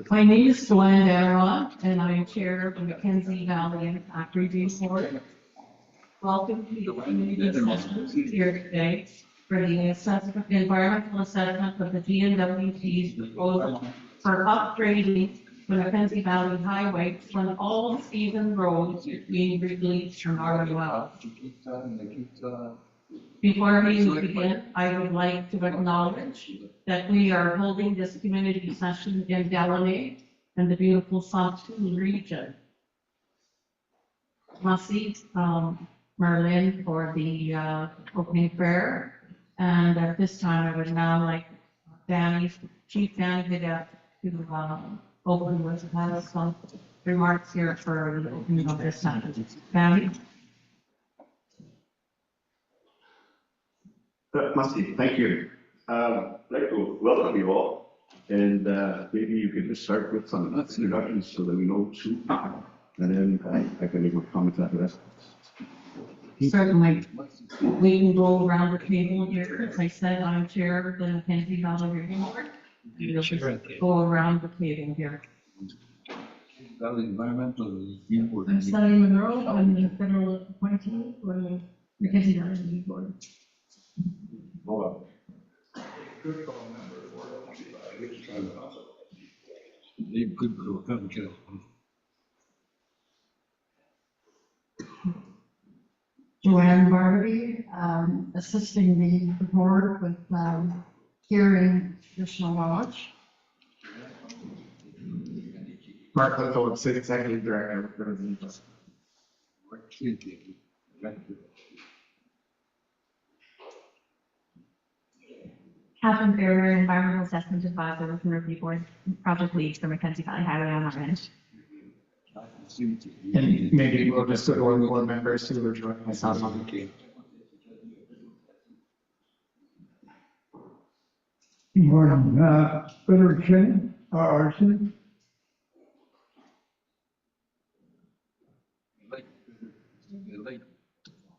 My name is Deline, and I am chair of the Mackenzie Valley Impact Review Board. Welcome to the community assessment here today for the environmental assessment of the DNWT's proposal for upgrading the Mackenzie Valley Highway when all season roads being released from RUL. Before we begin, I would like to acknowledge that we are holding this community session in Délı and the beautiful Saskatoon region. Merci, Marlene, for the opening prayer. And at this time, I would now like Chief Danny to open with some remarks here for the opening of this session. Danny? Thank you. I'd like to welcome you all, and maybe you can just start with some introductions so that we know who, and then I can make a comment after that. Certainly. We can go around the table here. As I said, I'm chair of the Mackenzie Valley Review Board. We'll just go around the table here. I'm Sally Monroe. I'm the federal appointee for the Mackenzie Valley Review Board. Hold on. Joanne Barby, assisting the board with hearing additional knowledge. Mark Little, City Executive Director. Catherine Fairweather, Environmental Assessment Advisor with the Review Board, Project Lead for Mackenzie Valley Highway on our end. And maybe we'll just go to our board members who are joining us on the team. Good morning, Frederick Chen, Arson.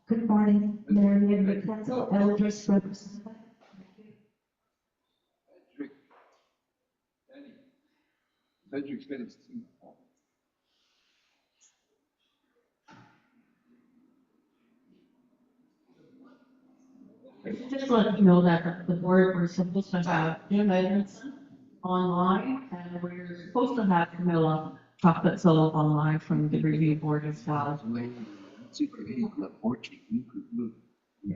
Good morning, Marion McKenzie, Elders representative. Just to let you know that the board we're supposed to have Jim Edmondson online, and we're supposed to have Camilla Chocolate-Solo online from the review board as well.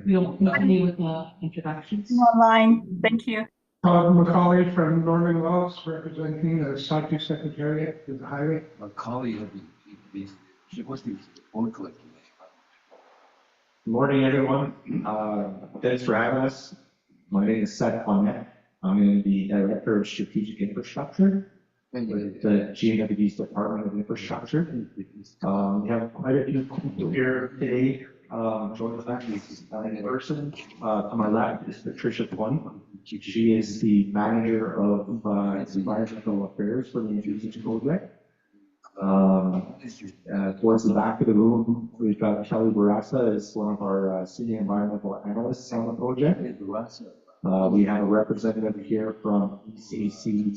We'll continue with the introductions. Online, thank you. Todd McCauley from Northern Wells, representing the Saukee Secretariat for the highway. Macaulay she was the board collector. Good morning, everyone. Thanks for having us. My name is Seth Clement. I'm the Director of Strategic Infrastructure with the GNW's Department of Infrastructure. We have quite a few people here today. Joining us in person. To my left is Patricia Twun. She is the Manager of Environmental Affairs for the Infrastructure Project. Towards the back of the room, we've got Kelly Barassa as one of our senior environmental analysts on the project. We have a representative here from ECC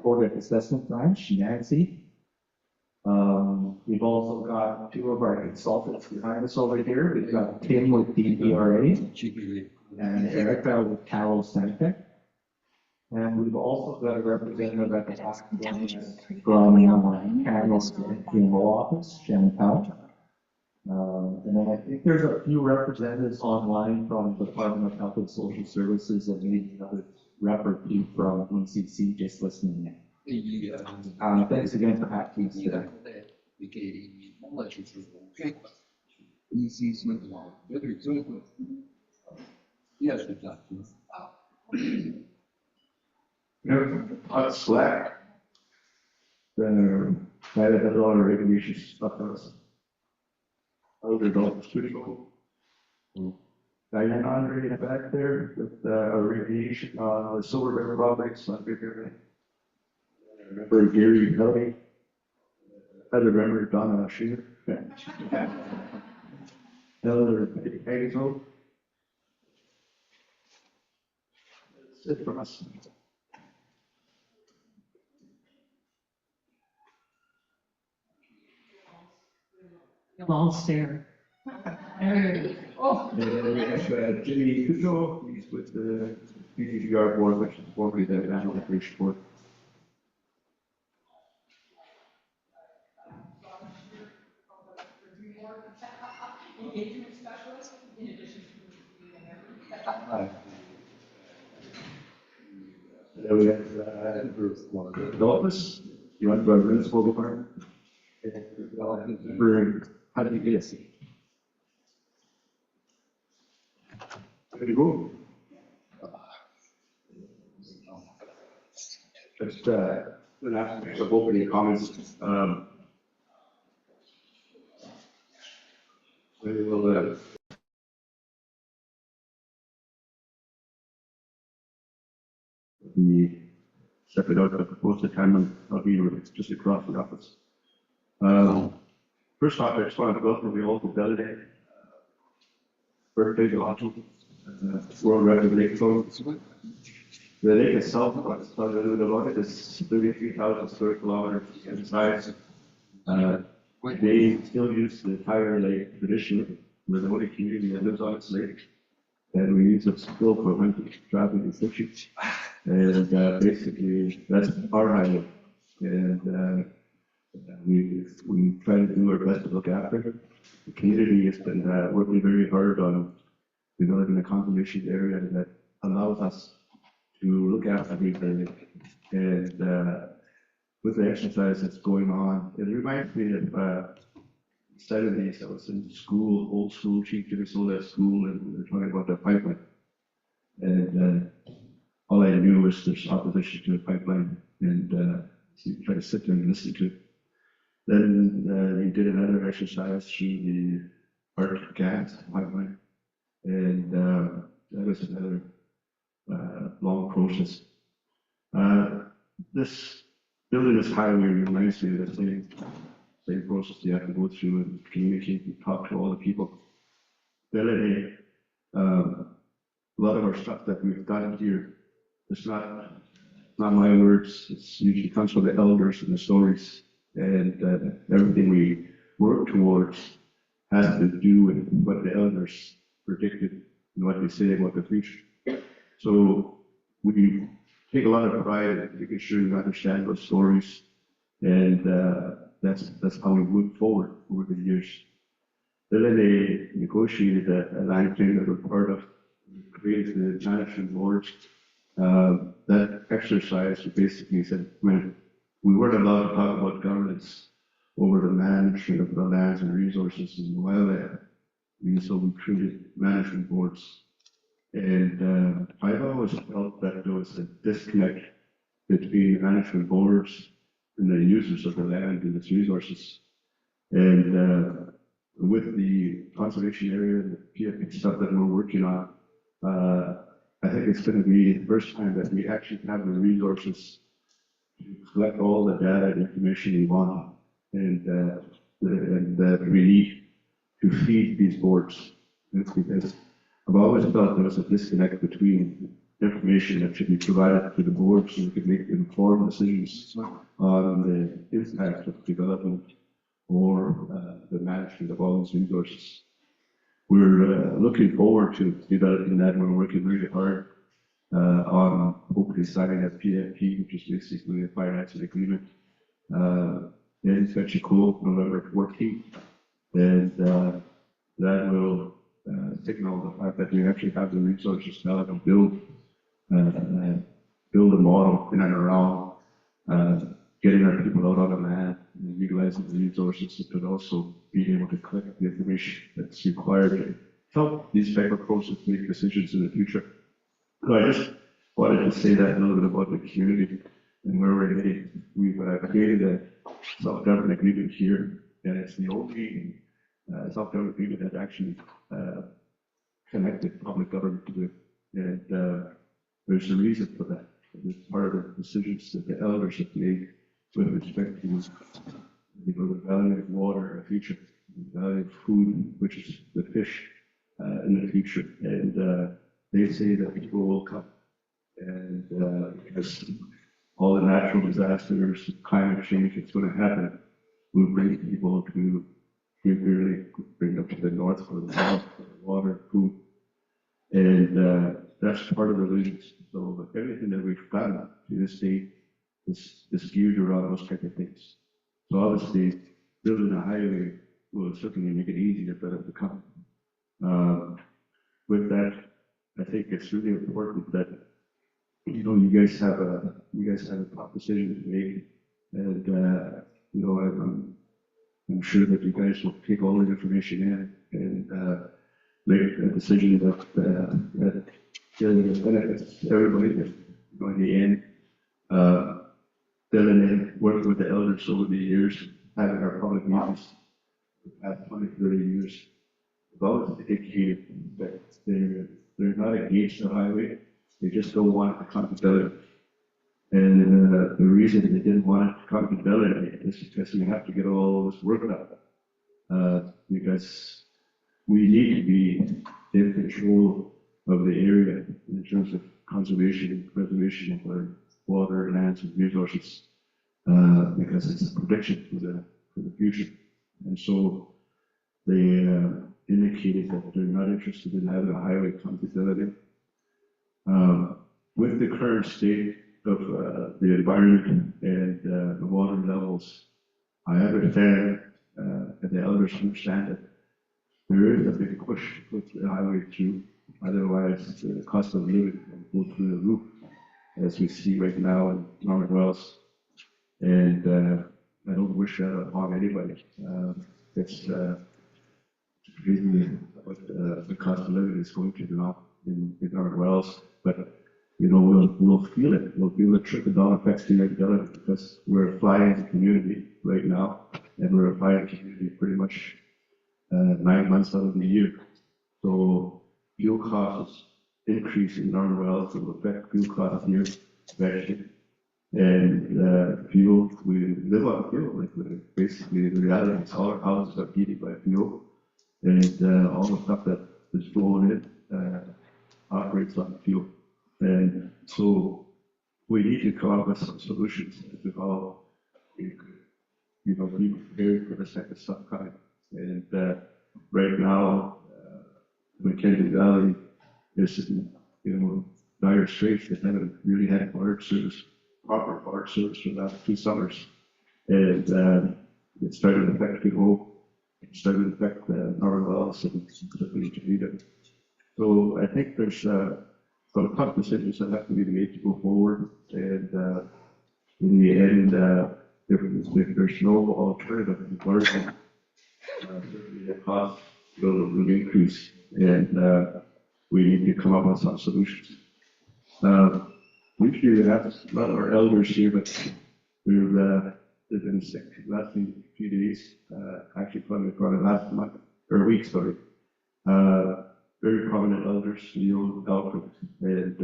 Project Assessment Branch, Nancy. We've also got two of our consultants behind us over here. We've got Tim with DPRA and Erica with Carroll Centec. And we've also got a representative at the task from Carroll's PMO office, Jen Powell. And then I think there's a few representatives online from the Department of Health and Social Services and maybe another rep or two from ECC just listening in. Thanks again for having us today. Yes, On Slack, then I had a lot of regulation stuff on us. Other adults, pretty cool. Diane Andre back there with radiation on the Silver River Robotics. I remember Gary Kelly. I remember Donna Shear. Another Hazel. That's it from us. You'll all stare. There. And then we have Jimmy Cujo, he's with the BGR board, which is formerly the National Recreation Board. And then we have the office, you want to municipal department. For how do you get it? There you go. Just an aspect of opening comments. We will the separate out the proposed assignment of you just across the office. First off, I just want to welcome the local Délı birthday to Autumn, World Record Lake Flow. The lake itself, is 33,000 square kilometers in size. They still use the entire lake traditionally. We're the only community that lives on its lake. And we use it still for hunting, traveling, and fishing. And basically, that's our highway. And we try to do our best to look after it. The community has been working very hard on developing a conservation area that allows us to look after everything. And with the exercise that's going on, it reminds me of Saturdays I was in school, old school, Chief Minnesota school, and we were talking about the pipeline. And all I knew was there's opposition to the pipeline, and so you try to sit there and listen to it. Then we did another exercise through the Arctic gas pipeline, and that was another long process. This building this highway reminds me of the same process you have to go through and communicate and talk to all the people. Deline, a lot of our stuff that we've done here, it's not my words, it's usually comes from the elders and the stories, and everything we work towards has to do with what the elders predicted and what they say about the future. So we take a lot of pride in making sure you understand those stories, and that's how we move forward over the years. Then they negotiated a land claim that we're part of, created the management boards. That exercise basically said when we weren't allowed to talk about governance over the management of the lands and resources in the wildlife, and so we created management boards. And I've always felt that there was a disconnect between management boards and the users of the land and its resources. And with the conservation area and the PFP stuff that we're working on, I think it's going to be the first time that we actually have the resources to collect all the data and information we want and that we need to feed these boards. It's because I've always felt there was a disconnect between information that should be provided to the board so we could make informed decisions on the impact of development or the management of all these resources. We're looking forward to developing that. We're working really hard on hopefully signing a PFP, which is basically a financing agreement. It's actually cool, November 14th, and that will signal the fact that we actually have the resources now to build a model in and around getting our people out on the land and utilizing the resources, but also being able to collect the information that's required to help these type of processes make decisions in the future. So I just wanted to say that a little bit about the community and where we're heading. We've created a self-government agreement here, and it's the only self-government agreement that actually connected public government to it. And there's a reason for that. It's part of the decisions that the elders have made with respect to the value of water in the future, the value of food, which is the fish in the future. And they say that people will come And because all the natural disasters, climate change, it's going to happen. We bring people to, we really bring them to the north for the south, for the water, food. And that's part of the reasons. So everything that we've done to this date is geared around those type of things. So obviously, building a highway will certainly make it easier for them to come. With that, I think it's really important that you guys have a tough decision to make, and I'm sure that you guys will take all the information in and make a decision that benefits everybody. In the end, Deline working with the elders over the years, having our public meetings for the past 20, 30 years, have always indicated that they're not against the highway, they just don't want it to come to Deline. And the reason they didn't want it to come to Deline is because we have to get all this work done. Because we need to be in control of the area in terms of conservation and preservation of our water, lands, and resources, because it's a prediction for the future. And so they indicated that they're not interested in having a highway come to Deline. With the current state of the environment and the water levels, I understand, and the elders understand that there is a big push to put the highway through. Otherwise, the cost of living will go through the roof, as we see right now in Northern Wells. And I don't wish that upon anybody. It's crazy what the cost of living is going to now in Northern Wells. But we'll feel it. We'll feel the trickle-down effects together because we're a flying community right now, and we're a flying community pretty much 9 months out of the year. So fuel costs increase in Northern Wells will affect fuel costs here, especially. And fuel, we live on fuel. Like basically, the reality is all our houses are heated by fuel, and all the stuff that is flowing in operates on fuel. And so we need to come up with some solutions to how we could, be prepared for the second stuff coming. And right now, Mackenzie Valley is in, dire straits. They haven't really had proper water service for the last 2 summers. And it started to affect people. It started to affect Northern Wells and Deline. So I think there's some tough decisions that have to be made to go forward. And in the end, if there's no alternative to learning, certainly the cost will increase, and we need to come up with some solutions. Usually we have a lot of our elders here, but they've been sick last few days, actually probably for the last month, or week, sorry. Very prominent elders, Alfred, and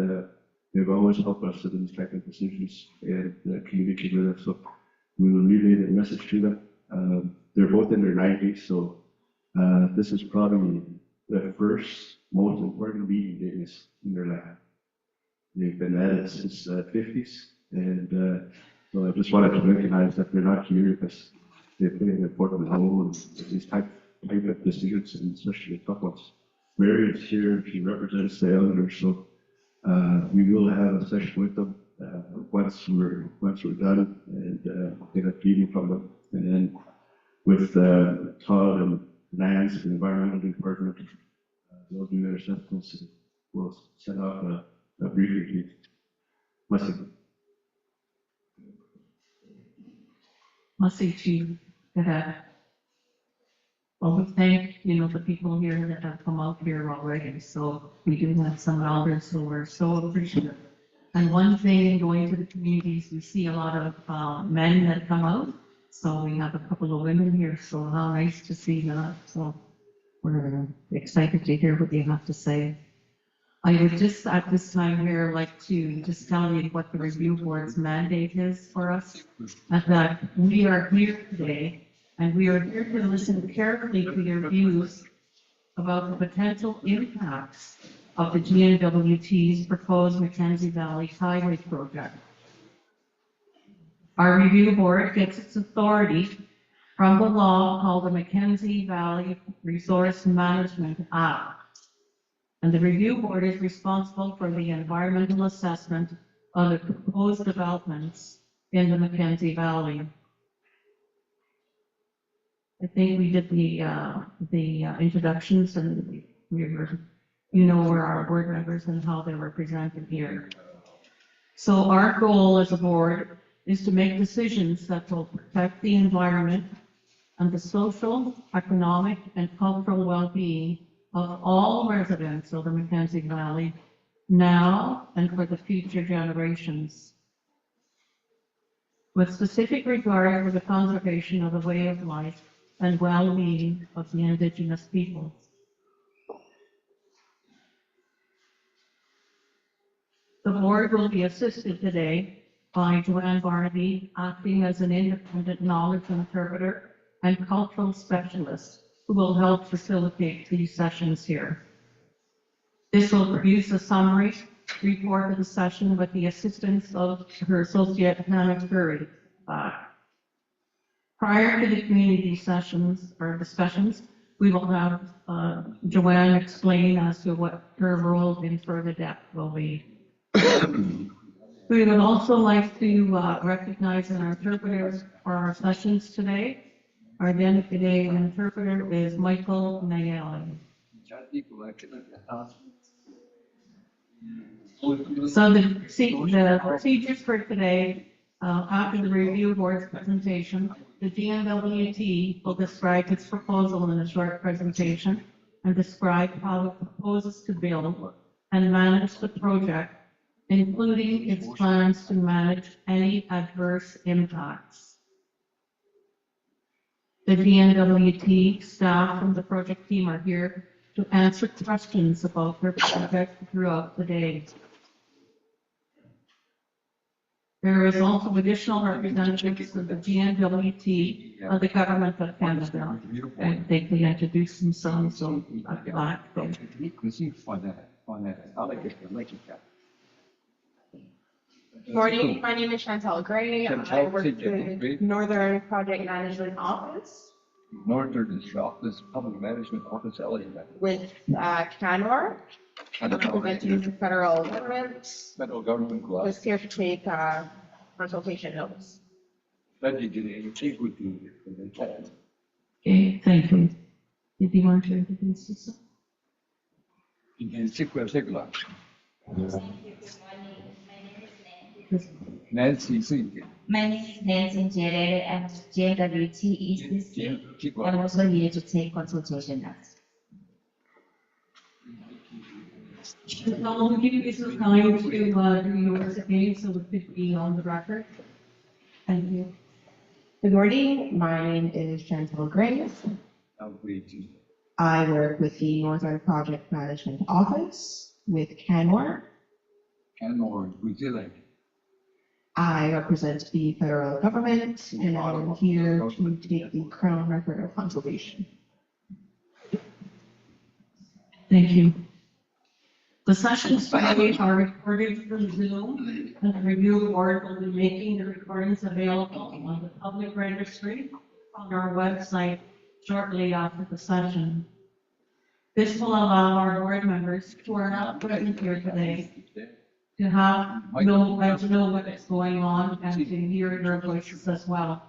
they've always helped us in these type of decisions and communicate with us. So we will relay the message to them. They're both in their 90s, so this is probably the first most important meeting days in their life. They've been at it since 50s, and so I just wanted to recognize that they're not here because they play an important role in these type of decisions, and especially the tough ones. Mary is here, she represents the elders, so we will have a session with them once we're done, and get a feeding from them. And then with Todd and Lance and the Environmental Department, they'll do their assessments and we'll set out a briefing. Must to well, we thank, the people here that have come out here already. So we do have some elders who are so appreciative. And one thing, going to the communities, we see a lot of men that come out. So we have a couple of women here. So how nice to see that. So we're excited to hear what you have to say. I would just at this time here like to just tell you what the review board's mandate is for us. And that we are here today. And we are here to listen carefully to your views about the potential impacts of the GNWT's proposed Mackenzie Valley Highway project. Our review board gets its authority from the law called the Mackenzie Valley Resource Management Act. And the review board is responsible for the environmental assessment of the proposed developments in the Mackenzie Valley. I think we did the introductions, and you know where our board members and how they're represented here. So our goal as a board is to make decisions that will protect the environment and the social, economic, and cultural well-being of all residents of the Mackenzie Valley now and for the future generations, with specific regard for the conservation of the way of life and well-being of the Indigenous peoples. The board will be assisted today by Joanne Barnaby, acting as an independent knowledge interpreter and cultural specialist, who will help facilitate these sessions here. This will produce a summary report of the session with the assistance of her associate Hannah Curry. Prior to the community sessions or discussions, we will have Joanne explain as to what her role in further depth will be. We would also like to recognize our interpreters for our sessions today. Our today interpreter is Michael Nayeli. So the procedures for today, after the review board's presentation, the GNWT will describe its proposal in a short presentation and describe how it proposes to build and manage the project, including its plans to manage any adverse impacts. The GNWT staff and the project team are here to answer questions about their project throughout the day. There is also additional representatives of the GNWT of the Government of Canada, and they can introduce themselves on that. Good morning, my name is Chantal Gray. I work with Northern Project Management Office Northern Office, Public Management Office, with Canor, representing the federal government, Federal Government was Glass. here to take consultation notes. That you did a chief with you. Okay, thank you. Did you want to introduce yourself? In sequence, secular. Nancy, Nancy, my name is Nancy Jerere, and JWT is this. I'm also here to take consultation notes. I'll give you some time to do yours again so it could be on the record. Thank you. Good morning, my name is Chantal Gray. I work with the Northern Project Management Office with Canor. Canmore, New Zealand. I represent the federal government, and I am here to take the Crown record of conservation. Thank you. The sessions today are recorded through Zoom, and the review board will be making the recordings available on the public registry on our website shortly after the session. This will allow our board members who are not present here today to know what is going on and to hear your voices as well.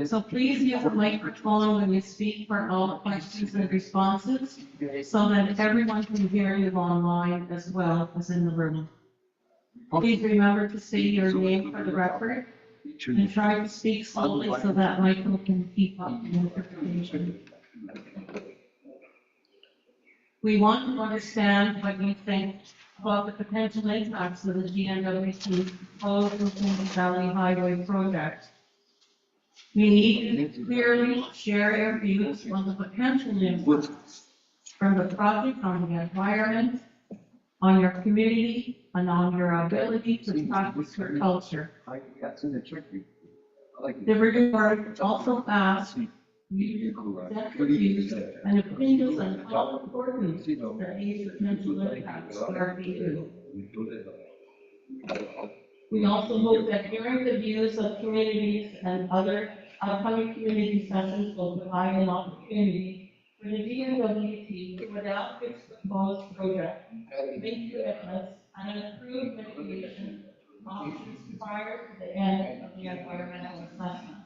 So please use the microphone when you speak for all questions and responses so that everyone can hear you online as well as in the room. Please remember to say your name for the record and try to speak slowly so that Michael can keep up the interpretation. We want to understand what you think about the potential impacts of the GNWT proposed Mackenzie Valley Highway project. We need to clearly share your views on the potential impacts from the project on the environment, on your community, and on your ability to practice your culture. The review board also asked You present your views and opinions on how important the age of mental impacts are to you. We also hope that hearing the views of communities and other upcoming community sessions will provide an opportunity for the DNWT to adapt its proposed project, make commitments, and improve mitigation options prior to the end of the environmental assessment.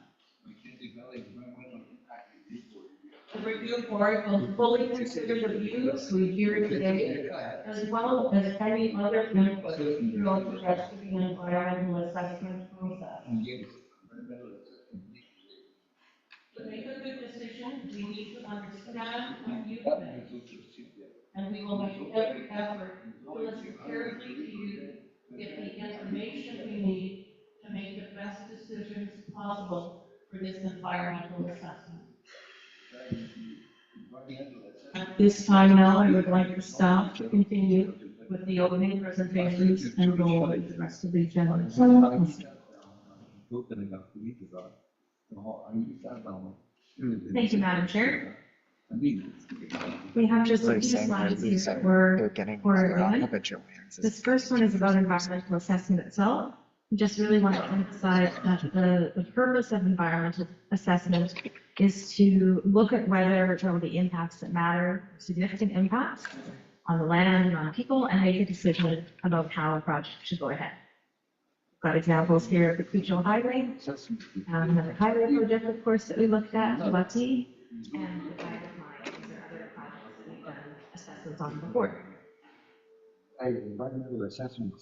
The review board will fully consider the views we hear today, as well as any other input throughout the rest of the environmental assessment process. To make a good decision, we need to understand what you think, and we will make every effort to listen carefully to you, get the information we need to make the best decisions possible for this environmental assessment. At this time now, I would like the staff to continue with the opening presentations and go on to the rest of the agenda. Thank you, Madam Chair. We have just a few slides here for everyone. This first one is about environmental assessment itself. We just really want to emphasize that the purpose of environmental assessment is to look at whether there will be impacts that matter, significant impacts on the land and on people, and make a decision about how a project should go ahead. We've got examples here of the Cujo Highway, another highway project, of course, that we looked at, Lati, and the Guided Mine. These are other projects that we've done assessments on before. Environmental assessment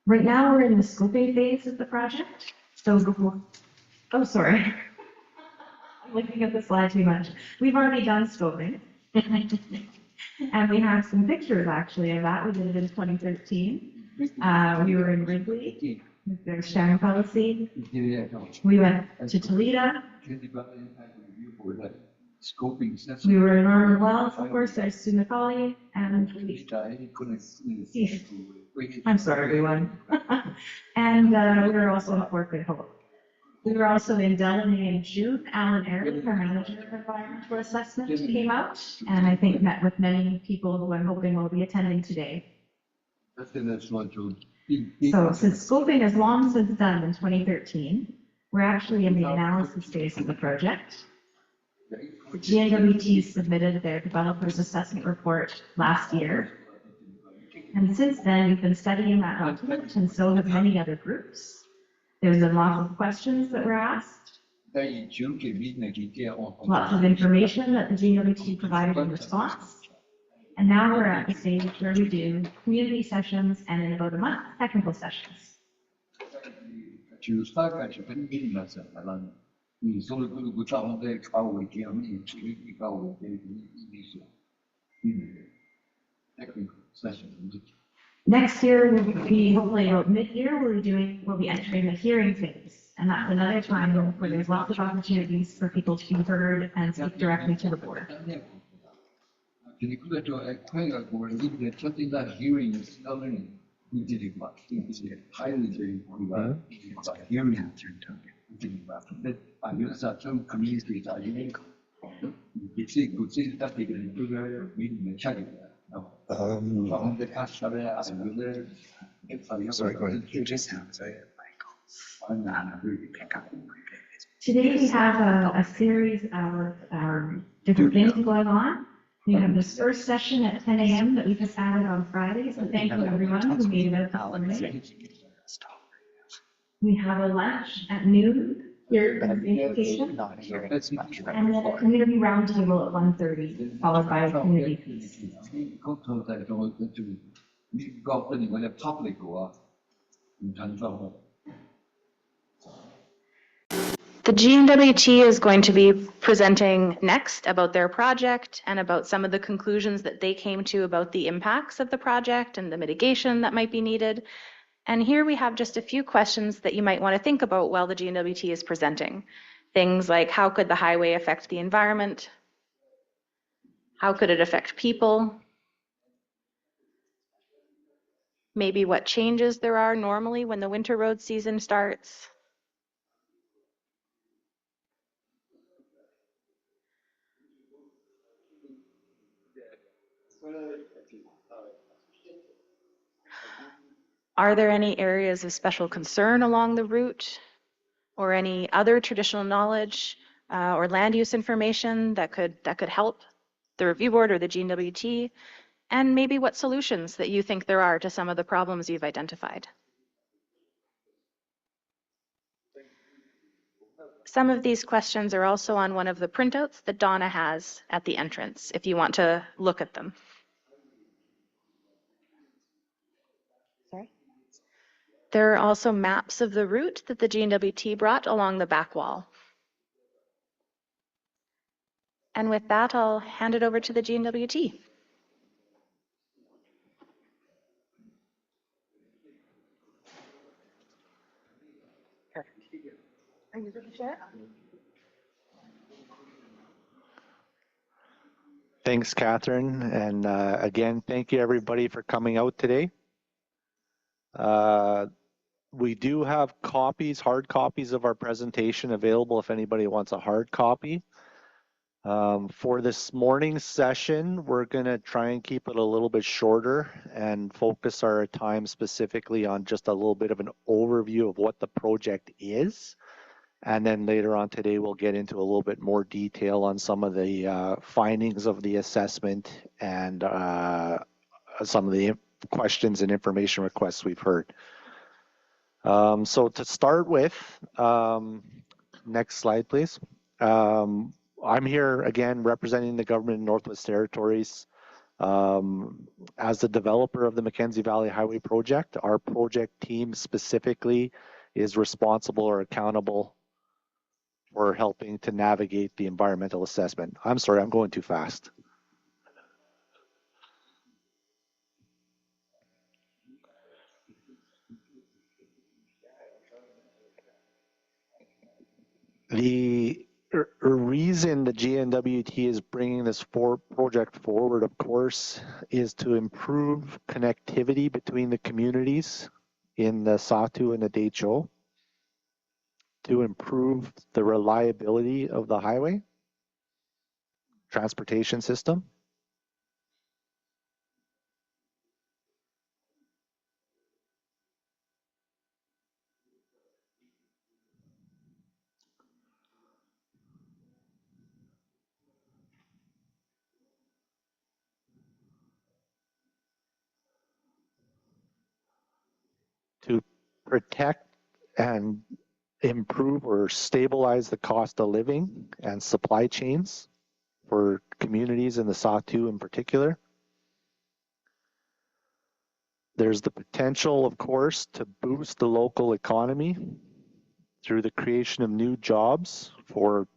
Right now, we're in the scoping phase of the project. So before, oh, sorry. I'm looking at the slide too much. We've already done scoping. And we have some pictures actually of that. We did it in 2013. We were in Wrigley. There's sharing policy. We went to Toledo. We were in Norman Wells, of course, there's Sunakali, and I'm sorry, everyone. And we were also in Fort Good Hope. We were also in Deline in June. Alan Eric, our manager of environmental assessment, came out, and I think met with many people who I'm hoping will be attending today. So since scoping is long since done in 2013, we're actually in the analysis phase of the project. The GNWT submitted their developer's assessment report last year. And since then, we've been studying that document, and so have many other groups. There's a lot of questions that were asked. Lots of information that the GNWT provided in response. And now we're at the stage where we do community sessions and in about a month, technical sessions. Next year, we'll be hopefully about mid-year, we'll be entering the hearing phase. And that's another time where there's lots of opportunities for people to be heard and speak directly to the board. Sorry, go ahead. You just have Today we have a series of different things going on. We have this first session at 10 a.m. that we just added on Friday, so thank you everyone who made it out this morning. We have a lunch at noon here at the location, and then a community roundtable at 1:30, followed by a community piece. The GNWT is going to be presenting next about their project and about some of the conclusions that they came to about the impacts of the project and the mitigation that might be needed. And here we have just a few questions that you might want to think about while the GNWT is presenting. Things like, how could the highway affect the environment? How could it affect people? Maybe what changes there are normally when the winter road season starts. Are there any areas of special concern along the route or any other traditional knowledge or land use information that could help the review board or the GNWT? And maybe what solutions that you think there are to some of the problems you've identified? Some of these questions are also on one of the printouts that Donna has at the entrance, if you want to look at them. Sorry? There are also maps of the route that the GNWT brought along the back wall. And with that, I'll hand it over to the GNWT. Are you going to share? Thanks, Catherine. And again, thank you everybody for coming out today. We do have copies, hard copies of our presentation available if anybody wants a hard copy. For this morning's session, we're going to try and keep it a little bit shorter and focus our time specifically on just a little bit of an overview of what the project is. And then later on today, we'll get into a little bit more detail on some of the findings of the assessment and some of the questions and information requests we've heard. So to start with, next slide, please. I'm here again representing the government in Northwest Territories. As the developer of the Mackenzie Valley Highway project, our project team specifically is responsible or accountable for helping to navigate the environmental assessment. I'm sorry, I'm going too fast. The reason the GNWT is bringing this project forward, of course, is to improve connectivity between the communities in the Sahtu and the Decho, to improve the reliability of the highway transportation system, to protect and improve or stabilize the cost of living and supply chains for communities in the Sahtu in particular. There's the potential, of course, to boost the local economy through the creation of new jobs for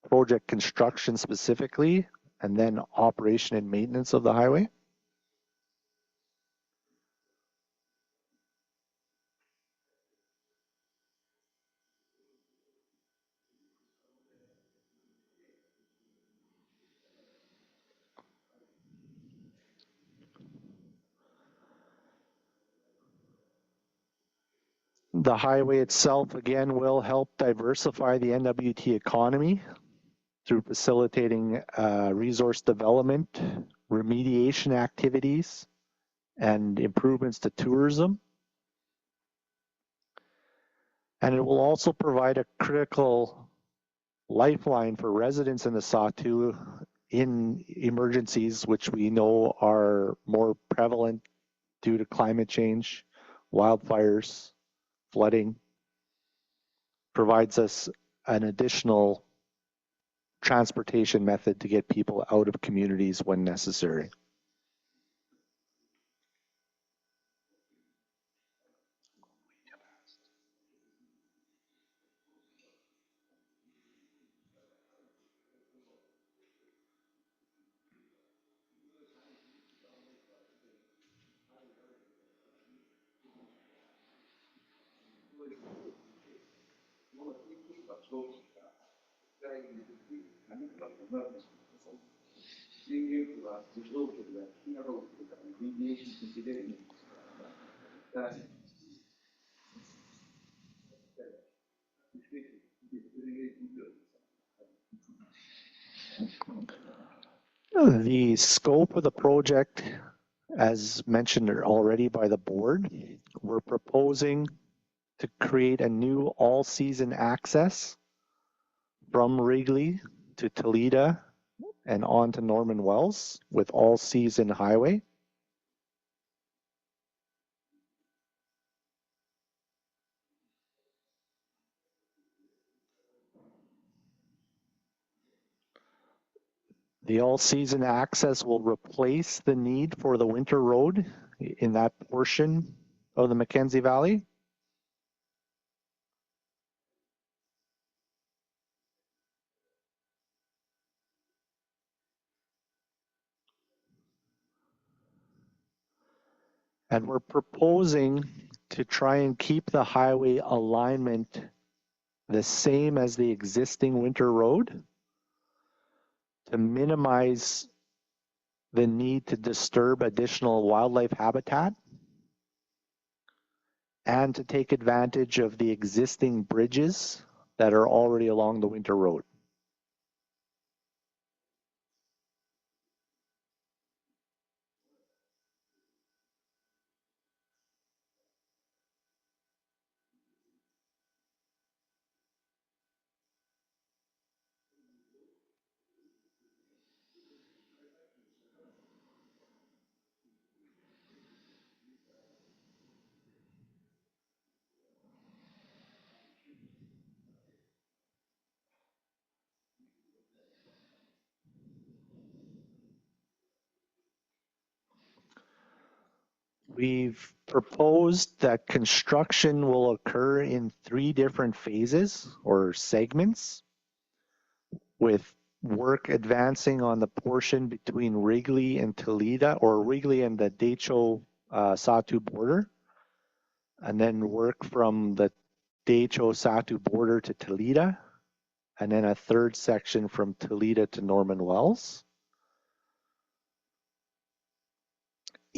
project construction specifically, and then operation and maintenance of the highway. The highway itself, again, will help diversify the NWT economy through facilitating resource development, remediation activities, and improvements to tourism. And it will also provide a critical lifeline for residents in the Sahtu in emergencies, which we know are more prevalent due to climate change, wildfires, flooding. Provides us an additional transportation method to get people out of communities when necessary. The scope of the project As mentioned already by the board, we're proposing to create a new all-season access from Wrigley to Toledo and on to Norman Wells with all-season highway. The all-season access will replace the need for the winter road in that portion of the Mackenzie Valley. And we're proposing to try and keep the highway alignment the same as the existing winter road to minimize the need to disturb additional wildlife habitat and to take advantage of the existing bridges that are already along the winter road. We've proposed that construction will occur in 3 different phases or segments, with work advancing on the portion between Wrigley and Toledo, or Wrigley and the Decho Satu border, and then work from the Decho Satu border to Toledo, and then a third section from Toledo to Norman Wells.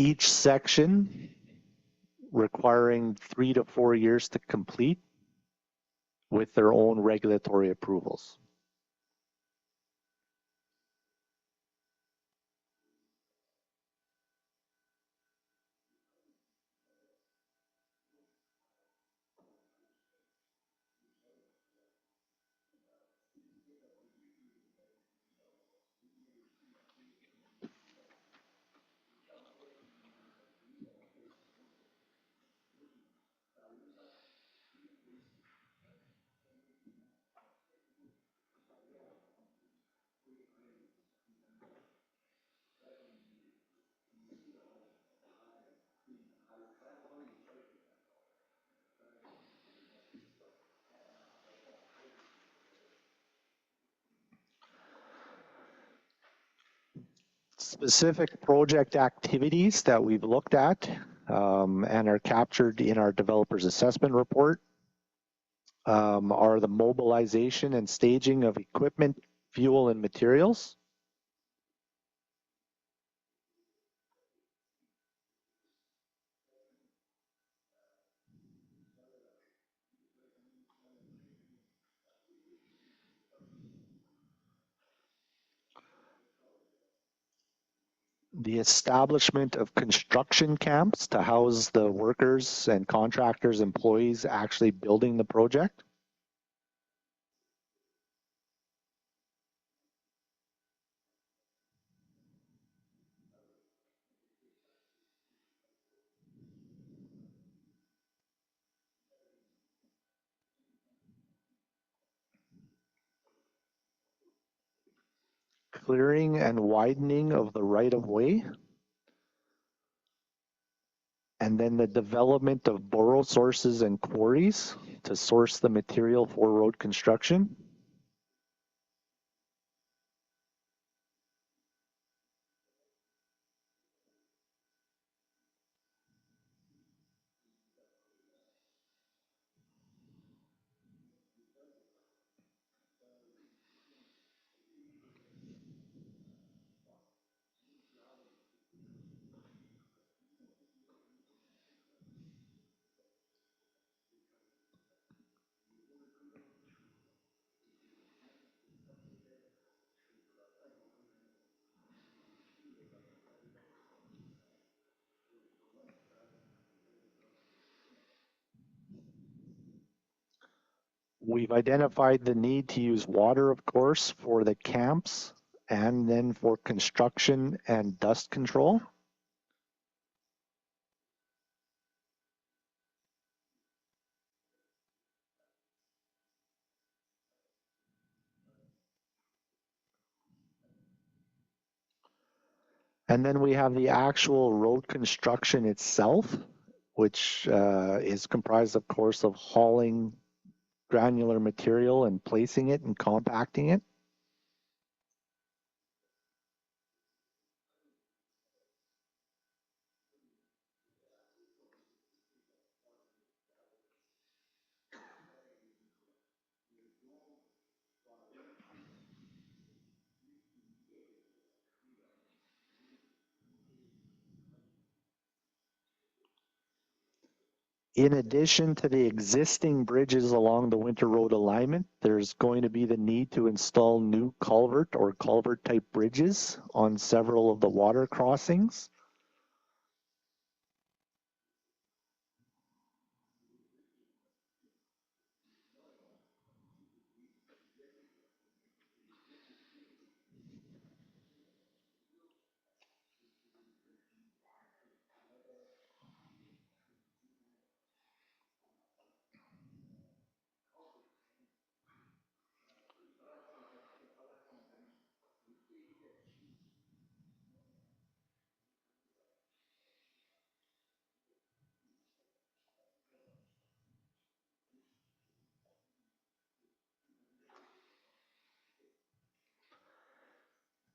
Each section requiring 3 to 4 years to complete with their own regulatory approvals. Specific project activities that we've looked at and are captured in our developer's assessment report are the mobilization and staging of equipment, fuel, and materials. The establishment of construction camps to house the workers and contractors, employees actually building the project. Clearing and widening of the right-of-way. And then the development of borrow sources and quarries to source the material for road construction. We've identified the need to use water, of course, for the camps and then for construction and dust control. And then we have the actual road construction itself, which is comprised, of course, of hauling granular material and placing it and compacting it. In addition to the existing bridges along the winter road alignment, there's going to be the need to install new culvert or culvert type bridges on several of the water crossings.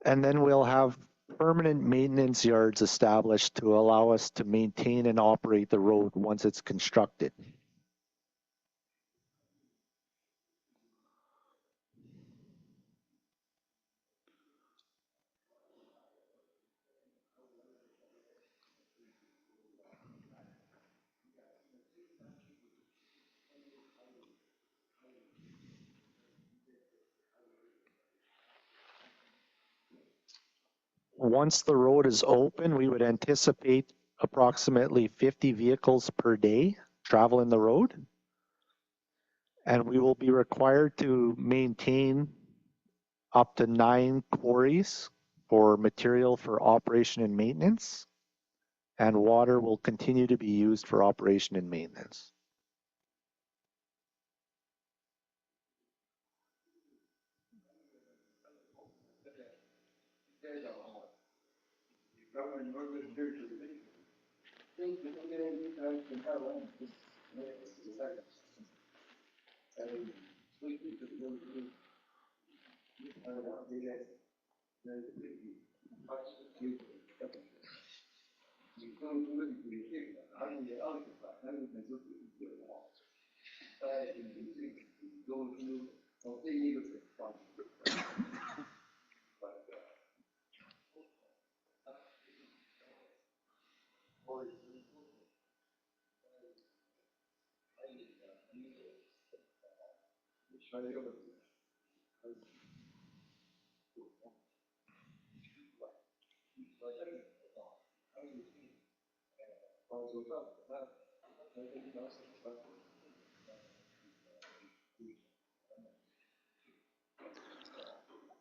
And then we'll have permanent maintenance yards established to allow us to maintain and operate the road once it's constructed. Once the road is open, we would anticipate approximately 50 vehicles per day traveling the road. And we will be required to maintain up to 9 quarries for material for operation and maintenance. And water will continue to be used for operation and maintenance.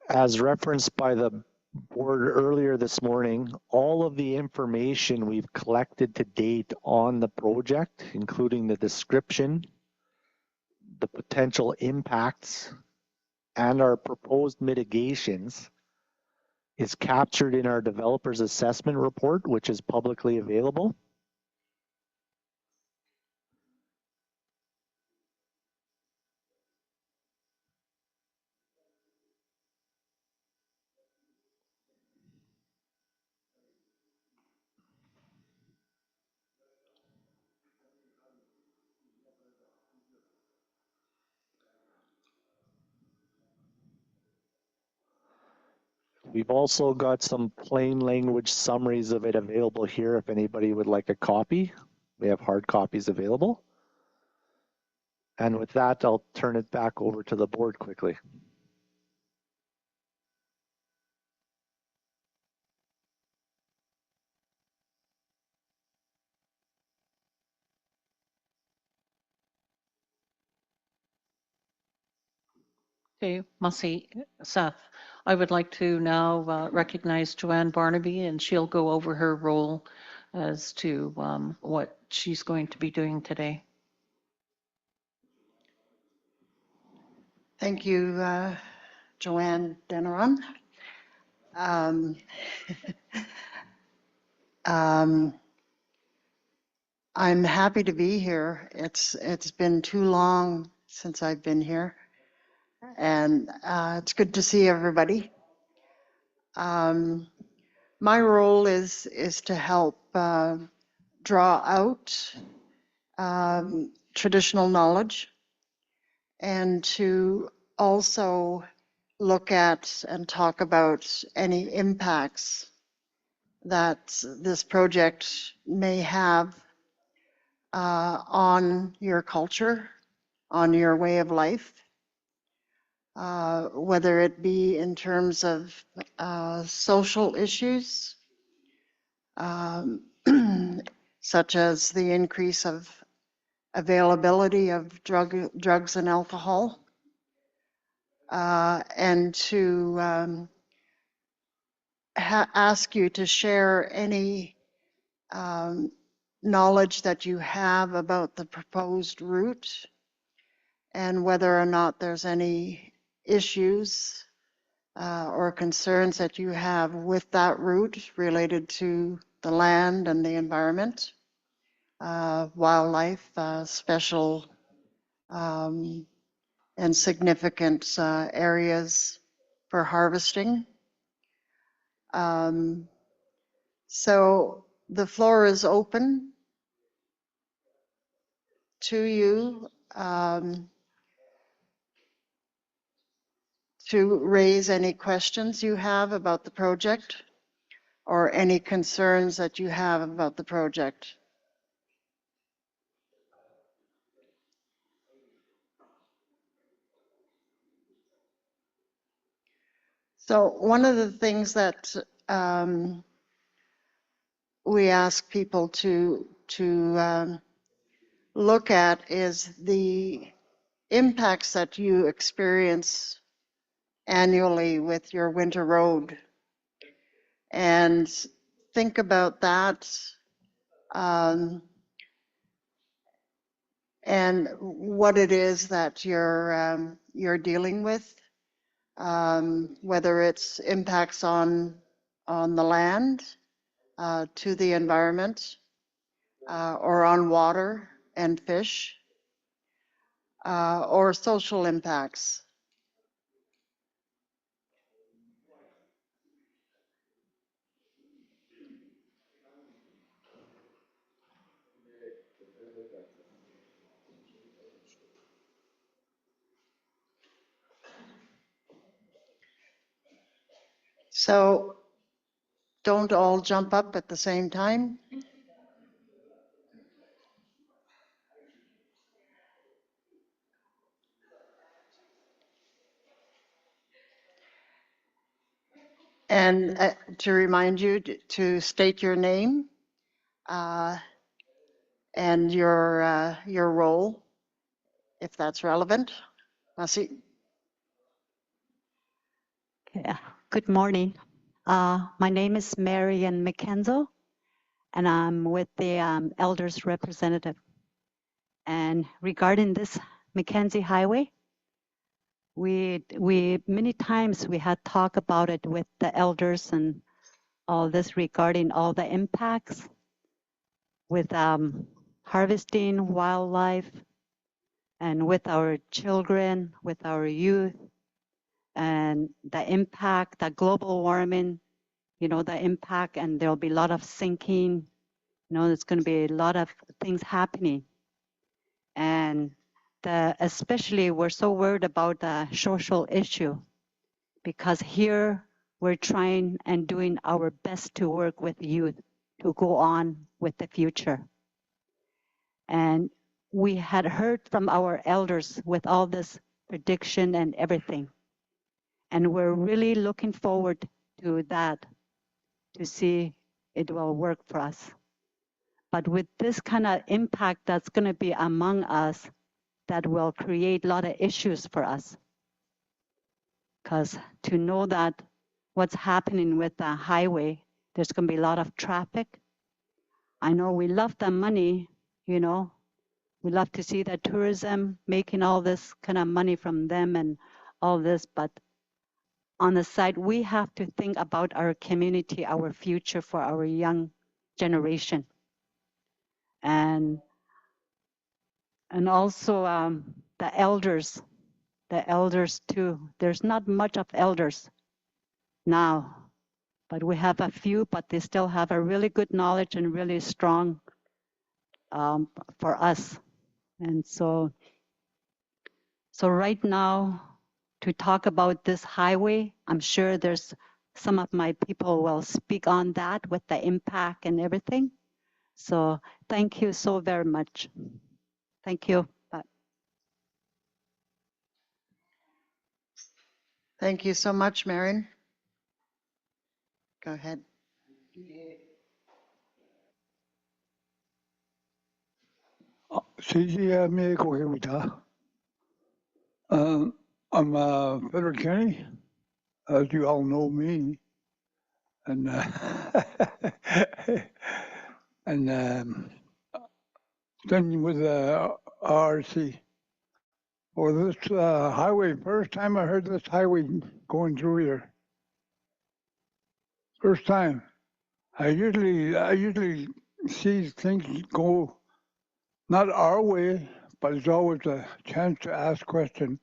As referenced by the board earlier this morning, all of the information we've collected to date on the project, including the description, the potential impacts, and our proposed mitigations, is captured in our developer's assessment report, which is publicly available. We've also got some plain language summaries of it available here if anybody would like a copy. We have hard copies available. And with that, I'll turn it back over to the board quickly. Okay, Mussy, Seth, I would like to now recognize Joanne Barnaby, and she'll go over her role as to what she's going to be doing today. Thank you, Joanne Deneron. Um, I'm happy to be here. It's been too long since I've been here, and it's good to see everybody. My role is to help draw out traditional knowledge and to also look at and talk about any impacts that this project may have on your culture, on your way of life, whether it be in terms of social issues, um, such as the increase of availability of drugs and alcohol, and to ask you to share any knowledge that you have about the proposed route and whether or not there's any issues or concerns that you have with that route related to the land and the environment, wildlife, special and significant areas for harvesting. So the floor is open to you to raise any questions you have about the project or any concerns that you have about the project. So one of the things that we ask people to look at is the impacts that you experience annually with your winter road, and think about that and what it is that you're dealing with, whether it's impacts on the land, to the environment, or on water and fish, or social impacts. So don't all jump up at the same time. And to remind you to state your name and your role, if that's relevant. Merci. Yeah. Good morning. My name is Marian Mackenzie, and I'm with the elders representative. And regarding this Mackenzie Highway, we many times we had talked about it with the elders and all this regarding all the impacts with harvesting wildlife and with our children, with our youth, and the impact, the global warming, you know, the impact, and there'll be a lot of sinking, you know, there's going to be a lot of things happening. And especially we're so worried about the social issue, because here we're trying and doing our best to work with youth to go on with the future. And we had heard from our elders with all this prediction and everything. And we're really looking forward to that, to see it will work for us. But with this kind of impact that's going to be among us, that will create a lot of issues for us. Because to know that what's happening with the highway, there's going to be a lot of traffic. I know we love the money, you know, we love to see the tourism making all this kind of money from them and all this, but on the side, we have to think about our community, our future for our young generation. And also the elders too. There's not much of elders now, but we have a few, but they still have a really good knowledge and really strong for us. And so right now, to talk about this highway, I'm sure there's some of my people will speak on that with the impact and everything. So thank you so very much. Thank you. Bye. Thank you so much, Marion. Go ahead. CGMA Kohimita. I'm Frederick Kenny, as you all know me, and and then with RC. For this highway, first time I heard this highway going through here. First time. I usually see things go not our way, but it's always a chance to ask questions.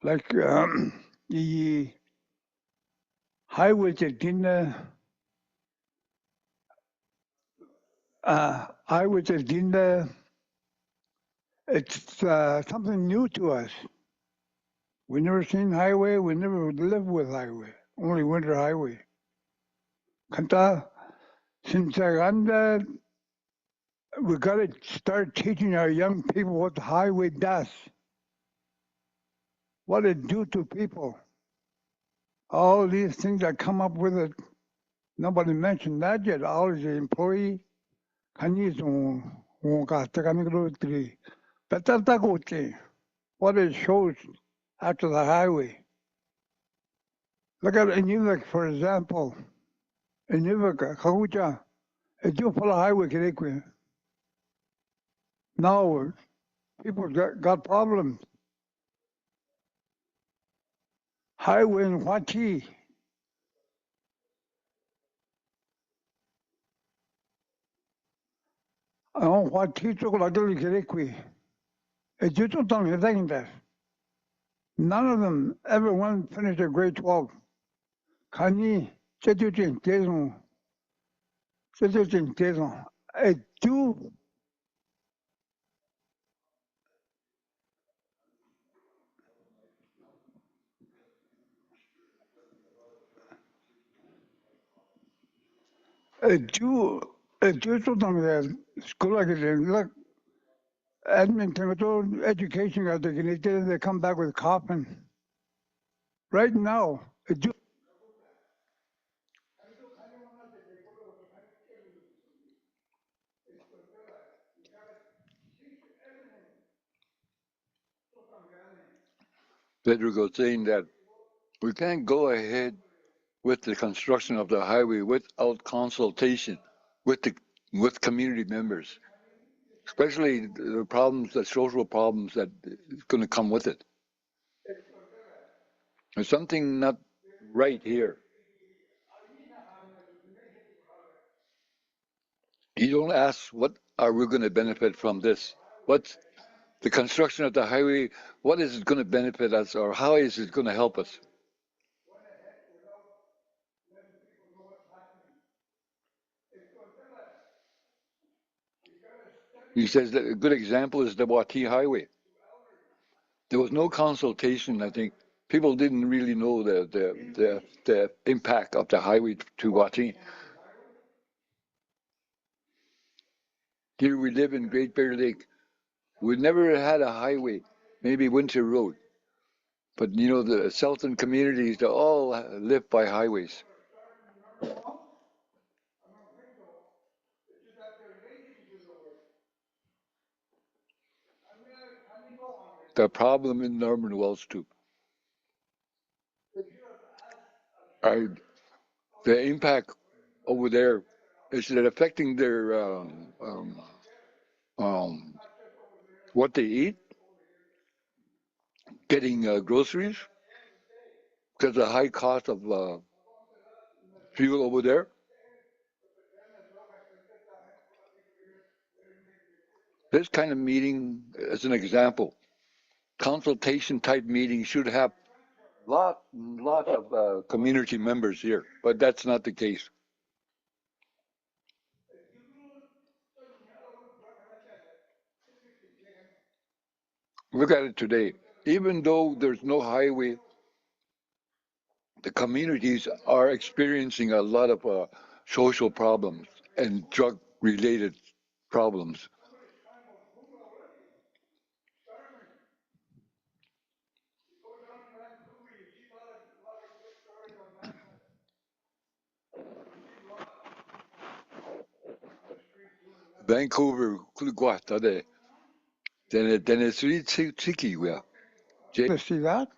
Like the highway that didn't it's something new to us. We never seen highway, we never lived with highway, only winter highway. Kanta, Sinchaganda, we gotta start teaching our young people what the highway does. What it do to people. All these things that come up with it, nobody mentioned that yet. All the employee, what it shows after the highway. Look at Inuvik, for example. Inuvik, Kahuja, it's just for the highway. Now, people got problems. Highway in Huachi. Huachi took a little Kirekwi. It's just something that. None of them ever went finished a grade 12. Kani, Chetutin, Tezon, I do. I do something that school like it. Look, Edmonton, education, they come back with coffin. Right now, I do. Pedro saying that we can't go ahead with the construction of the highway without consultation with community members, especially the problems, the social problems that is going to come with it. There's something not right here. You don't ask what are we going to benefit from this? What's the construction of the highway? What is it going to benefit us, or how is it going to help us? He says that a good example is the Wati Highway. There was no consultation. I think people didn't really know the impact of the highway to Wati. Here we live in Great Bear Lake. We never had a highway, maybe Winter Road. But you know, the southern communities, they all live by highways. The problem in Norman Wells too. I, the impact over there, is it affecting their what they eat, getting groceries because of the high cost of fuel over there? This kind of meeting, as an example, consultation type meeting should have lot of community members here, but that's not the case. Look at it today. Even though there's no highway, the communities are experiencing a lot of social problems and drug-related problems. Vancouver, Tennessee, Tiki, To see that?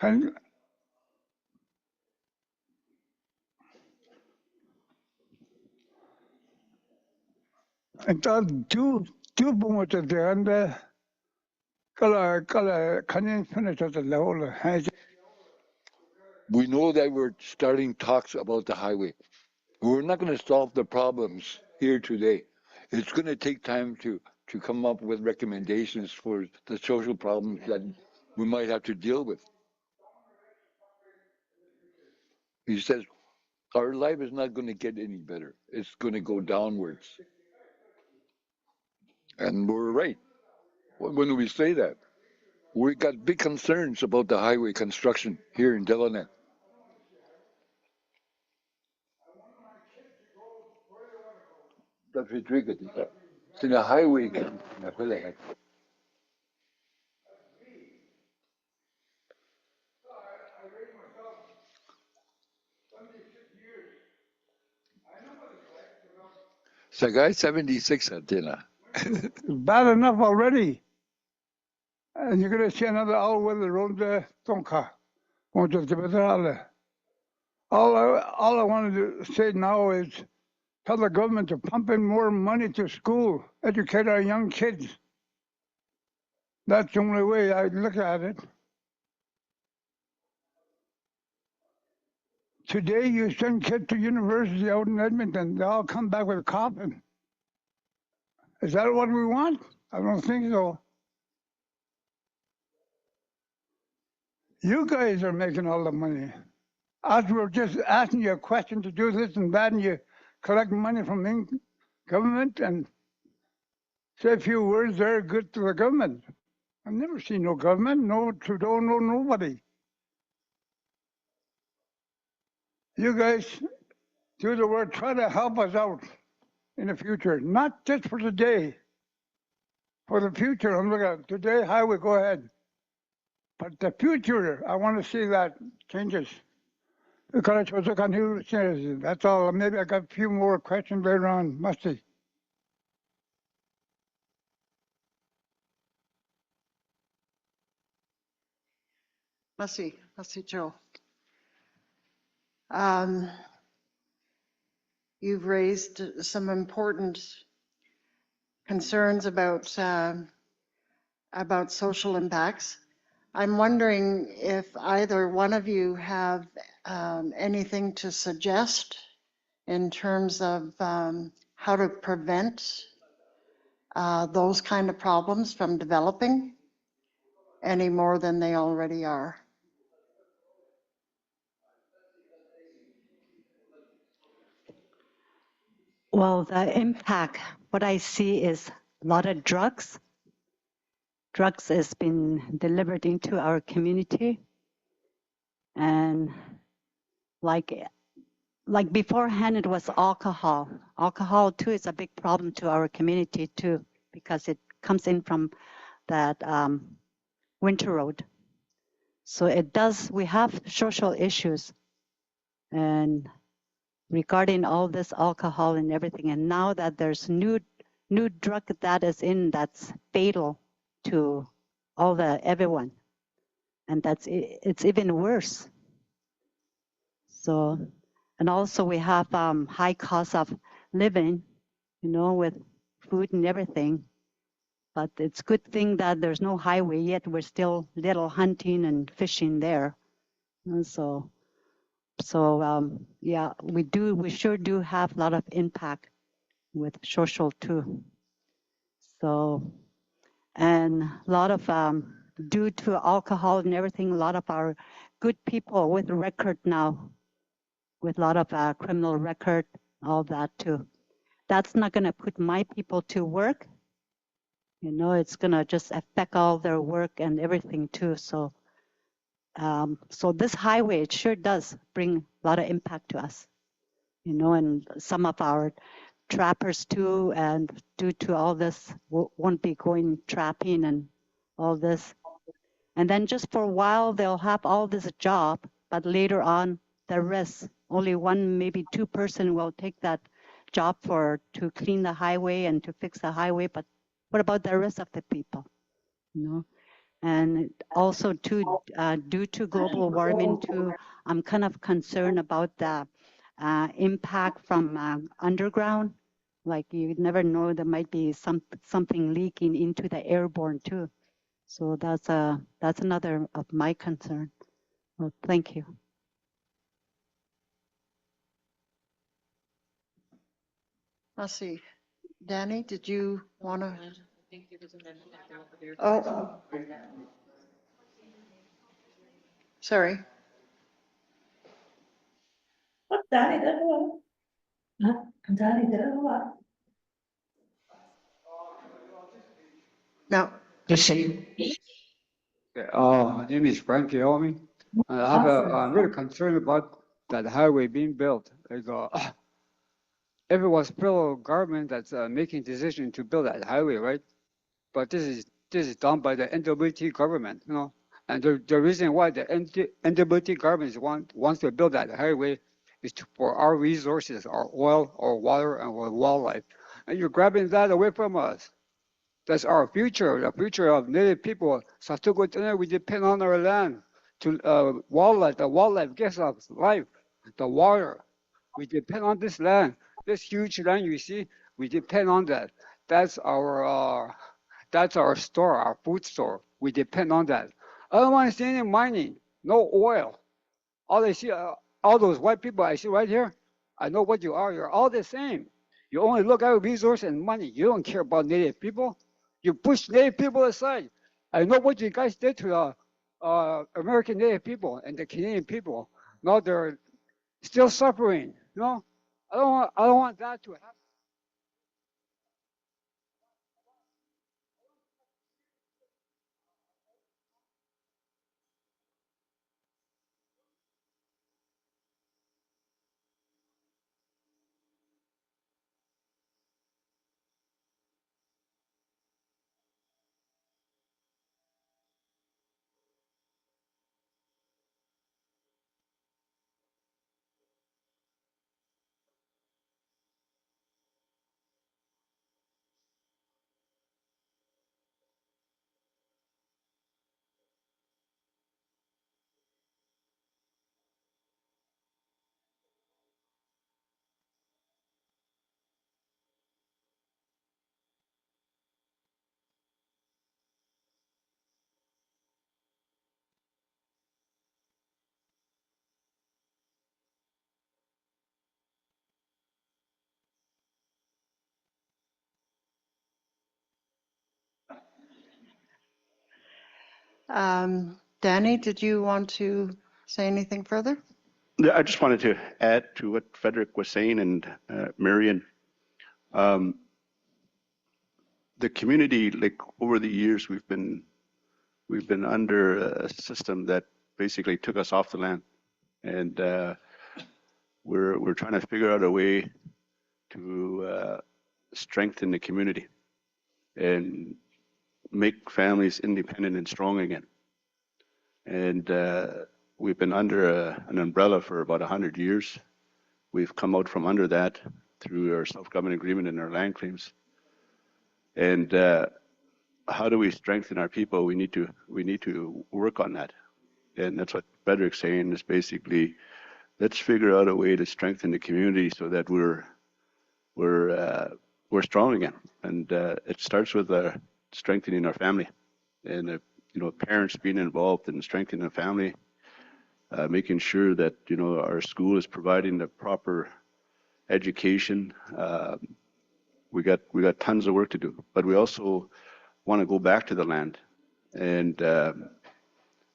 And entonces tú ponte de ande kala kanin finita de la ola. we know that we're starting talks about the highway. We're not going to solve the problems here today. It's going to take time to come up with recommendations for the social problems that we might have to deal with. He says, our life is not going to get any better. It's going to go downwards. And we're right. When we say that, we got big concerns about the highway construction here in Deline. In a highway. Sagay 76 antenna. Bad enough already. And you're going to see another all-weather road there, Tonka. Won't just be better. All I wanted to say now is tell the government to pump in more money to school, educate our young kids. That's the only way I look at it. Today, you send kids to university out in Edmonton, they all come back with a coffin. Is that what we want? I don't think so. You guys are making all the money. Us, we're just asking you a question to do this and that, and you collect money from the government and say a few words that are good to the government. I've never seen no government, no Trudeau, no nobody. You guys do the work, try to help us out in the future, not just for today, for the future. I'm looking at today, highway, go ahead. But the future, I want to see that changes. That's all. Maybe I got a few more questions later on. Musty. Messy Joe. You've raised some important concerns about social impacts. I'm wondering if either one of you have anything to suggest in terms of how to prevent those kind of problems from developing any more than they already are. Well, the impact, what I see is a lot of drugs. Drugs has been delivered into our community. And like beforehand, it was alcohol. Alcohol too is a big problem to our community too, because it comes in from that winter road. So we have social issues. And regarding all this alcohol and everything, and now that there's new drug that is in that's fatal to everyone, and it's even worse. So, and also we have high cost of living, with food and everything. But it's good thing that there's no highway yet. We're still little hunting and fishing there. And so yeah, we sure do have a lot of impact with social too. So, and a lot of, due to alcohol and everything, a lot of our good people with record now, with a lot of criminal record, all that too. That's not going to put my people to work. It's going to just affect all their work and everything too. So, so this highway, it sure does bring a lot of impact to us, and some of our trappers too, and due to all this, won't be going trapping and all this. And then just for a while, they'll have all this job, but later on, the rest, only one, maybe two person will take that job to clean the highway and to fix the highway. But what about the rest of the people? And also too, due to global warming too, I'm kind of concerned about the impact from underground. Like you never know, there might be something leaking into the airborne too. So that's another of my concern. Well, thank you. Let's see. Danny, did you want to? Oh, sorry. No. Just say, My name is Frank Yomi. I'm really concerned about that highway being built. Everyone's federal government that's making decision to build that highway, right? But this is done by the NWT government, And the reason why the NWT government wants to build that highway is for our resources, our oil, our water, and our wildlife. And you're grabbing that away from us. That's our future, the future of Native people. We depend on our land to wildlife. The wildlife gives us life, the water. We depend on this land, this huge land you see. We depend on that. That's our store, our food store. We depend on that. I don't want to see any mining, no oil. All I see, all those white people I see right here, I know what you are. You're all the same. You only look at resource and money. You don't care about Native people. You push Native people aside. I know what you guys did to the American Native people and the Canadian people. Now they're still suffering. I don't want that to happen. Danny, did you want to say anything further? Yeah, I just wanted to add to what Frederick was saying and Marion. The community, like over the years, we've been under a system that basically took us off the land, and we're trying to figure out a way to strengthen the community and make families independent and strong again. And we've been under an umbrella for about 100 years. We've come out from under that through our self-government agreement and our land claims. And how do we strengthen our people? We need to work on that. And that's what Frederick's saying is basically let's figure out a way to strengthen the community so that we're strong again. And it starts with strengthening our family, and parents being involved in strengthening the family, making sure that our school is providing the proper education. We got tons of work to do, but we also want to go back to the land, and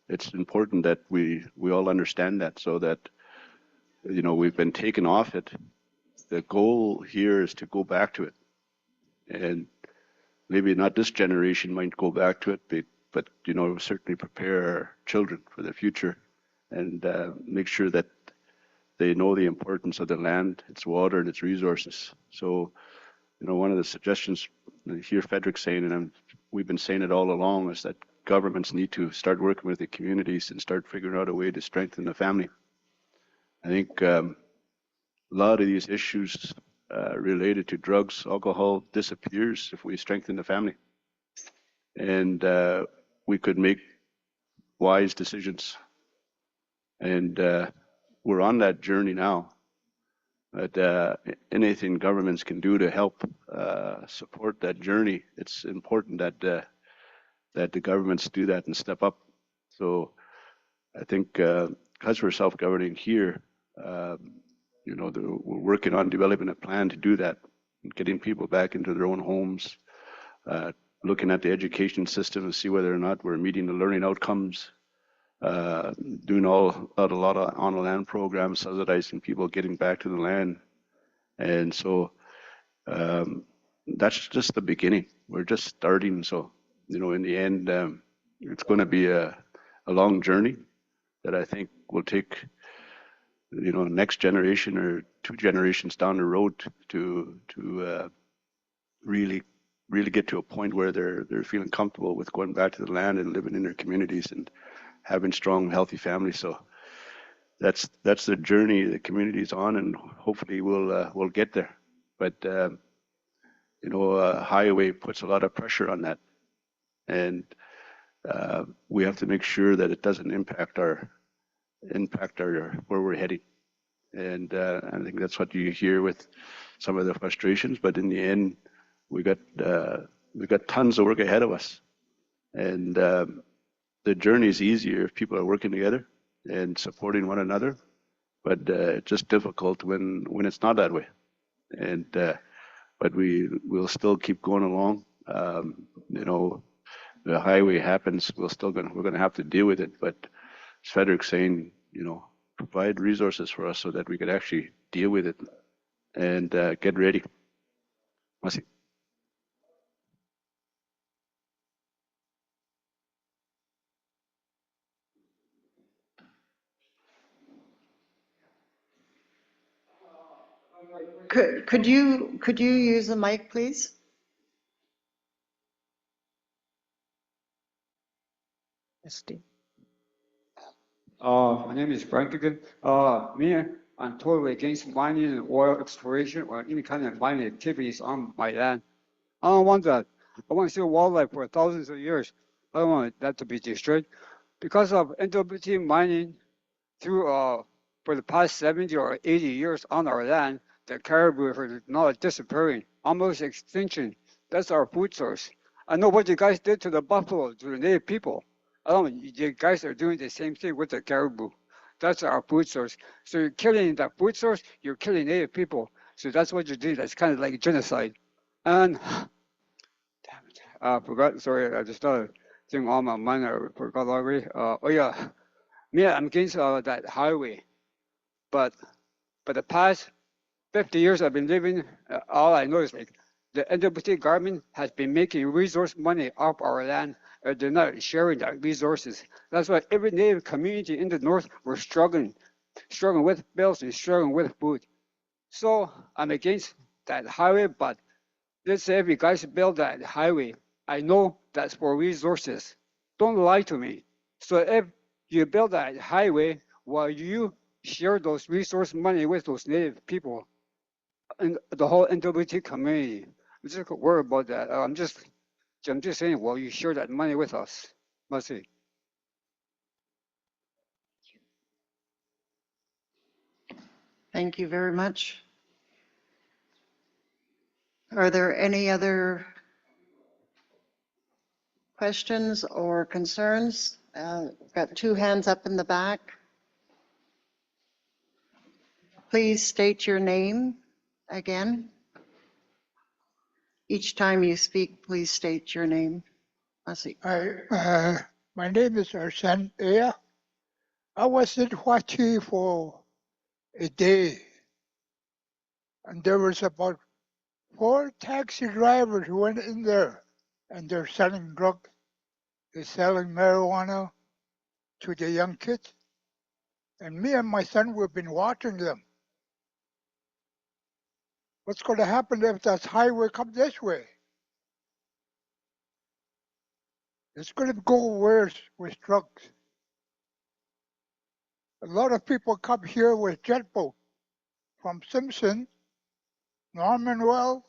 it's important that we all understand that, so that we've been taken off it. The goal here is to go back to it, and maybe not this generation might go back to it, but certainly prepare our children for the future, and make sure that they know the importance of the land, its water, and its resources. So, one of the suggestions I hear Frederick saying, and we've been saying it all along, is that governments need to start working with the communities and start figuring out a way to strengthen the family. I think a lot of these issues related to drugs, alcohol disappears if we strengthen the family, and we could make wise decisions. And we're on that journey now. But anything governments can do to help support that journey, it's important that the governments do that and step up. So I think because we're self-governing here, we're working on developing a plan to do that, getting people back into their own homes, looking at the education system and see whether or not we're meeting the learning outcomes, doing a lot of on-the-land programs, subsidizing people getting back to the land. And so that's just the beginning. We're just starting. So, in the end, it's going to be a long journey that I think will take, next generation or 2 generations down the road to really get to a point where they're feeling comfortable with going back to the land and living in their communities and having strong, healthy families. So that's the journey the community's on, and hopefully we'll get there. But highway puts a lot of pressure on that, and we have to make sure that it doesn't impact our where we're heading. And I think that's what you hear with some of the frustrations. But in the end, we got tons of work ahead of us, and the journey is easier if people are working together and supporting one another. But it's just difficult when it's not that way. And but we'll still keep going along. The highway happens, we're going to have to deal with it. But as Frederick's saying, provide resources for us so that we could actually deal with it and get ready. Merci. Could you use the mic, please? My name is Frank again. I'm totally against mining and oil exploration or any kind of mining activities on my land. I don't want that. I want to see wildlife for thousands of years. I don't want that to be destroyed. Because of NWT mining through for the past 70 or 80 years on our land, the caribou are not disappearing, almost extinction. That's our food source. I know what you guys did to the buffalo, to the native people. I don't know, you guys are doing the same thing with the caribou. That's our food source. So you're killing that food source, you're killing native people. So that's what you did. That's kind of like genocide. And damn it, I forgot. Sorry, I just started thing on my mind. I forgot already. I'm against that highway. But the past 50 years I've been living, all I know is like the NWT government has been making resource money off our land. They're not sharing that resources. That's why every native community in the north were struggling with bills and struggling with food. So I'm against that highway, but let's say if you guys build that highway, I know that's for resources. Don't lie to me. So if you build that highway, while you share those resource money with those native people and the whole NWT community, I'm just worried about that. I'm just saying, well, you share that money with us. Merci. Thank you very much. Are there any other questions or concerns? Got two hands up in the back. Please state your name again. Each time you speak, please state your name. Let's see. My name is Arsene Aya. I was in Huachi for a day, and there was about 4 taxi drivers who went in there, and they're selling drugs. They're selling marijuana to the young kids. And me and my son, we've been watching them. What's going to happen if that highway comes this way? It's going to go worse with drugs. A lot of people come here with jet boat from Simpson, Norman Wells.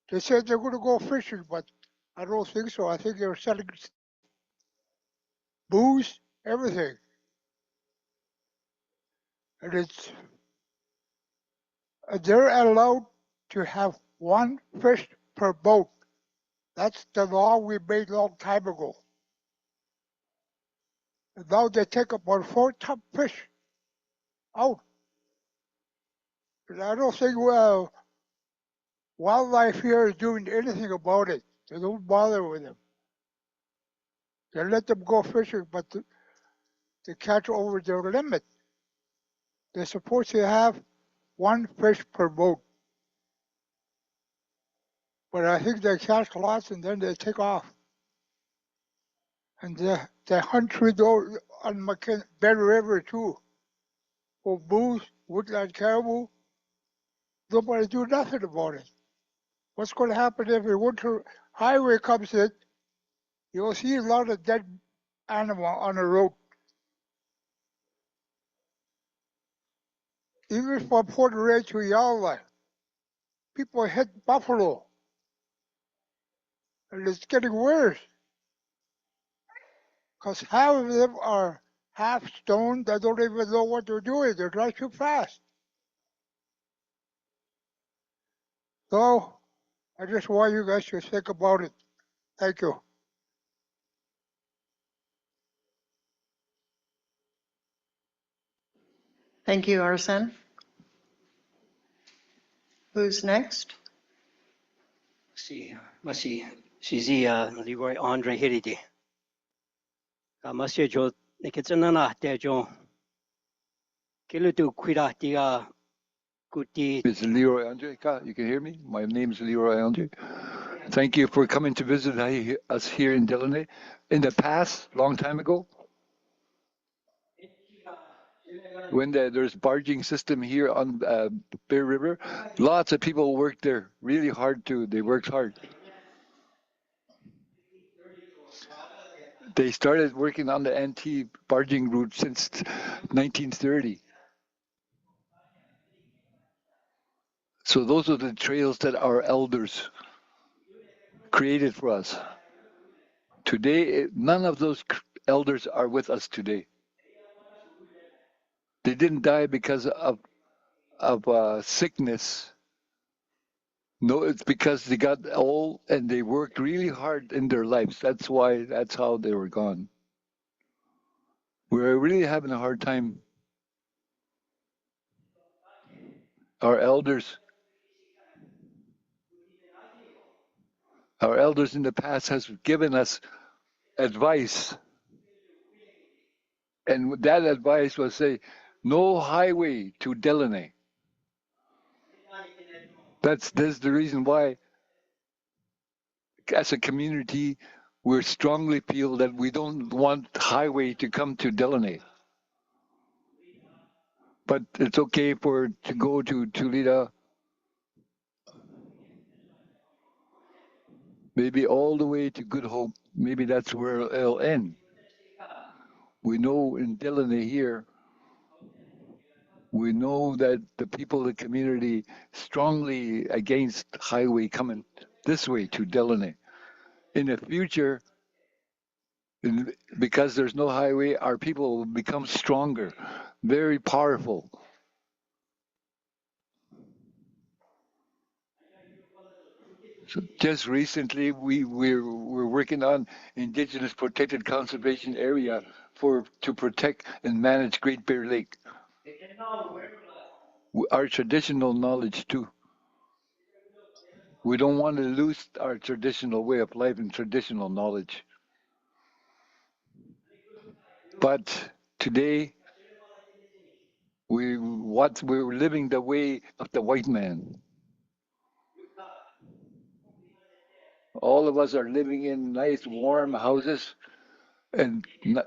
They said they're going to go fishing, but I don't think so. I think they're selling booze, everything. And they're allowed to have 1 fish per boat. That's the law we made a long time ago. And now they take about 4 top fish out. And I don't think, well, wildlife here is doing anything about it. They don't bother with them. They let them go fishing, but they catch over their limit. They're supposed to have 1 fish per boat. But I think they catch lots and then they take off. And they hunt through those on Bed River too. For moose, woodland caribou. Nobody do nothing about it. What's going to happen if a winter highway comes in? You'll see a lot of dead animal on the road. Even from Puerto Rico to Yala, people hit buffalo. And it's getting worse. Because half of them are half stoned. They don't even know what they're doing. They drive too fast. So I just want you guys to think about it. Thank you. Thank you, Arsene. Who's next? Masi Shizia Leroy Andre Hiridi. Masi Jo Nikitsana Dejo Kilutu Quida Dia Guti. It's Leroy Andre. You can hear me? My name is Leroy Andre. Thank you for coming to visit us here in Deline. In the past, long time ago, when there's barging system here on Bear River, lots of people worked there really hard too. They worked hard. They started working on the NT barging route since 1930. So those are the trails that our elders created for us. Today, none of those elders are with us today. They didn't die because of sickness. No, it's because they got old and they worked really hard in their lives. That's how they were gone. We're really having a hard time. Our elders in the past has given us advice. And that advice was say, no highway to Deline. That's the reason why, as a community, we strongly feel that we don't want highway to come to Deline. But it's okay to go to Tulida, maybe all the way to Good Hope. Maybe that's where it'll end. We know in Deline here, we know that the people of the community strongly against highway coming this way to Deline. In the future, because there's no highway, our people will become stronger, very powerful. So just recently, we're working on Indigenous Protected Conservation Area to protect and manage Great Bear Lake. Our traditional knowledge too. We don't want to lose our traditional way of life and traditional knowledge. But today, we're living the way of the white man. All of us are living in nice, warm houses and not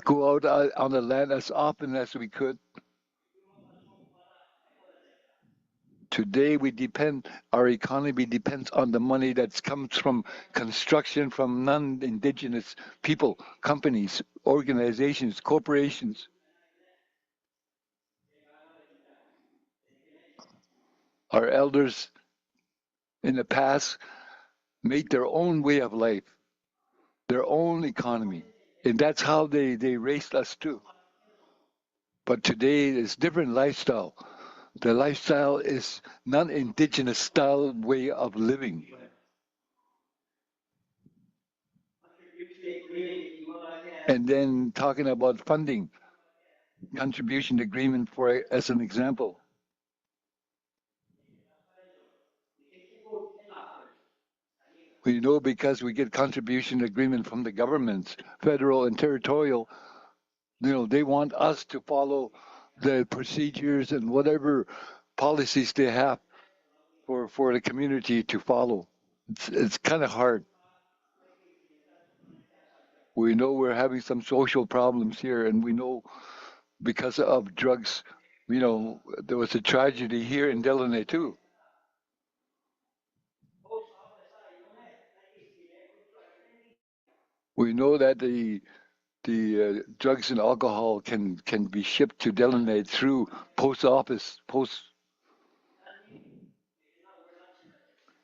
go out on the land as often as we could. Today, our economy depends on the money that comes from construction from non-indigenous people, companies, organizations, corporations. Our elders in the past made their own way of life, their own economy, and that's how they raised us too. But today, it's different lifestyle. The lifestyle is non-indigenous style way of living. And then talking about funding, contribution agreement as an example. We know because we get contribution agreement from the governments, federal and territorial, they want us to follow the procedures and whatever policies they have for the community to follow. It's kind of hard. We know we're having some social problems here, and we know because of drugs, there was a tragedy here in Deline too. We know that the drugs and alcohol can be shipped to Deline through post office.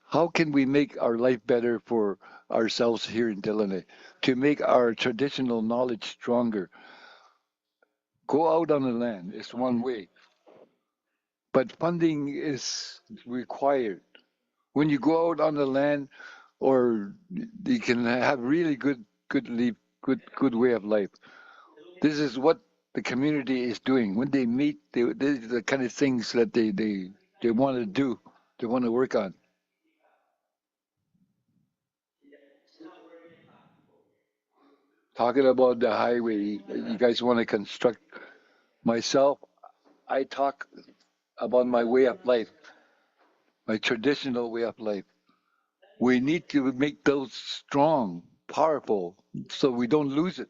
How can we make our life better for ourselves here in Deline to make our traditional knowledge stronger? Go out on the land is one way, but funding is required. When you go out on the land, or you can have really good way of life. This is what the community is doing. When they meet, these are the kind of things that they want to do, they want to work on. Talking about the highway, you guys want to construct. Myself, I talk about my way of life, my traditional way of life. We need to make those strong, powerful, so we don't lose it.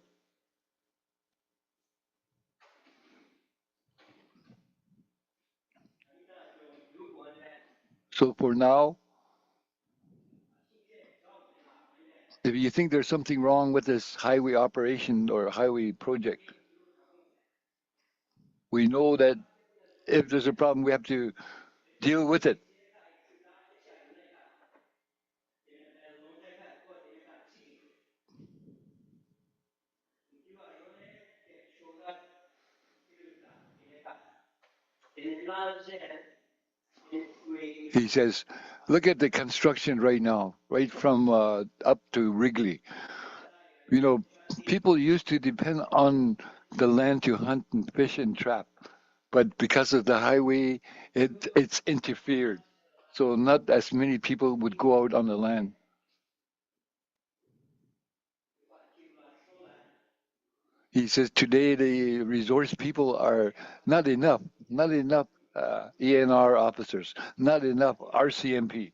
So for now, if you think there's something wrong with this highway operation or highway project, we know that if there's a problem, we have to deal with it. He says, look at the construction right now, right from up to Wrigley. People used to depend on the land to hunt and fish and trap, but because of the highway, it's interfered. So not as many people would go out on the land. He says today the resource people are not enough ENR officers, not enough RCMP.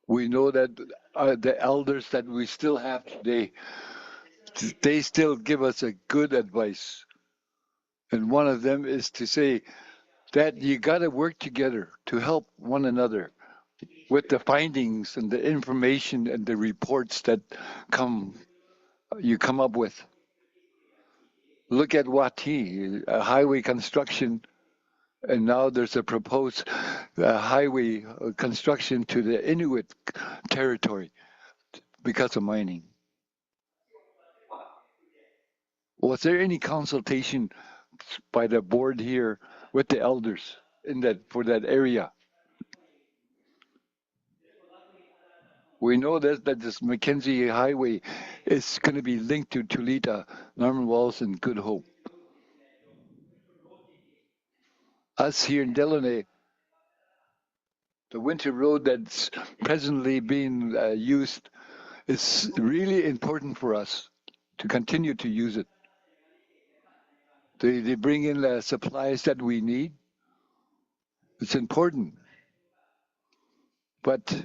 We know that the elders that we still have today, they still give us a good advice. And one of them is to say that you got to work together to help one another with the findings and the information and the reports that you come up with. Look at Wati, highway construction, and now there's a proposed highway construction to the Inuit territory. because of mining. Was there any consultation by the board here with the elders in that for that area? We know that this Mackenzie Highway is going to be linked to Tulita, Norman Walls, and Good Hope. Us here in Deline, the winter road that's presently being used is really important for us to continue to use it. They bring in the supplies that we need. It's important. But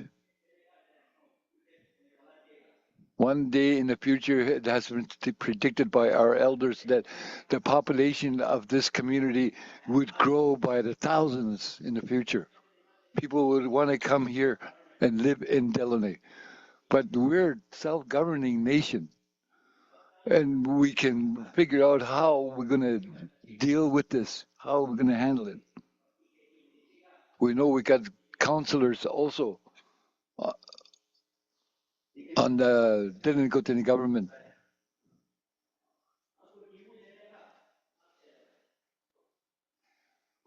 one day in the future, it has been predicted by our elders that the population of this community would grow by the thousands in the future. People would want to come here and live in Deline. But we're a self-governing nation, and we can figure out how we're going to deal with this, how we're going to handle it. We know we got councillors also on the Deline government.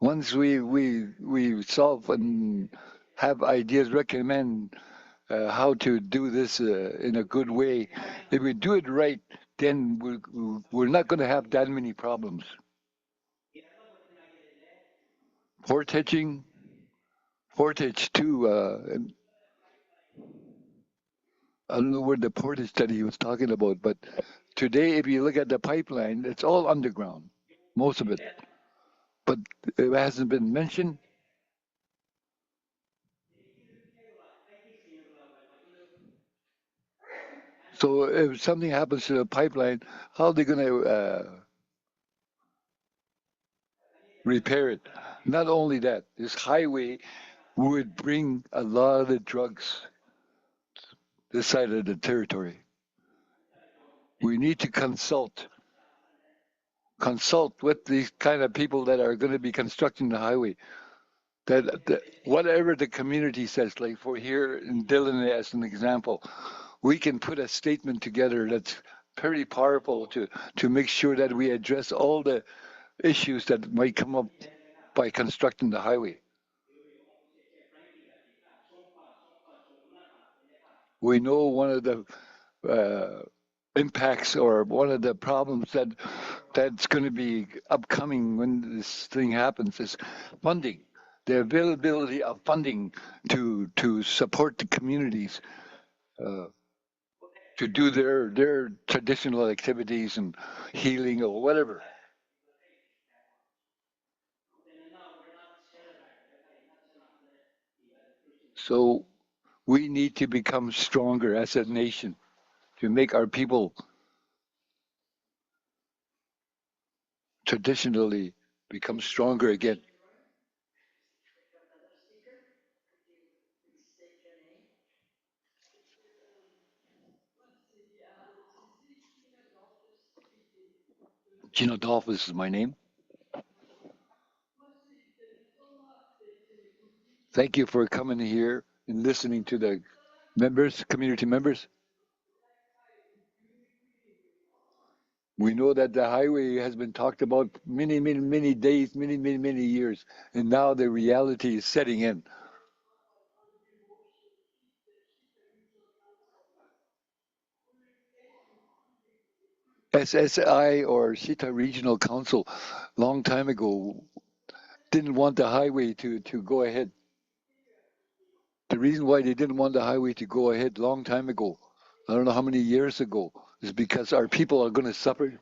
Once we solve and have ideas, recommend how to do this in a good way, if we do it right, then we're not going to have that many problems. Portage too. I don't know where the portage that he was talking about, but today, if you look at the pipeline, it's all underground, most of it. But it hasn't been mentioned. So if something happens to the pipeline, how are they going to repair it? Not only that, this highway would bring a lot of the drugs this side of the territory. We need to consult with these kind of people that are going to be constructing the highway. That whatever the community says, like for here in Deline as an example, we can put a statement together that's pretty powerful to make sure that we address all the issues that might come up by constructing the highway. We know one of the impacts or one of the problems that's going to be upcoming when this thing happens is funding, the availability of funding to support the communities to do their traditional activities and healing or whatever. So we need to become stronger as a nation to make our people traditionally become stronger again. Gino Dolphus is my name. Thank you for coming here and listening to the members, community members. We know that the highway has been talked about many days, many years, and now the reality is setting in. SSI or Sita Regional Council, long time ago, didn't want the highway to go ahead. The reason why they didn't want the highway to go ahead long time ago, I don't know how many years ago, is because our people are going to suffer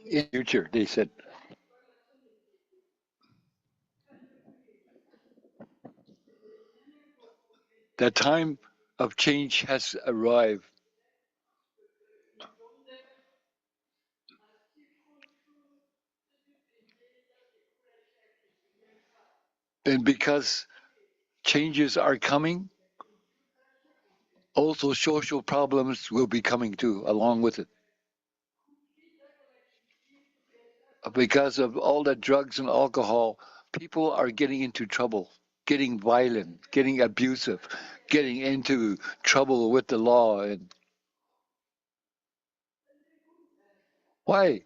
in the future, they said. The time of change has arrived. And because changes are coming, also social problems will be coming too, along with it. Because of all the drugs and alcohol, people are getting into trouble, getting violent, getting abusive, getting into trouble with the law. And why?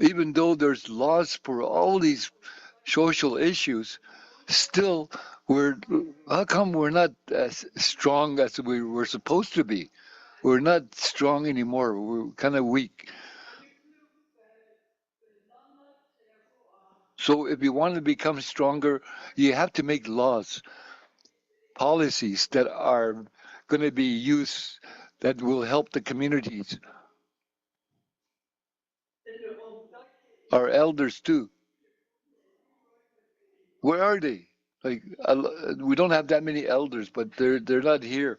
Even though there's laws for all these social issues, still how come we're not as strong as we were supposed to be? We're not strong anymore. We're kind of weak. So if you want to become stronger, you have to make laws, policies that are going to be used that will help the communities. Our elders too. Where are they? Like we don't have that many elders, but they're not here.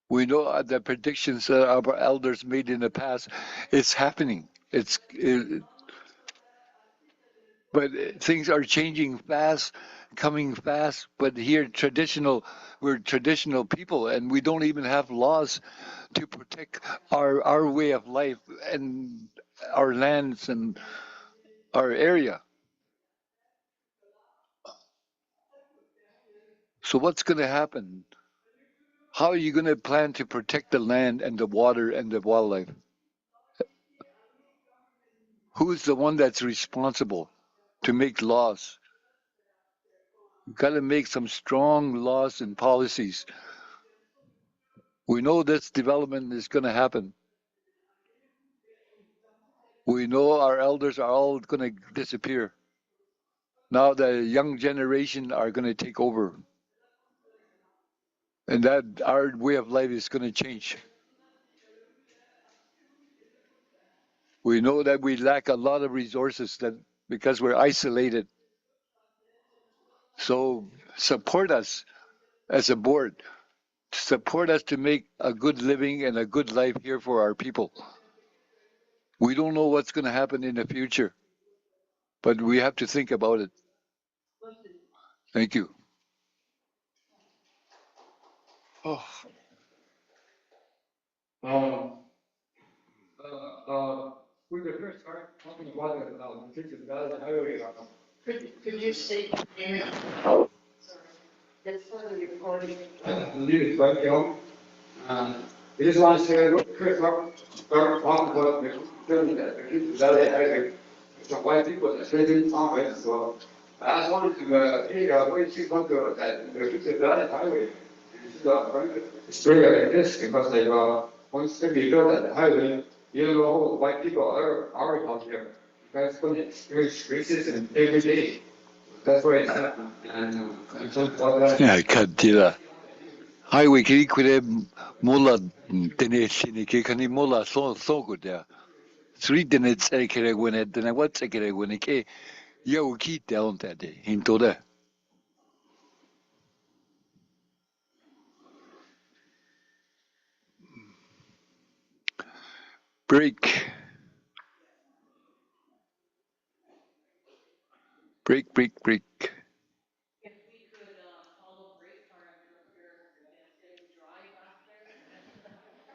We know the predictions that our elders made in the past. It's happening. But things are changing fast, coming fast. But here, we're traditional people, and we don't even have laws to protect our way of life and our lands and our area. So what's going to happen? How are you going to plan to protect the land and the water and the wildlife? Who's the one that's responsible to make laws? You've got to make some strong laws and policies. We know this development is going to happen. We know our elders are all going to disappear. Now the young generation are going to take over. And that our way of life is going to change. We know that we lack a lot of resources because we're isolated. So support us as a board. Support us to make a good living and a good life here for our people. We don't know what's going to happen in the future, but we have to think about it. Thank you. Oh. We could first start talking about the highway. Could you state your name? It's for the recording. Leave it right down. I just want to say, start talking about the Valley Highway. It's a white people that say they talk it, so I just wanted to, hey, what do you think about the Valley Highway? It's very like this because once they build that highway, you know, white people are out here. That's going to experience racism every day. That's why it's happening. And so Yeah, kadira. Highway kiri kure mula tene sini ke kani mula so good ya. Three dinits ekere wene dene what's ekere wene ke yo ki down that day into the break.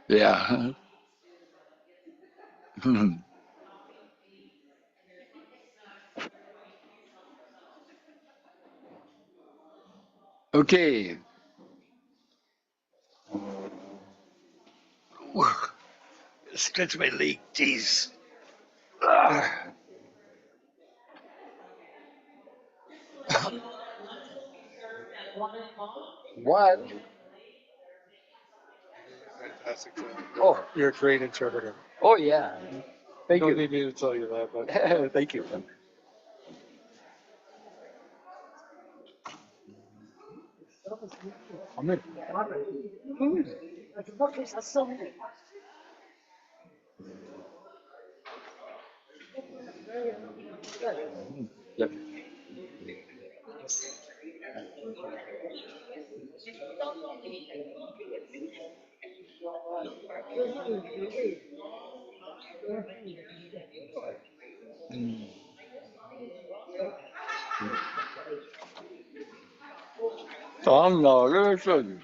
Yeah. Okay. Stretch my leg, jeez. What? Fantastic. Oh, You're a great interpreter. oh yeah. Thank Don't you. need me to tell you that, but Thank you. Oh no, listen.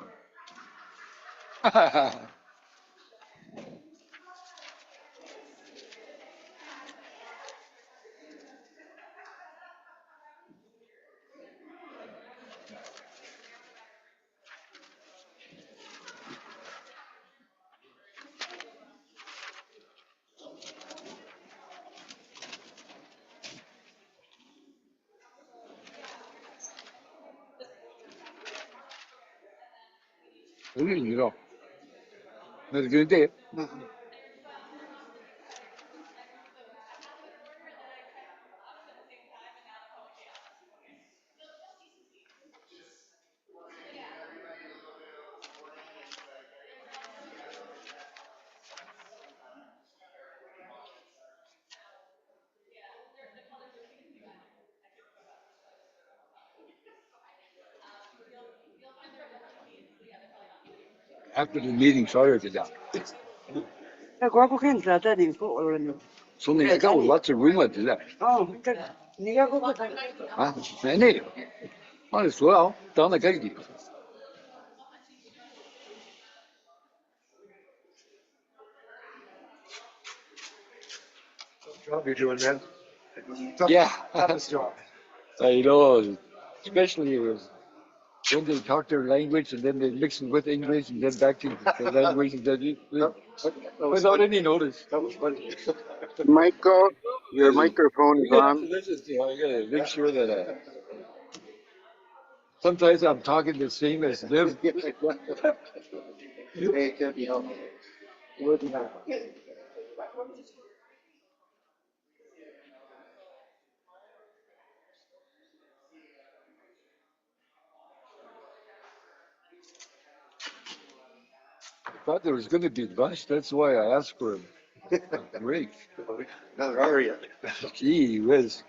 You know, that's a good day. After the meeting started, so they got lots of room at that. Ah, many. On the soil, down the gate. Job you're doing, man. Yeah. Toughest job. You know, especially when they talk their language and then they mix it with English and then back to the language and then without any notice. That was funny. Michael, your microphone is on. This is, I gotta make sure that sometimes I'm talking the same as them. It could be helpful. Wouldn't have. I thought there was going to be lunch. That's why I asked for a break. Another area. Gee whiz.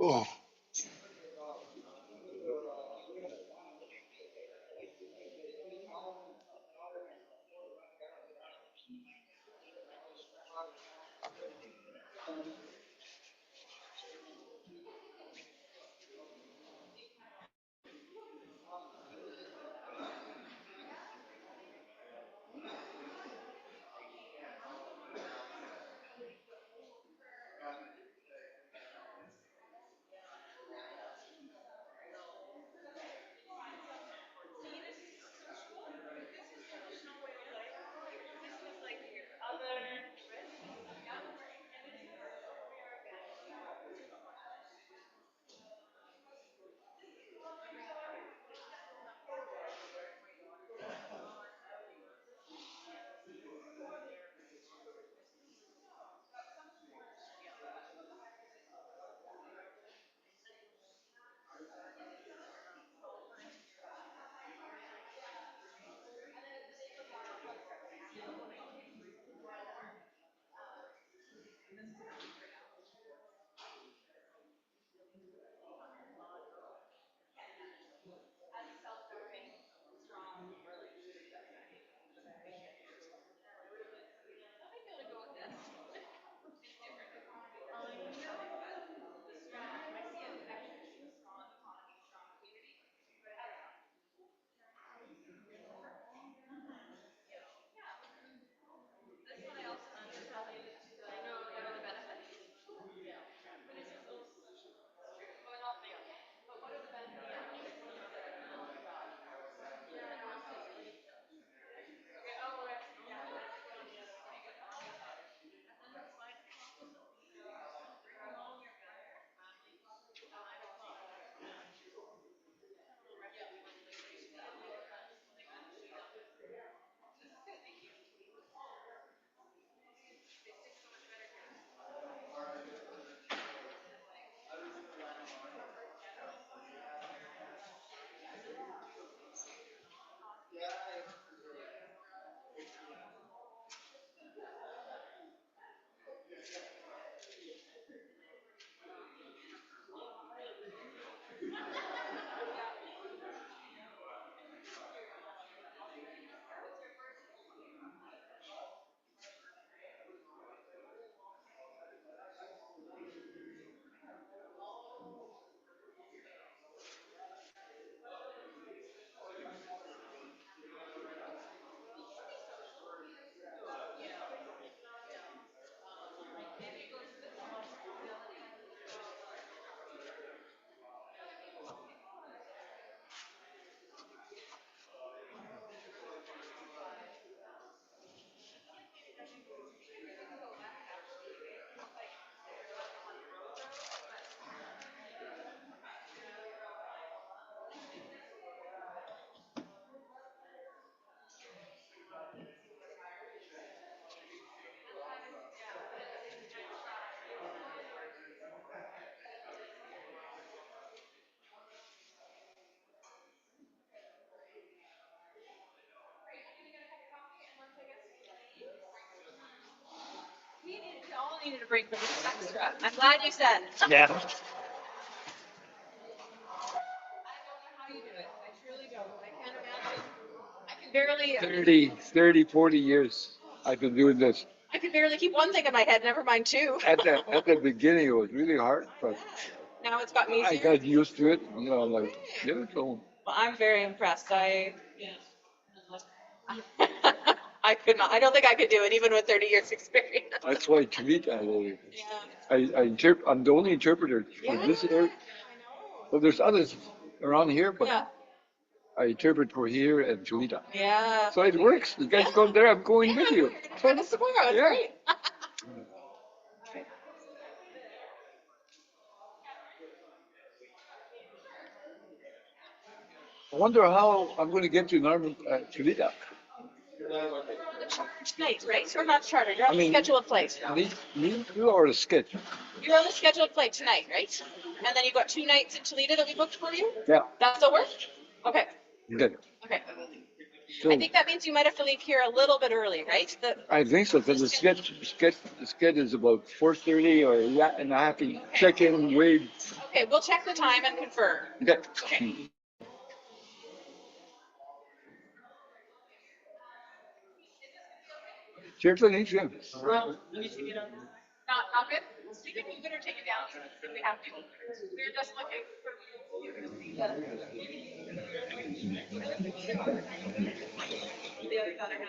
Oh. break from this extra. I'm glad you said. Yeah. How you do it. I truly don't. I can't imagine. I can barely. 40 years I've been doing this. I can barely keep one thing in my head, never mind two. At the beginning, it was really hard, but Now it's got me I easier. got used to it. You know, like, yeah, so Well, I'm very impressed. I could not. I don't think I could do it even with 30 years experience. that's why to me, I'm the only interpreter for this area. Well, there's others around here, but Yeah. I interpret for here and Tulita. Yeah. So it works. You guys go there, I'm going with you. Try this tomorrow. It's Yeah. great. I wonder how I'm going to get to Norman, Tulita. Tonight, right? We're not chartered. You're on the scheduled flight. Me, you or the sketch? You're on the scheduled flight tonight, right? And then you've got 2 nights in Toledo that we booked for you? Yeah. That still work? Okay. Good. Okay. So, I think that means you might have to leave here a little bit early, right? I think so, because the sketch is about 4:30 or yeah, and I have to check in, wait. Okay, we'll check the time and confirm. Okay. Okay. Seriously, thank you. Well, let me see it on. Not good? We can move it or take it down if we have to. We're just looking. The other side of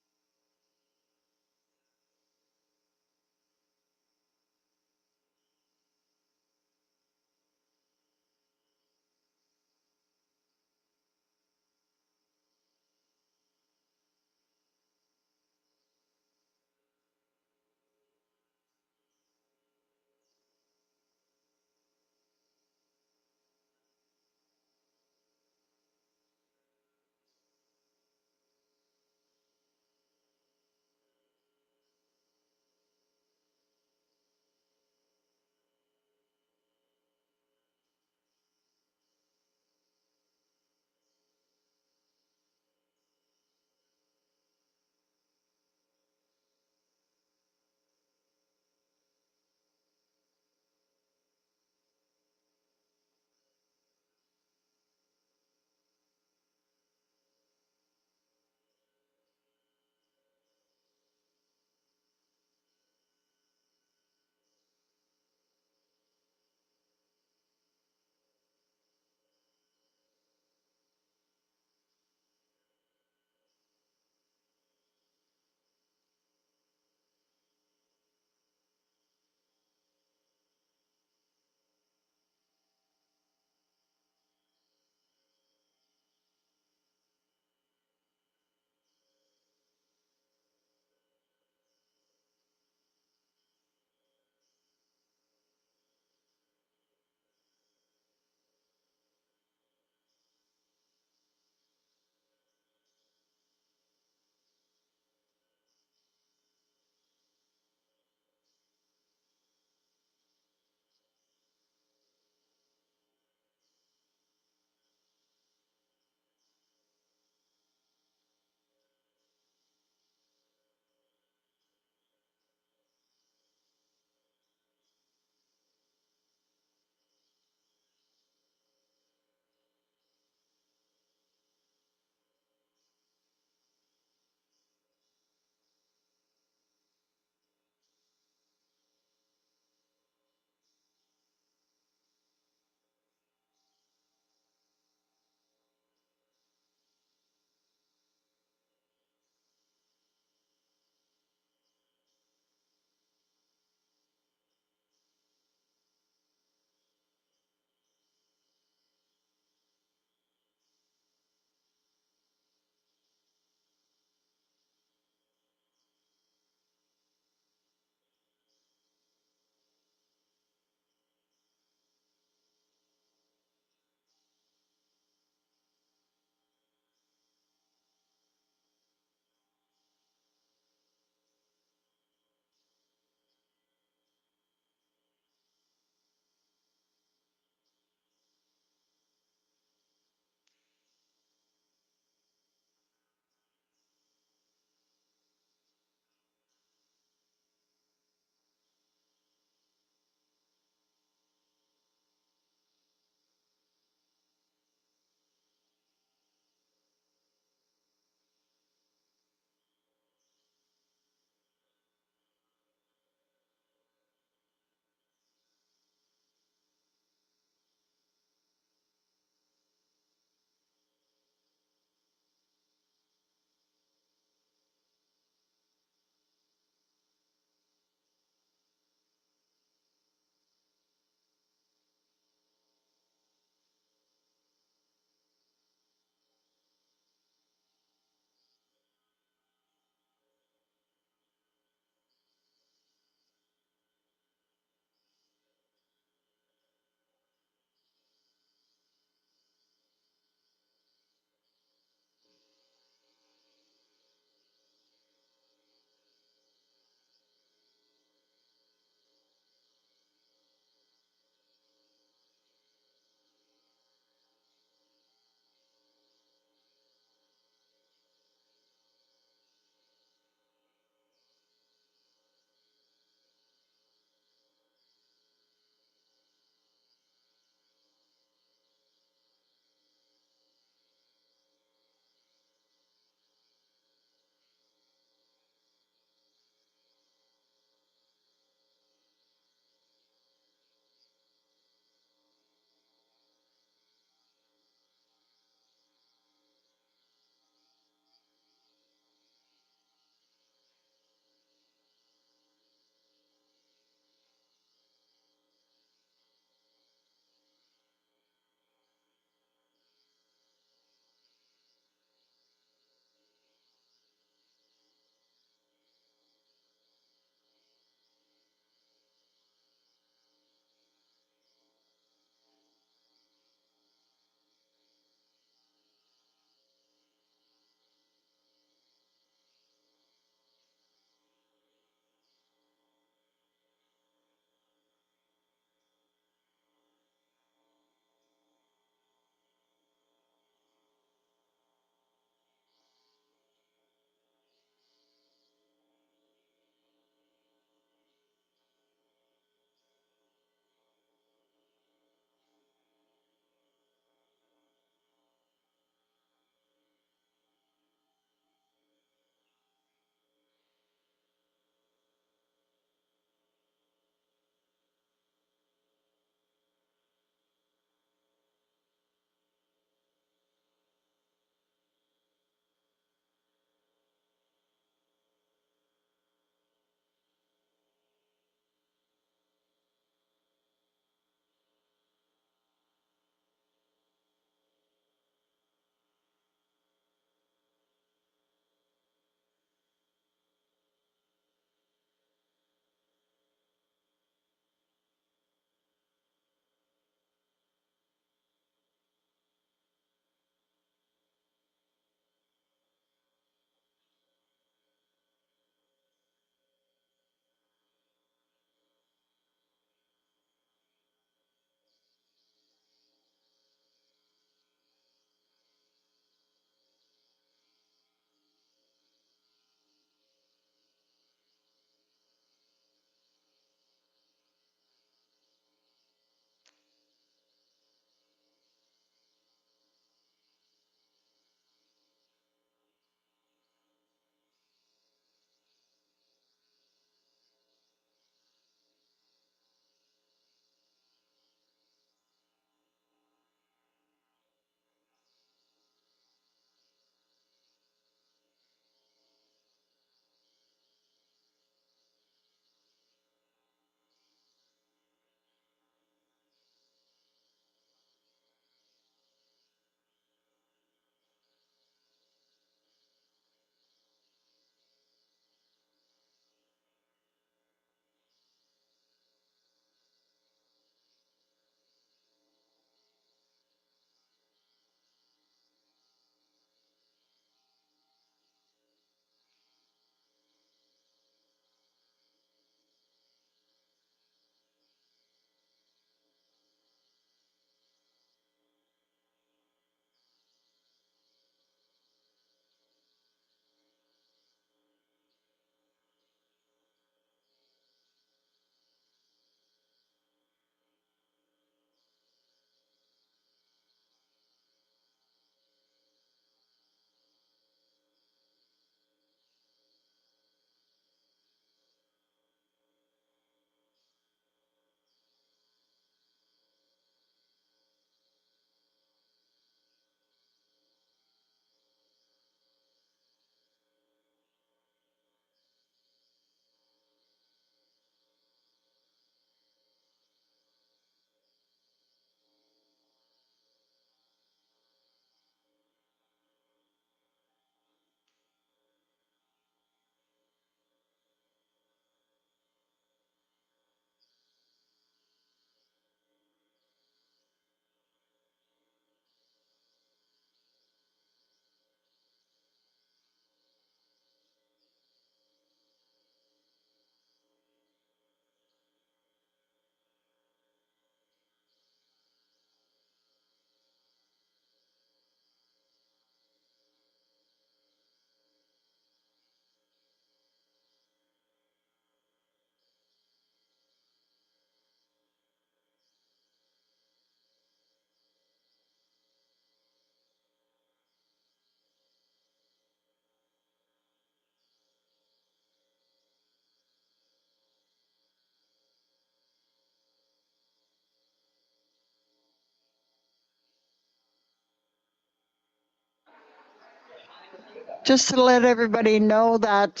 Just to let everybody know that,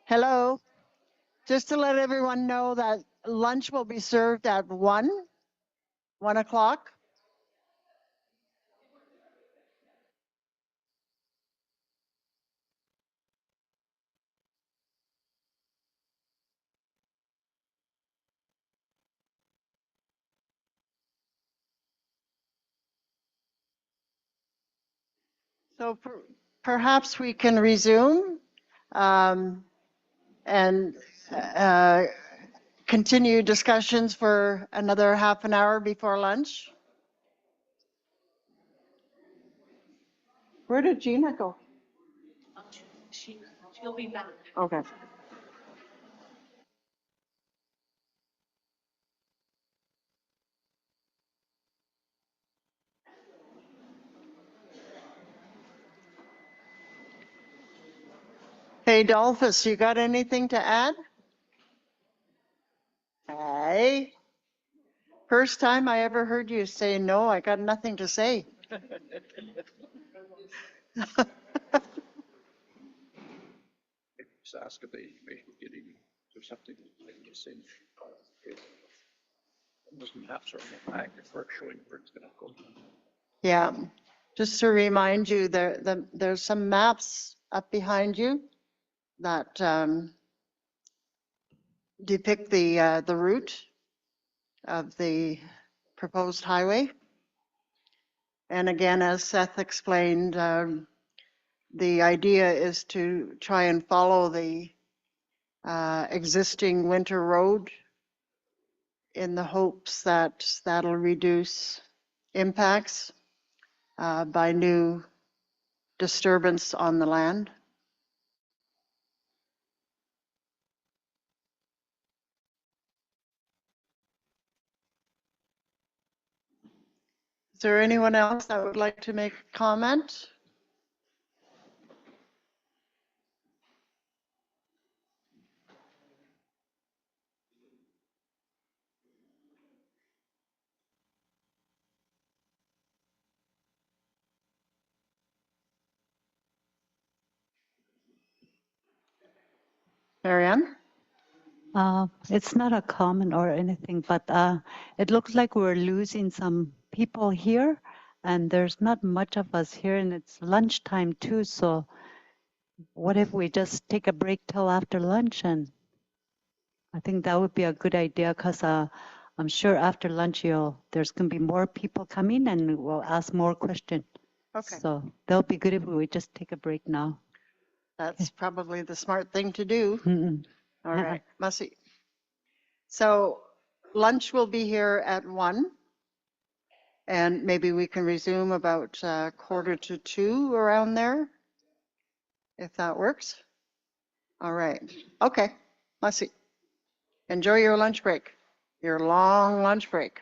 hello, just to let everyone know that lunch will be served at 1 o'clock. So perhaps we can resume and continue discussions for another half an hour before lunch. Where did Gina go? She'll be back. Okay. Hey, Dolphus, you got anything to add? Hey. First time I ever heard you say, no, I got nothing to say. Just ask if they get any, or something, they can just say. Doesn't have to flag for showing where it's gonna go. Yeah, just to remind you, there's some maps up behind you that depict the route of the proposed highway. And again, as Seth explained, the idea is to try and follow the existing winter road in the hopes that that'll reduce impacts by new disturbance on the land. Is there anyone else that would like to make a comment? Marianne? It's not a comment or anything, but it looks like we're losing some people here, and there's not much of us here, and it's lunchtime too. So what if we just take a break till after lunch? And I think that would be a good idea, because I'm sure after lunch there's going to be more people coming, and we'll ask more questions. Okay. So that'll be good if we just take a break now. That's probably the smart thing to do. Mm-mm. All right, Mussy. So lunch will be here at 1, and maybe we can resume about 1:45 around there, if that works. All right. Okay, Mussy. Enjoy your lunch break, your long lunch break.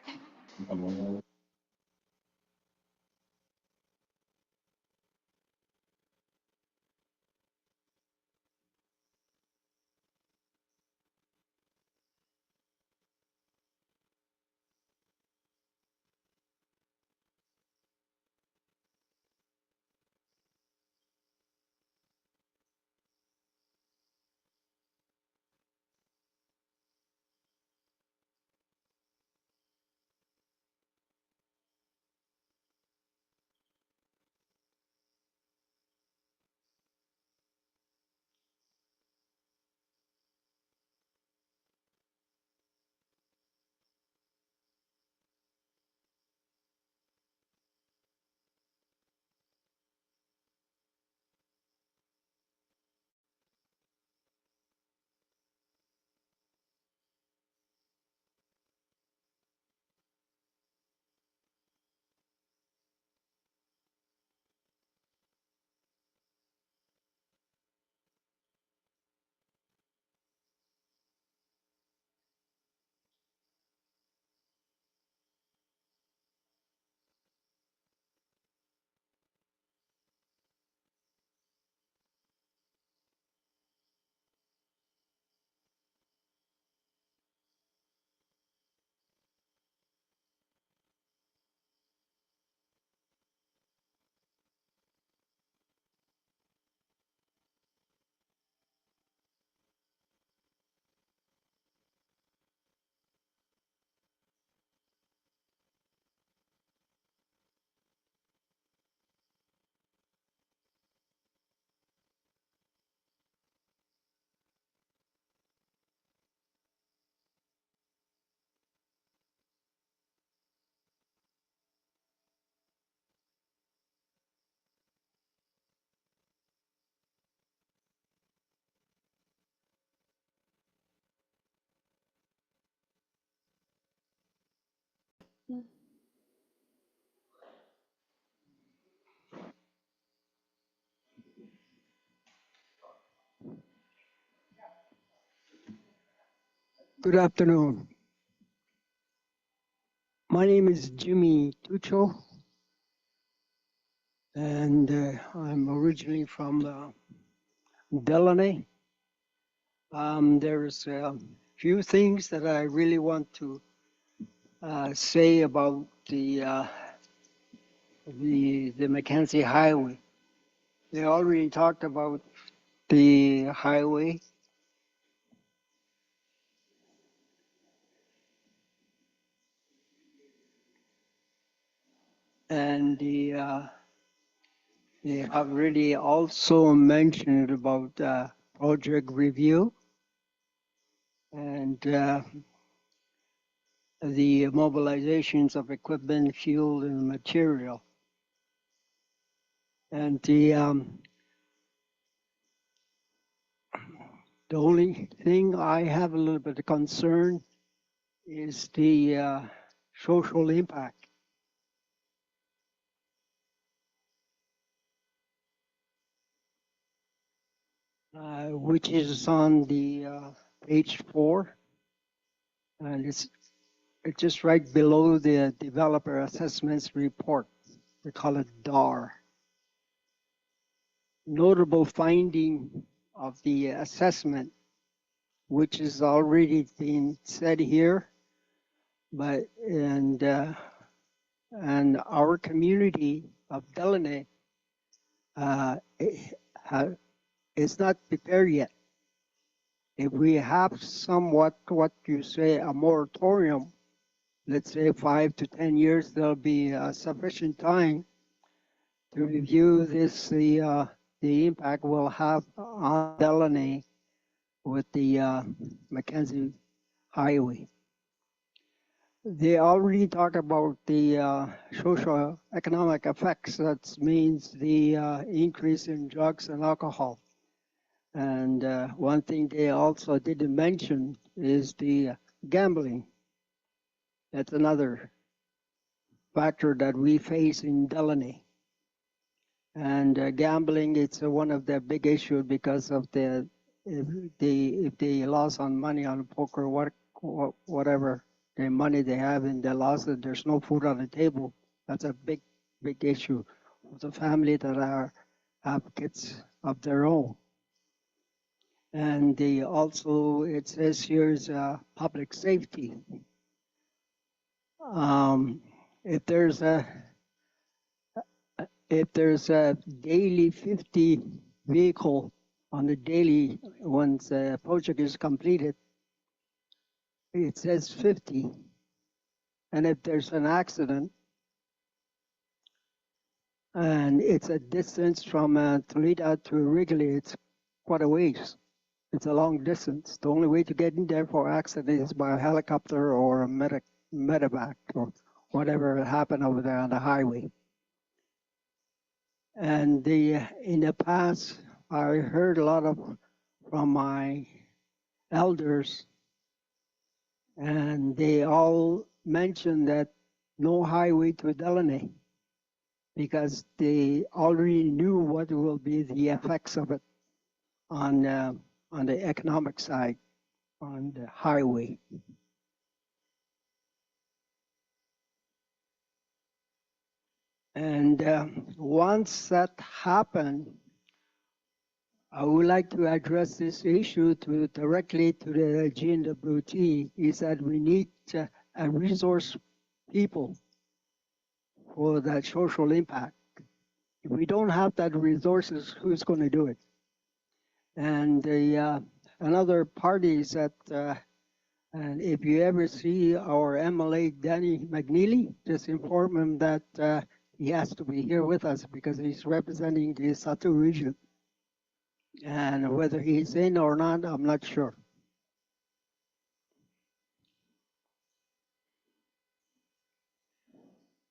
Good afternoon. My name is Jimmy Tucho, and I'm originally from Deline. There's a few things that I really want to say about the Mackenzie Highway. They already talked about the highway. And they have really also mentioned about project review and the mobilizations of equipment, fuel, and material. And the only thing I have a little bit of concern is the social impact. Which is on the page 4, and it's just right below the developer assessments report. We call it DAR. Notable finding of the assessment, which is already been said here, but and our community of Deline is not prepared yet. If we have somewhat what you say a moratorium, let's say 5 to 10 years, there'll be sufficient time to review this, the impact we'll have on Deline with the Mackenzie Highway. They already talked about the social economic effects. That means the increase in drugs and alcohol. And one thing they also didn't mention is the gambling. That's another factor that we face in Deline. And gambling, it's one of the big issues because of if they lost on money on poker, whatever the money they have and they lost it, there's no food on the table. That's a big issue for the family that have kids of their own. And also it says here is public safety. If there's a daily 50 vehicle on the daily, once the project is completed, it says 50. And if there's an accident, and it's a distance from Toledo to Wrigley, it's quite a ways. It's a long distance. The only way to get in there for accident is by a helicopter or a medevac or whatever happened over there on the highway. And in the past, I heard a lot from my elders, and they all mentioned that no highway to Deline, because they already knew what will be the effects of it on the economic side, on the highway. And once that happened, I would like to address this issue directly to the GNWT, is that we need a resource people for that social impact. If we don't have that resources, who's going to do it? And another party is that, and if you ever see our MLA, Danny McNeely, just inform him that he has to be here with us because he's representing the Satu region. And whether he's in or not, I'm not sure.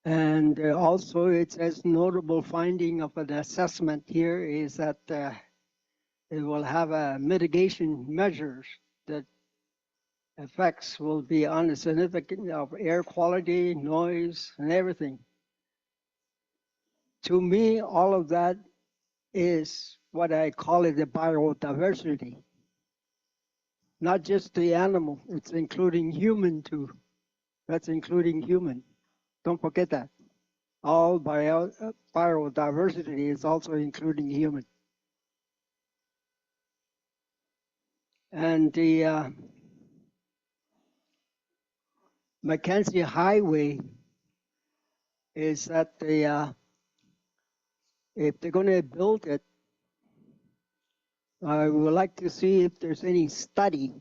And also it says notable finding of an assessment here is that it will have a mitigation measures that effects will be unsignificant of air quality, noise, and everything. To me, all of that is what I call it the biodiversity. Not just the animal, it's including human too. That's including human. Don't forget that. All biodiversity is also including human. And the Mackenzie Highway is that if they're going to build it, I would like to see if there's any study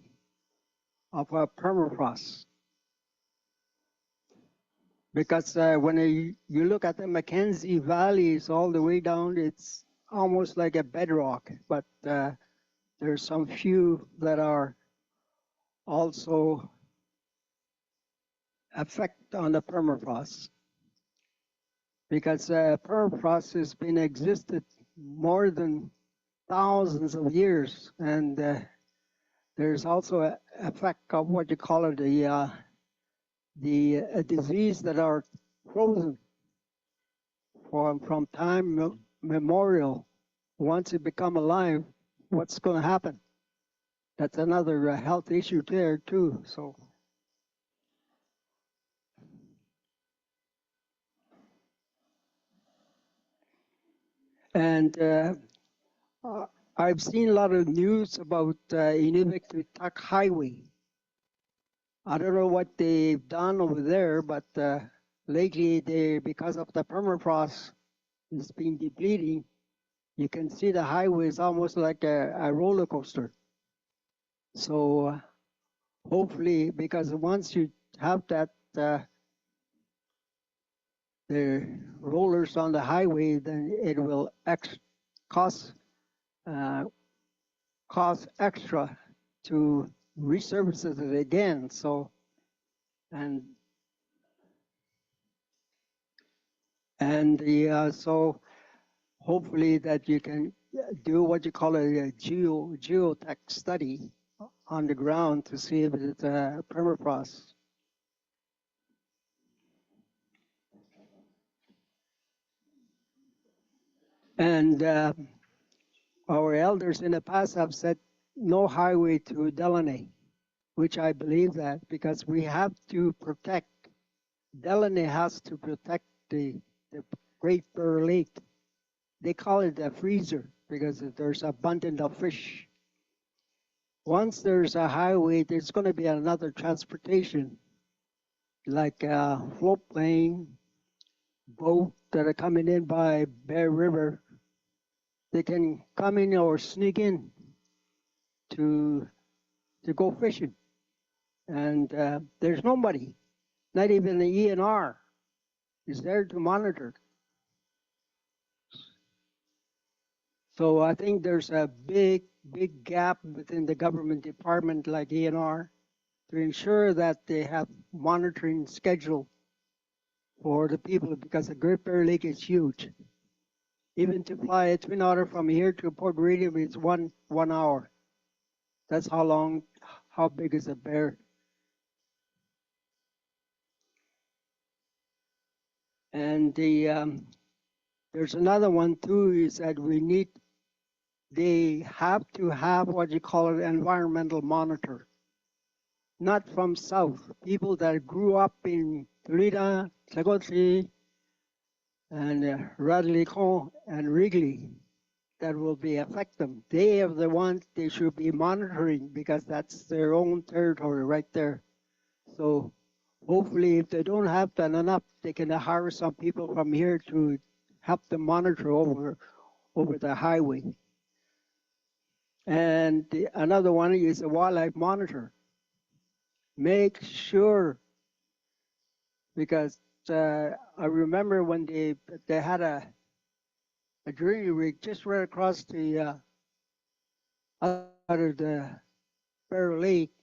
of permafrost. Because when you look at the Mackenzie valleys all the way down, it's almost like a bedrock. But there's some few that are also effect on the permafrost. Because permafrost has been existed more than thousands of years, and there's also an effect of what you call it, the disease that are frozen from time memorial. Once it become alive, what's going to happen? That's another health issue there too. So. And I've seen a lot of news about Inuvik to Tuck Highway. I don't know what they've done over there, but lately because of the permafrost, it's been depleting. You can see the highway is almost like a roller coaster. So hopefully, because once you have that, the rollers on the highway, then it will cost extra to resurface it again. So so hopefully that you can do what you call a geotech study on the ground to see if it's permafrost. And our elders in the past have said no highway to Deline, which I believe that because we have to protect, Deline has to protect the Great Bear Lake. They call it a freezer because there's abundance of fish. Once there's a highway, there's going to be another transportation, like a float plane, boat that are coming in by Bear River. They can come in or sneak in to go fishing. And there's nobody, not even the ENR is there to monitor. So I think there's a big gap within the government department like ENR to ensure that they have monitoring schedule for the people because the Great Bear Lake is huge. Even to fly a twin otter from here to Port Meridian is one hour. That's how big is a bear. And there's another one too, is that they have to have what you call an environmental monitor. Not from south, people that grew up in Toledo, Tlagote, and Radlicon and Wrigley, that will be affect them. They are the ones they should be monitoring because that's their own territory right there. So hopefully if they don't have that enough, they can hire some people from here to help them monitor over the highway. And another one is a wildlife monitor. Make sure, because I remember when they had a drilling rig just right across the out of the Bear Lake,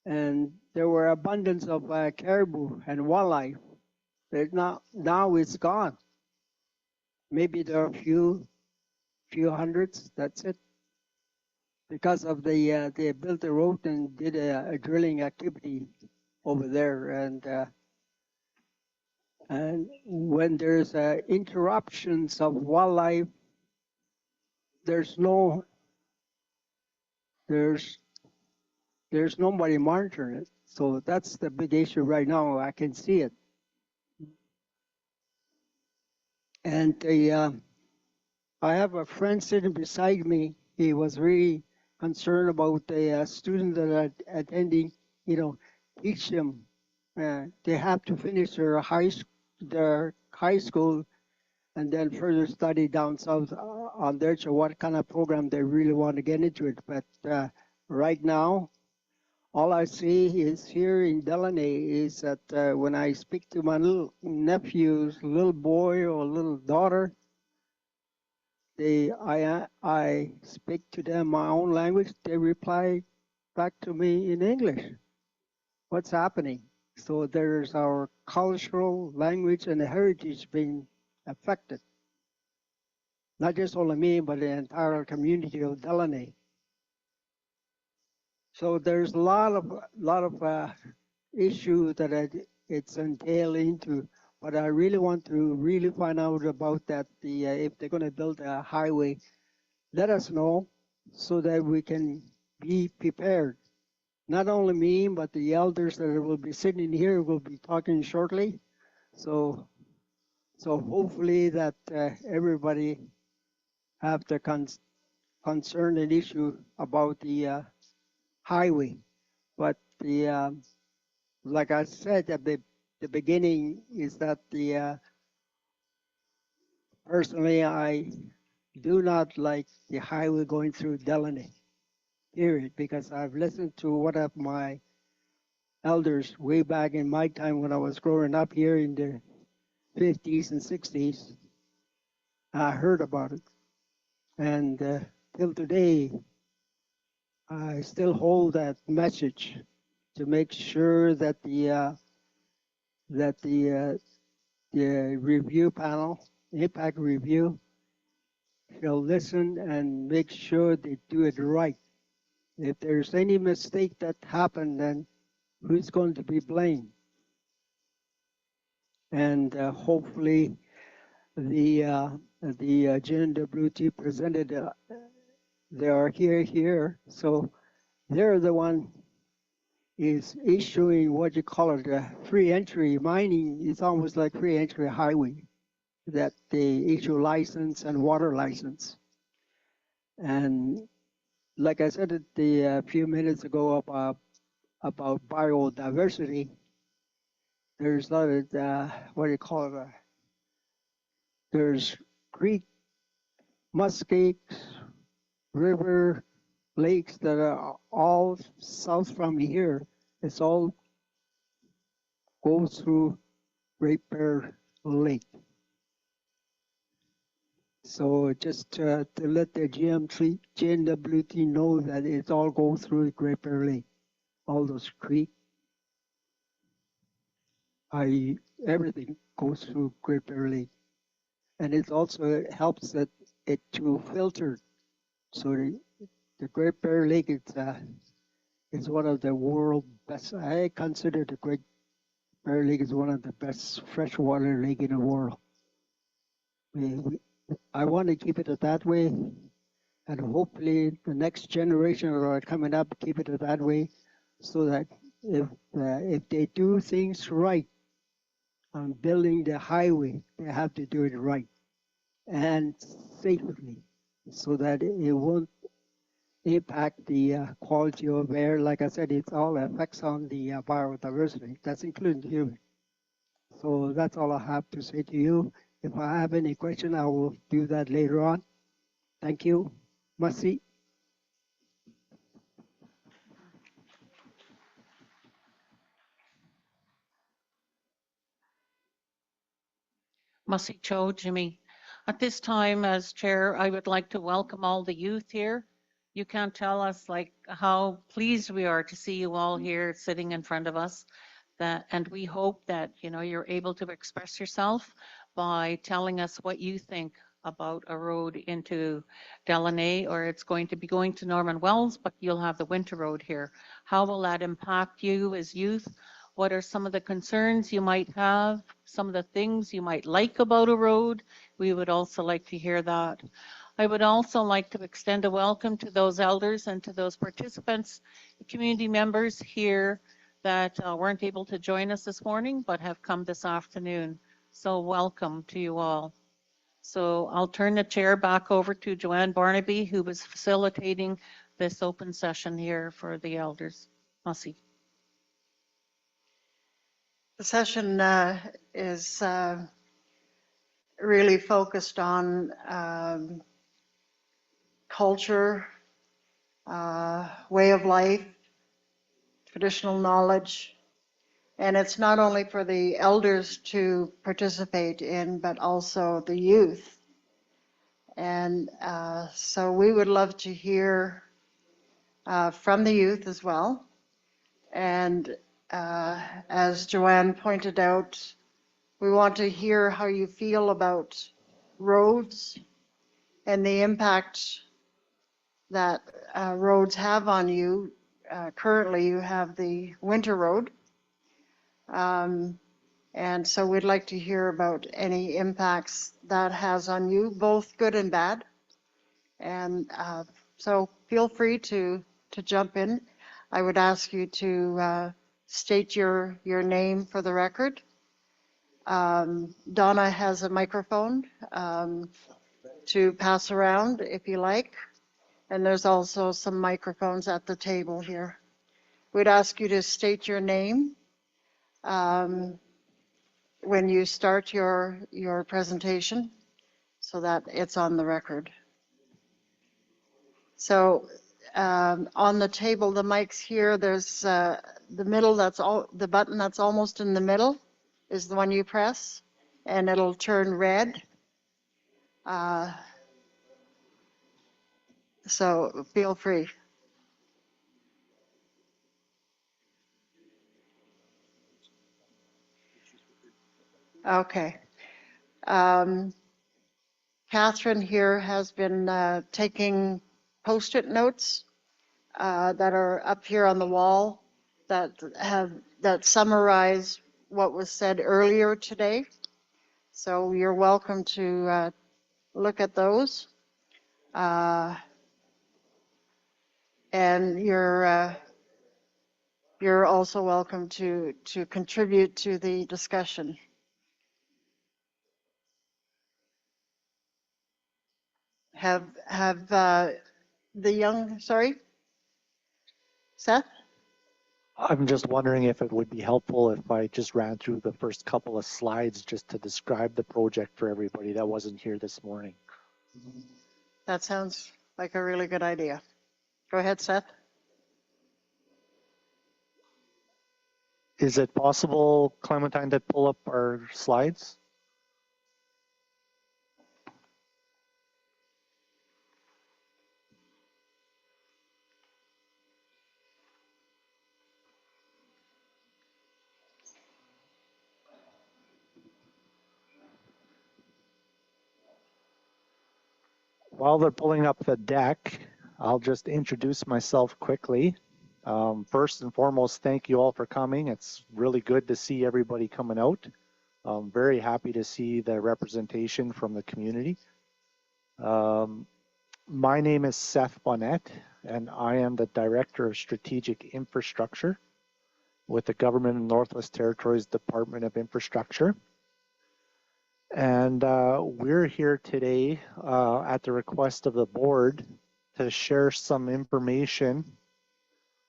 and there were abundance of caribou and wildlife. Now it's gone. Maybe there are a few hundreds. That's it. because of they built the road and did a drilling activity over there, and when there's interruptions of wildlife, there's no there's there's nobody monitoring it. So that's the big issue right now. I can see it. And I have a friend sitting beside me. He was really concerned about the students that are attending, teach them. They have to finish their high school and then further study down south on their so what kind of program they really want to get into it. But right now, all I see is here in Deline is that when I speak to my little nephew's little boy or little daughter, I speak to them my own language. They reply back to me in English. What's happening? So there's our cultural language and heritage being affected. Not just only me, but the entire community of Deline. So there's a lot of issue that it's entailed into. But I really want to really find out about that. If they're going to build a highway, let us know so that we can be prepared. Not only me, but the elders that will be sitting here will be talking shortly. So hopefully that everybody have the concern and issue about the highway. But like I said at the beginning, is that personally I do not like the highway going through Deline, period, because I've listened to what of my elders way back in my time when I was growing up here in the 50s and 60s. I heard about it, and till today, I still hold that message to make sure that the review panel, impact review, shall listen and make sure they do it right. If there's any mistake that happened, then who's going to be blamed? And hopefully the GNWT presented, they are here, so they're the one is issuing what you call it, free entry mining. It's almost like free entry highway that they issue license and water license. And like I said a few minutes ago about biodiversity, there's a lot of, what do you call it, there's creek, muskets, river, lakes that are all south from here. It's all goes through Great Bear Lake. So just to let the GNWT know that it all goes through Great Bear Lake, all those creeks, everything goes through Great Bear Lake. And it also helps it to filter. So the Great Bear Lake is one of the world's best. I consider the Great Bear Lake is one of the best freshwater lake in the world. I want to keep it that way, and hopefully the next generation that are coming up keep it that way, so that if they do things right on building the highway, they have to do it right and safely, so that it won't impact the quality of air. Like I said, it's all effects on the biodiversity. That's including human. So that's all I have to say to you. If I have any question, I will do that later on. Thank you. Merci. Mussy Cho, Jimmy. At this time, as chair, I would like to welcome all the youth here. You can't tell us like how pleased we are to see you all here sitting in front of us. And we hope that you're able to express yourself by telling us what you think about a road into Deline, or it's going to be going to Norman Wells, but you'll have the winter road here. How will that impact you as youth? What are some of the concerns you might have? Some of the things you might like about a road? We would also like to hear that. I would also like to extend a welcome to those elders and to those participants, community members here that weren't able to join us this morning, but have come this afternoon. So welcome to you all. So I'll turn the chair back over to Joanne Barnaby, who was facilitating this open session here for the elders. Merci. The session is really focused on culture, way of life, traditional knowledge. And it's not only for the elders to participate in, but also the youth. And so we would love to hear from the youth as well. And as Joanne pointed out, we want to hear how you feel about roads and the impact that roads have on you. Currently, you have the winter road. And so we'd like to hear about any impacts that has on you, both good and bad. And so feel free to jump in. I would ask you to state your name for the record. Donna has a microphone to pass around if you like. And there's also some microphones at the table here. We'd ask you to state your name when you start your presentation so that it's on the record. So on the table, the mics here, there's the middle, the button that's almost in the middle is the one you press, and it'll turn red. So feel free. Okay. Catherine here has been taking Post-it notes that are up here on the wall that summarize what was said earlier today. So you're welcome to look at those. And you're also welcome to contribute to the discussion. Have the young, sorry, Seth? I'm just wondering if it would be helpful if I just ran through the first couple of slides just to describe the project for everybody that wasn't here this morning. That sounds like a really good idea. Go ahead, Seth. Is it possible, Clementine, to pull up our slides? While they're pulling up the deck, I'll just introduce myself quickly. First and foremost, thank you all for coming. It's really good to see everybody coming out. I'm very happy to see the representation from the community. My name is Seth Bonnet, and I am the Director of Strategic Infrastructure with the Government of Northwest Territories Department of Infrastructure. And we're here today at the request of the board to share some information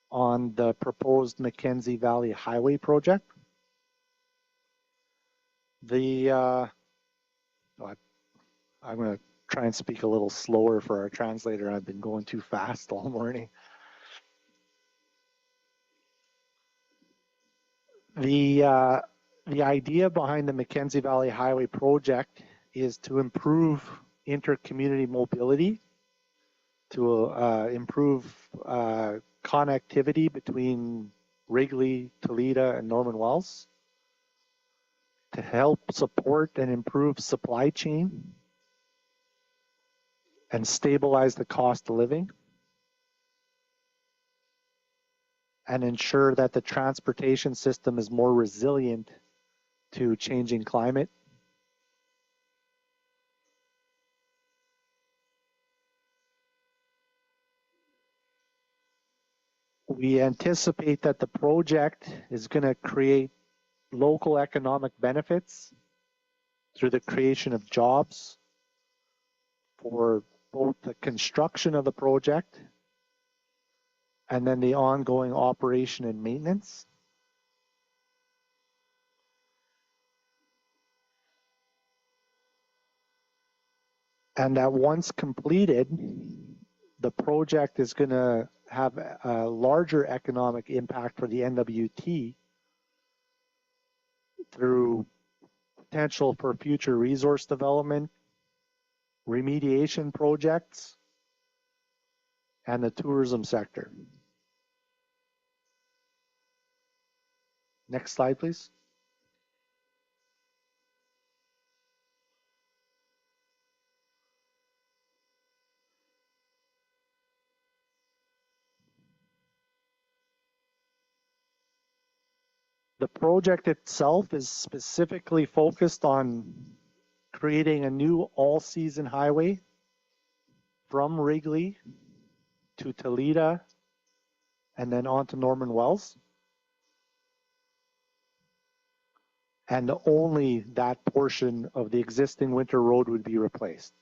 on the proposed Mackenzie Valley Highway project. I'm going to try and speak a little slower for our translator. I've been going too fast all morning. The idea behind the Mackenzie Valley Highway project is to improve inter-community mobility, to improve connectivity between Wrigley, Toledo, and Norman Wells, to help support and improve supply chain, and stabilize the cost of living, and ensure that the transportation system is more resilient to changing climate. We anticipate that the project is going to create local economic benefits through the creation of jobs for both the construction of the project and then the ongoing operation and maintenance. And that once completed, the project is going to have a larger economic impact for the NWT through potential for future resource development, remediation projects, and the tourism sector. Next slide, please. The project itself is specifically focused on creating a new all-season highway from Wrigley to Toledo and then on to Norman Wells. And only that portion of the existing winter road would be replaced.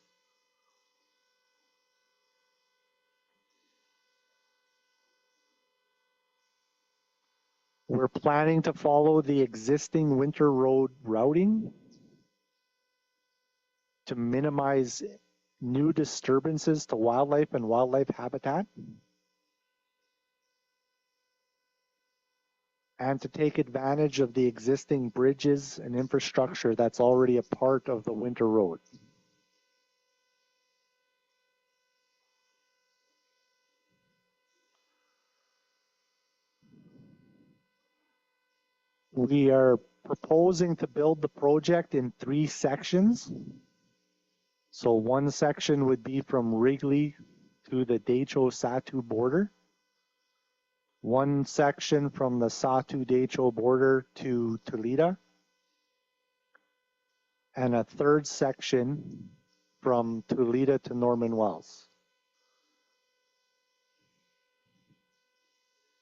We're planning to follow the existing winter road routing to minimize new disturbances to wildlife and wildlife habitat, and to take advantage of the existing bridges and infrastructure that's already a part of the winter road. We are proposing to build the project in 3 sections. So one section would be from Wrigley to the Decho-Satu border. One section from the Satu-Decho border to Toledo. And a third section from Toledo to Norman Wells.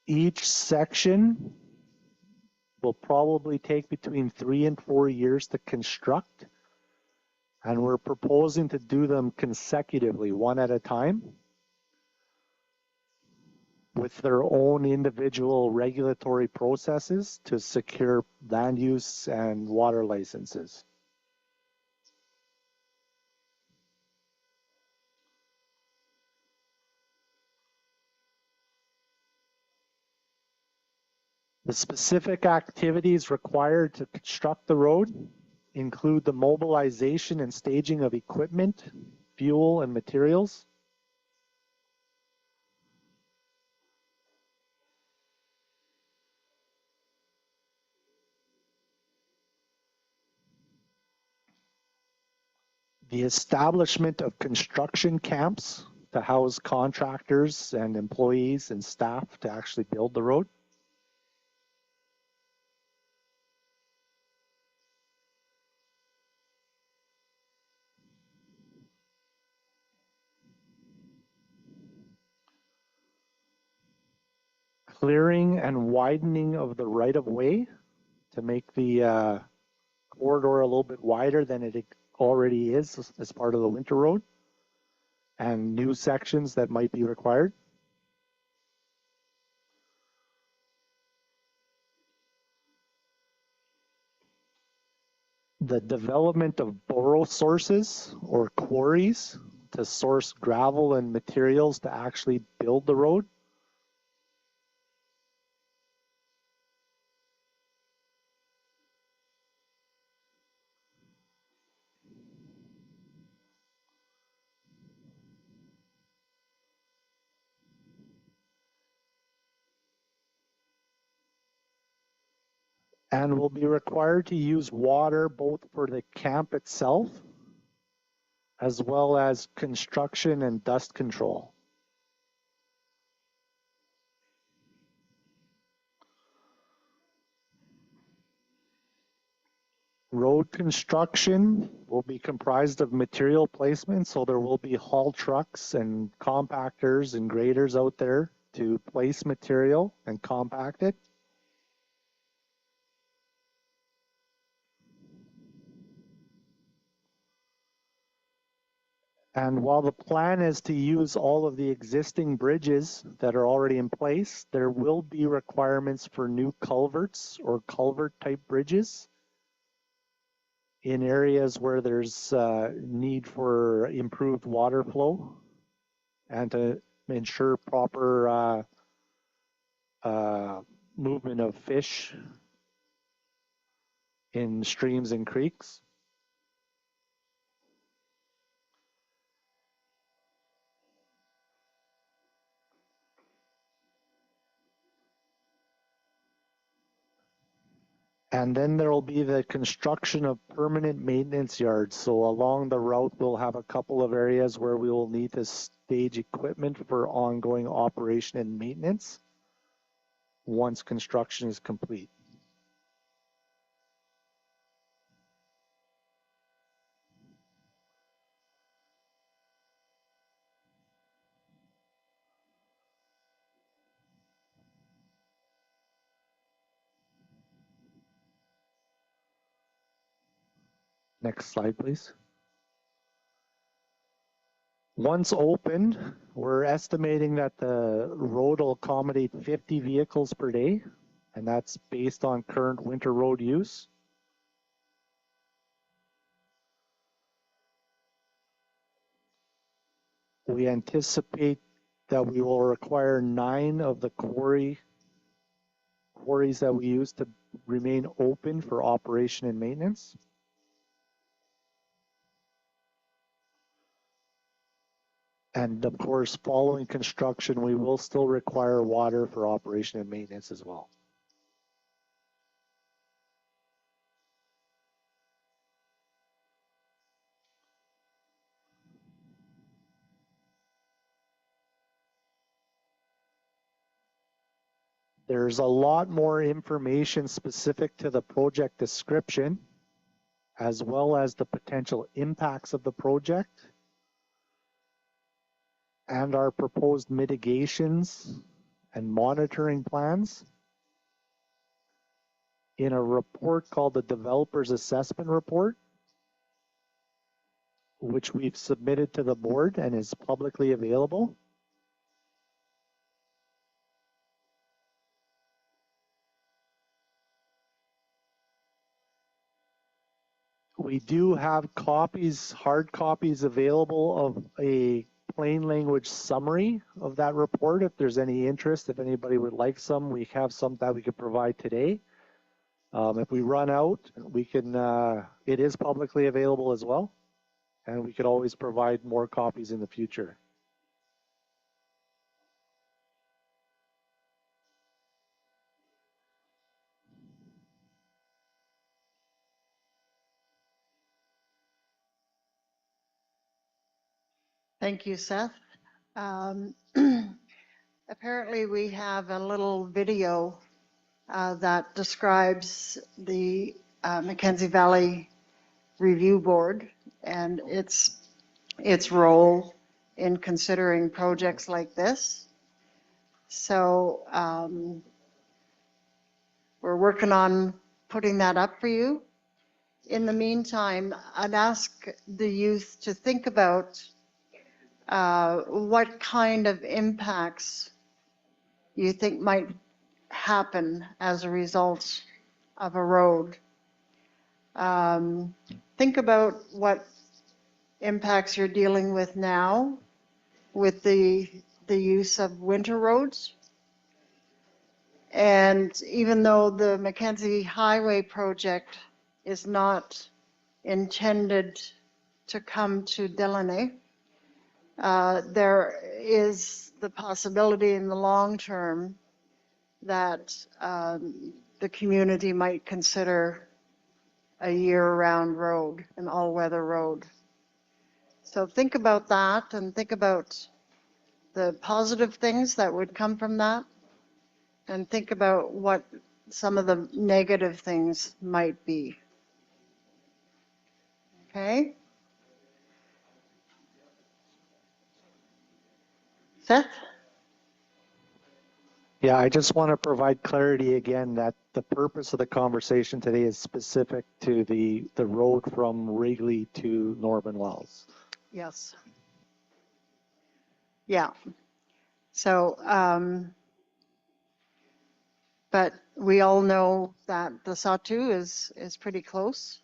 Each section will probably take between 3 and 4 years to construct. And we're proposing to do them consecutively, one at a time, with their own individual regulatory processes to secure land use and water licenses. The specific activities required to construct the road include the mobilization and staging of equipment, fuel, and materials, the establishment of construction camps to house contractors and employees and staff to actually build the road, clearing and widening of the right-of-way to make the corridor a little bit wider than it already is as part of the winter road, and new sections that might be required. The development of borrow sources or quarries to source gravel and materials to actually build the road. And will be required to use water both for the camp itself as well as construction and dust control. Road construction will be comprised of material placement, so there will be haul trucks and compactors and graders out there to place material and compact it. And while the plan is to use all of the existing bridges that are already in place, there will be requirements for new culverts or culvert type bridges in areas where there's need for improved water flow and to ensure proper movement of fish in streams and creeks. And then there will be the construction of permanent maintenance yards. So along the route, we'll have a couple of areas where we will need to stage equipment for ongoing operation and maintenance once construction is complete. Next slide, please. Once opened, we're estimating that the road will accommodate 50 vehicles per day, and that's based on current winter road use. We anticipate that we will require 9 of the quarries that we use to remain open for operation and maintenance. And of course, following construction, we will still require water for operation and maintenance as well. There's a lot more information specific to the project description, as well as the potential impacts of the project and our proposed mitigations and monitoring plans in a report called the Developer's Assessment Report, which we've submitted to the board and is publicly available. We do have copies, hard copies available of a plain language summary of that report. If there's any interest, if anybody would like some, we have some that we could provide today. If we run out, we can, it is publicly available as well, and we could always provide more copies in the future. Thank you, Seth. Apparently we have a little video that describes the Mackenzie Valley Review Board and its role in considering projects like this. So we're working on putting that up for you. In the meantime, I'd ask the youth to think about what kind of impacts you think might happen as a result of a road. Think about what impacts you're dealing with now with the use of winter roads. And even though the Mackenzie Highway project is not intended to come to Deline, there is the possibility in the long term that the community might consider a year-round road, an all-weather road. So think about that and think about the positive things that would come from that. And think about what some of the negative things might be. Okay? Seth? Yeah, I just want to provide clarity again that the purpose of the conversation today is specific to the road from Wrigley to Norman Wells. Yes. Yeah. So, but we all know that the Satu is pretty close.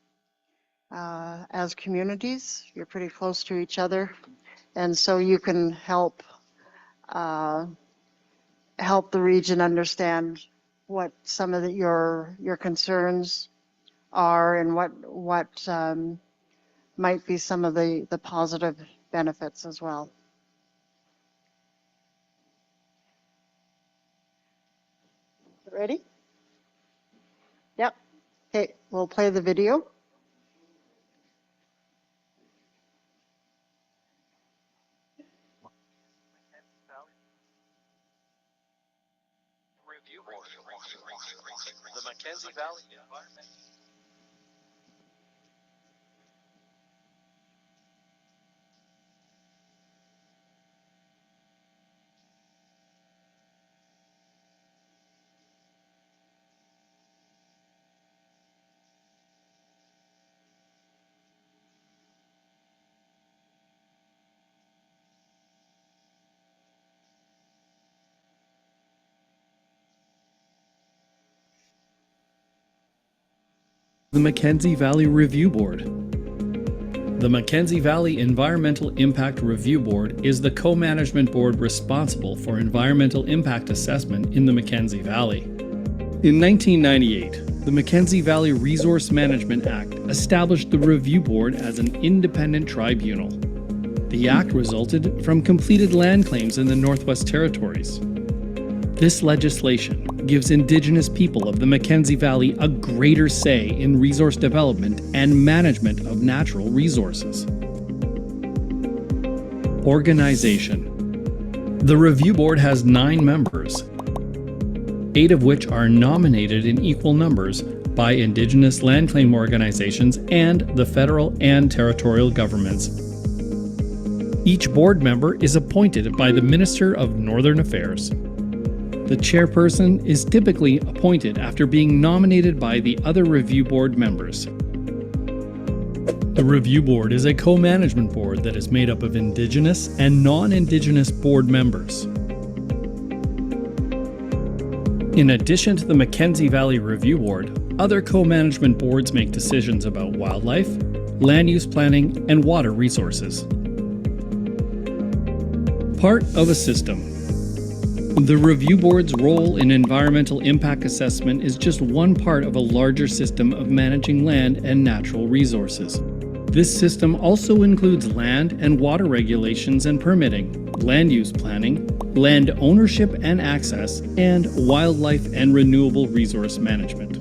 As communities, you're pretty close to each other. And so you can help help the region understand what some of your concerns are and what might be some of the positive benefits as well. Ready? Yep. Okay, we'll play the video. The Mackenzie Valley Environment. The Mackenzie Valley Review Board. The Mackenzie Valley Environmental Impact Review Board is the co-management board responsible for environmental impact assessment in the Mackenzie Valley. In 1998, the Mackenzie Valley Resource Management Act established the Review Board as an independent tribunal. The act resulted from completed land claims in the Northwest Territories. This legislation gives Indigenous people of the Mackenzie Valley a greater say in resource development and management of natural resources. Organization. The Review Board has 9 members, 8 of which are nominated in equal numbers by Indigenous land claim organizations and the federal and territorial governments. Each board member is appointed by the Minister of Northern Affairs. The chairperson is typically appointed after being nominated by the other review board members. The review board is a co-management board that is made up of Indigenous and non-Indigenous board members. In addition to the Mackenzie Valley Review Board, other co-management boards make decisions about wildlife, land use planning, and water resources. Part of a system. The Review Board's role in environmental impact assessment is just one part of a larger system of managing land and natural resources. This system also includes land and water regulations and permitting, land use planning, land ownership and access, and wildlife and renewable resource management.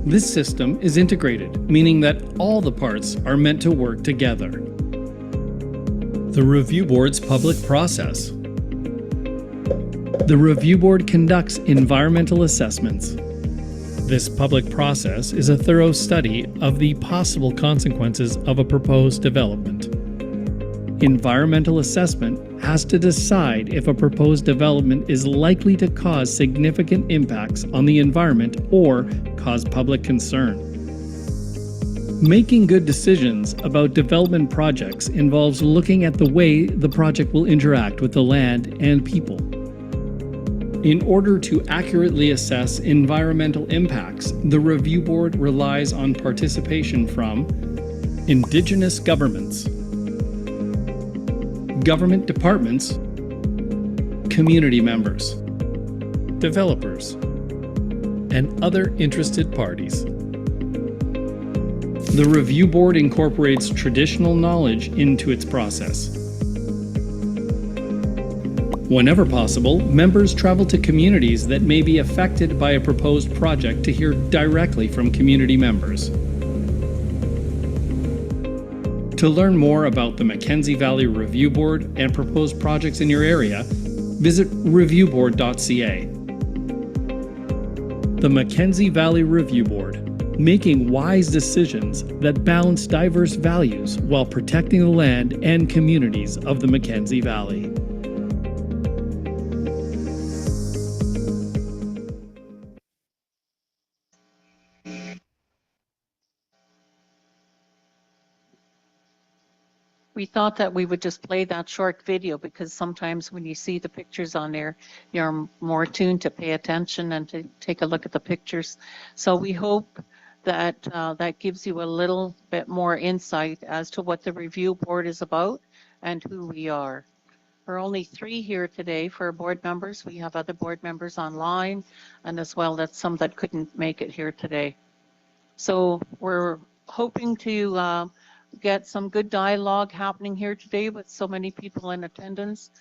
This system is integrated, meaning that all the parts are meant to work together. The Review Board's public process. The Review Board conducts environmental assessments. This public process is a thorough study of the possible consequences of a proposed development. Environmental assessment has to decide if a proposed development is likely to cause significant impacts on the environment or cause public concern. Making good decisions about development projects involves looking at the way the project will interact with the land and people. In order to accurately assess environmental impacts, the Review Board relies on participation from Indigenous governments, government departments, community members, developers, and other interested parties. The Review Board incorporates traditional knowledge into its process. Whenever possible, members travel to communities that may be affected by a proposed project to hear directly from community members. To learn more about the Mackenzie Valley Review Board and proposed projects in your area, visit reviewboard.ca. The Mackenzie Valley Review Board, making wise decisions that balance diverse values while protecting the land and communities of the Mackenzie Valley. We thought that we would just play that short video because sometimes when you see the pictures on there, you're more tuned to pay attention and to take a look at the pictures. So we hope that that gives you a little bit more insight as to what the review board is about and who we are. We're only 3 here today for board members. We have other board members online and as well as some that couldn't make it here today. So we're hoping to get some good dialogue happening here today with so many people in attendance.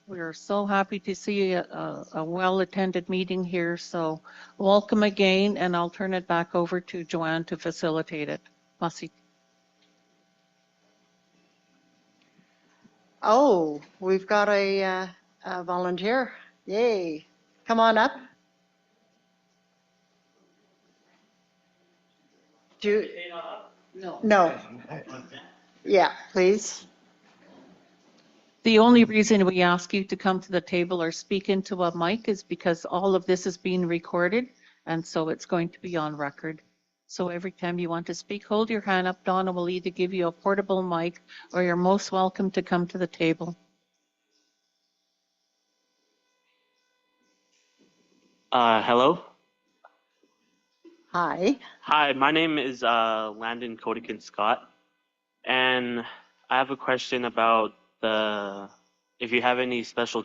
We're so happy to see a well-attended meeting here. So welcome again, and I'll turn it back over to Joanne to facilitate it. Merci. Oh, we've got a volunteer. Yay. Come on up. No. Yeah, please. The only reason we ask you to come to the table or speak into a mic is because all of this is being recorded, and so it's going to be on record. So every time you want to speak, hold your hand up. Donna will either give you a portable mic or you're most welcome to come to the table. Hello. Hi. Hi, my name is Landon Codican Scott, and I have a question about if you have any special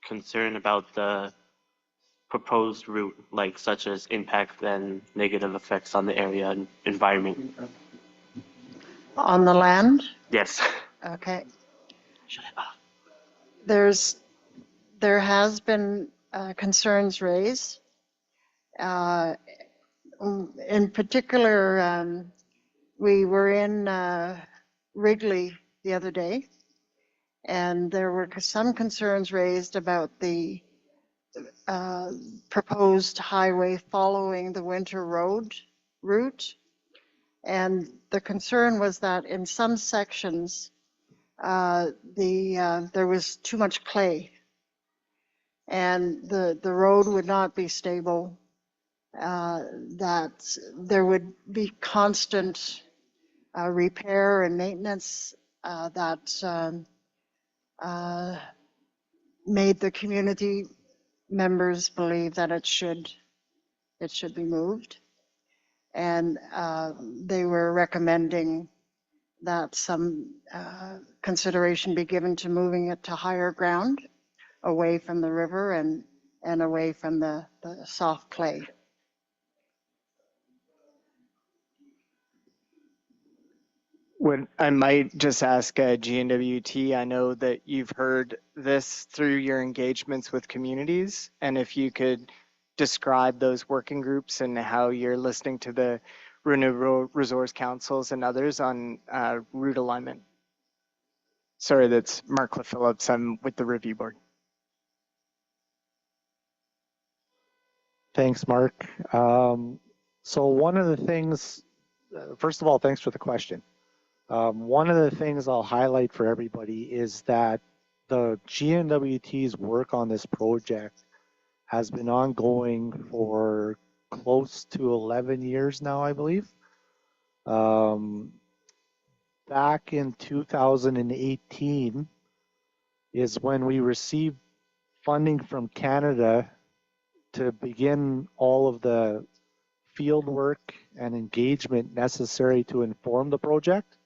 concern about the proposed route, like such as impact and negative effects on the area and environment. On the land? Yes. Okay. There has been concerns raised. In particular, we were in Wrigley the other day, and there were some concerns raised about the proposed highway following the winter road route. And the concern was that in some sections, there was too much clay, and the road would not be stable, that there would be constant repair and maintenance that made the community members believe that it should be moved. And they were recommending that some consideration be given to moving it to higher ground, away from the river and away from the soft clay. When I might just ask GNWT, I know that you've heard this through your engagements with communities, and if you could describe those working groups and how you're listening to the Renewable Resource Councils and others on route alignment. Sorry, that's Mark Phillips. I'm with the review board. Thanks, Mark. So one of the things, first of all, thanks for the question. One of the things I'll highlight for everybody is that the GNWT's work on this project has been ongoing for close to 11 years now, I believe. Back in 2018 is when we received funding from Canada to begin all of the field work and engagement necessary to inform the project.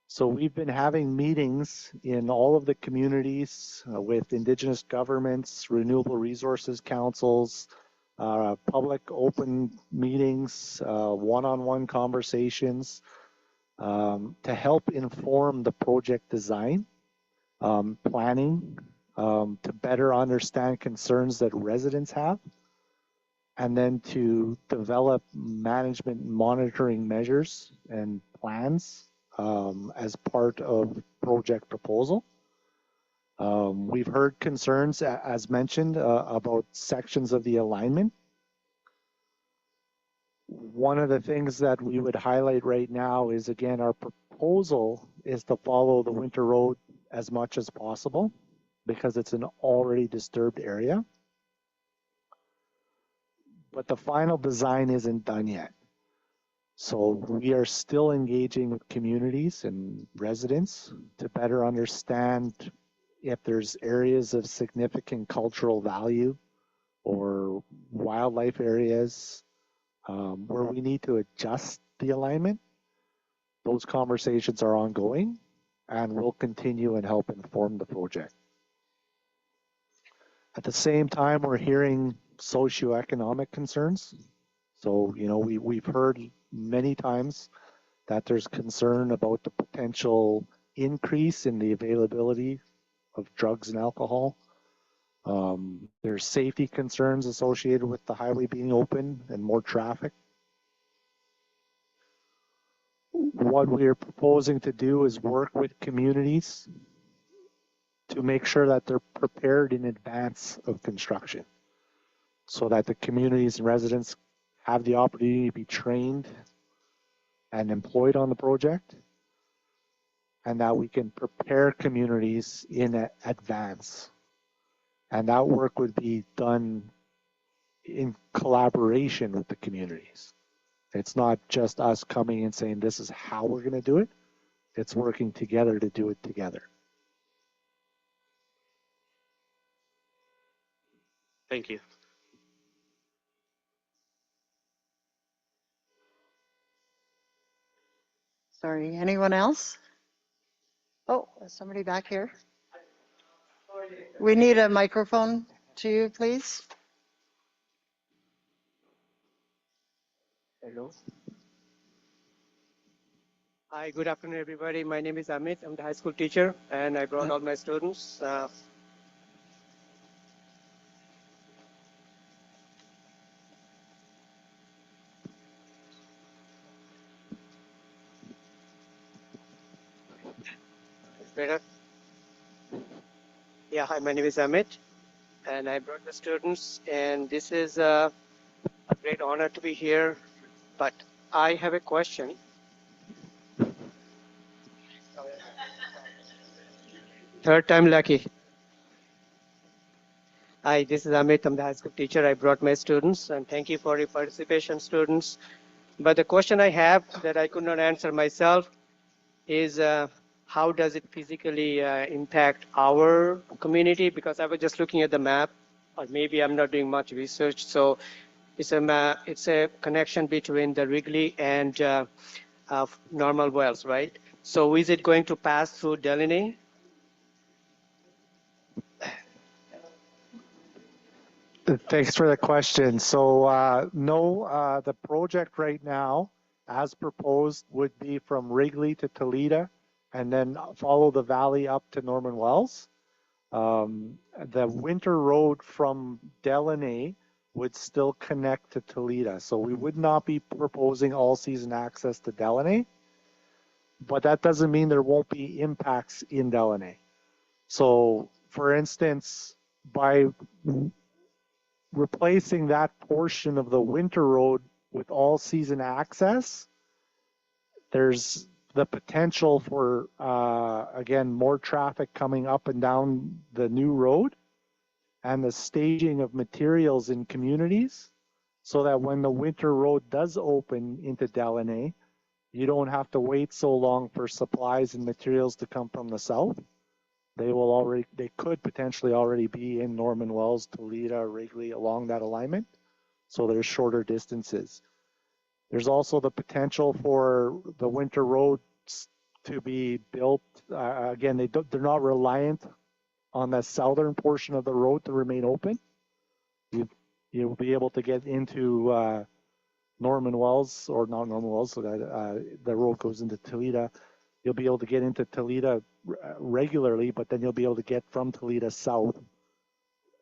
So we've been having meetings in all of the communities with Indigenous governments, renewable resources councils, public open meetings, one-on-one conversations to help inform the project design, planning, to better understand concerns that residents have, and then to develop management monitoring measures and plans as part of project proposal. We've heard concerns, as mentioned, about sections of the alignment. One of the things that we would highlight right now is, again, our proposal is to follow the winter road as much as possible because it's an already disturbed area. But the final design isn't done yet. So we are still engaging with communities and residents to better understand if there's areas of significant cultural value or wildlife areas where we need to adjust the alignment. Those conversations are ongoing and will continue and help inform the project. At the same time, we're hearing socioeconomic concerns. So, you know, we've heard many times that there's concern about the potential increase in the availability of drugs and alcohol. There's safety concerns associated with the highway being open and more traffic. What we're proposing to do is work with communities to make sure that they're prepared in advance of construction so that the communities and residents have the opportunity to be trained and employed on the project, and that we can prepare communities in advance. And that work would be done in collaboration with the communities. It's not just us coming and saying, this is how we're going to do it. It's working together to do it together. Thank you. Sorry, anyone else? Oh, there's somebody back here. We need a microphone to you, please. Hello. Hi, good afternoon, everybody. My name is Amit. I'm the high school teacher, and I brought all my students. Better? Yeah, hi, my name is Amit, and I brought the students, and this is a great honor to be here, but I have a question. Third time lucky. Hi, this is Amit. I'm the high school teacher. I brought my students, and thank you for your participation, students. But the question I have that I could not answer myself is how does it physically impact our community? Because I was just looking at the map, or maybe I'm not doing much research. So it's a connection between the Wrigley and Normal Wells, right? So is it going to pass through Deline? Thanks for the question. So no, the project right now, as proposed, would be from Wrigley to Toledo and then follow the valley up to Norman Wells. The winter road from Deline would still connect to Toledo. So we would not be proposing all-season access to Deline, but that doesn't mean there won't be impacts in Deline. So for instance, by replacing that portion of the winter road with all-season access, there's the potential for, again, more traffic coming up and down the new road and the staging of materials in communities so that when the winter road does open into Deline, you don't have to wait so long for supplies and materials to come from the south. They could potentially already be in Norman Wells, Toledo, Wrigley along that alignment. So there's shorter distances. There's also the potential for the winter roads to be built. Again, they're not reliant on the southern portion of the road to remain open. You'll be able to get into Norman Wells, or not Norman Wells, so that the road goes into Toledo. You'll be able to get into Toledo regularly, but then you'll be able to get from Toledo south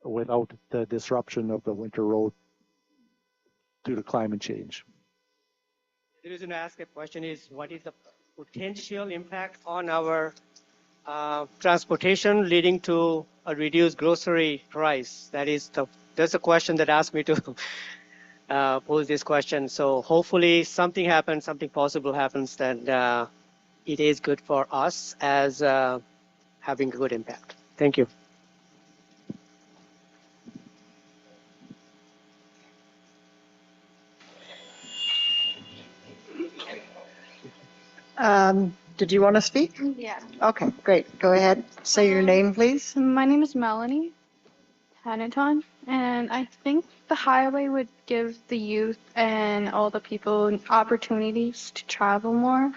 without the disruption of the winter road due to climate change. The reason I ask a question is, what is the potential impact on our transportation leading to a reduced grocery price? That's a question that asked me to pose this question. So hopefully something happens, something possible happens that it is good for us as having a good impact. Thank you. Did you want to speak? Yeah. Okay, great. Go ahead. Say your name, please. My name is Melanie Hanaton, and I think the highway would give the youth and all the people opportunities to travel more.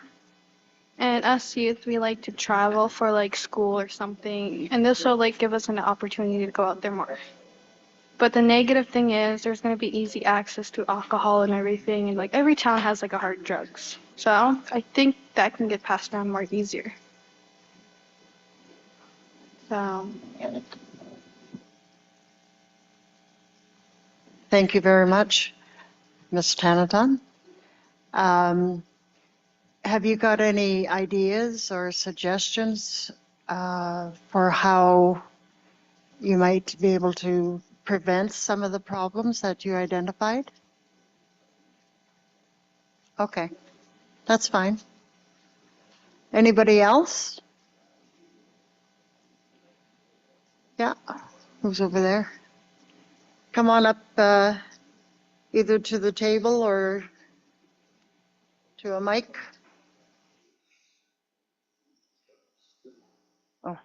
And us youth, we like to travel for like school or something, and this will like give us an opportunity to go out there more. But the negative thing is there's going to be easy access to alcohol and everything, and like every town has like a hard drugs. So I think that can get passed down more easier. So. Thank you very much, Ms. Tanaton. Have you got any ideas or suggestions for how you might be able to prevent some of the problems that you identified? Okay, that's fine. Anybody else? Yeah, who's over there? Come on up either to the table or to a mic. Oh.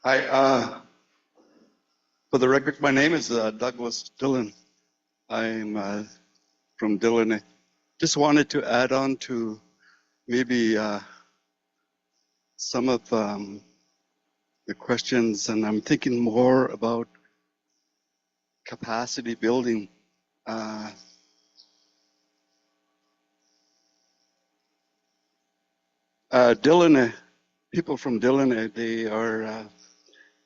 Hi, for the record, my name is Douglas Dillon. I'm from Deline. Just wanted to add on to maybe some of the questions, and I'm thinking more about capacity building. Deline, people from Deline,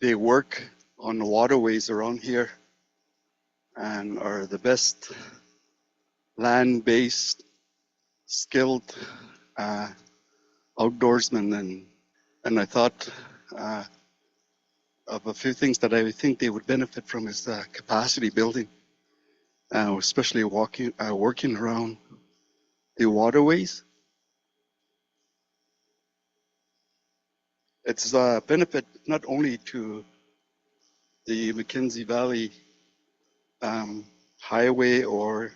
they work on the waterways around here and are the best land-based, skilled outdoorsmen, and I thought of a few things that I think they would benefit from is capacity building, especially working around the waterways. It's a benefit not only to the Mackenzie Valley highway or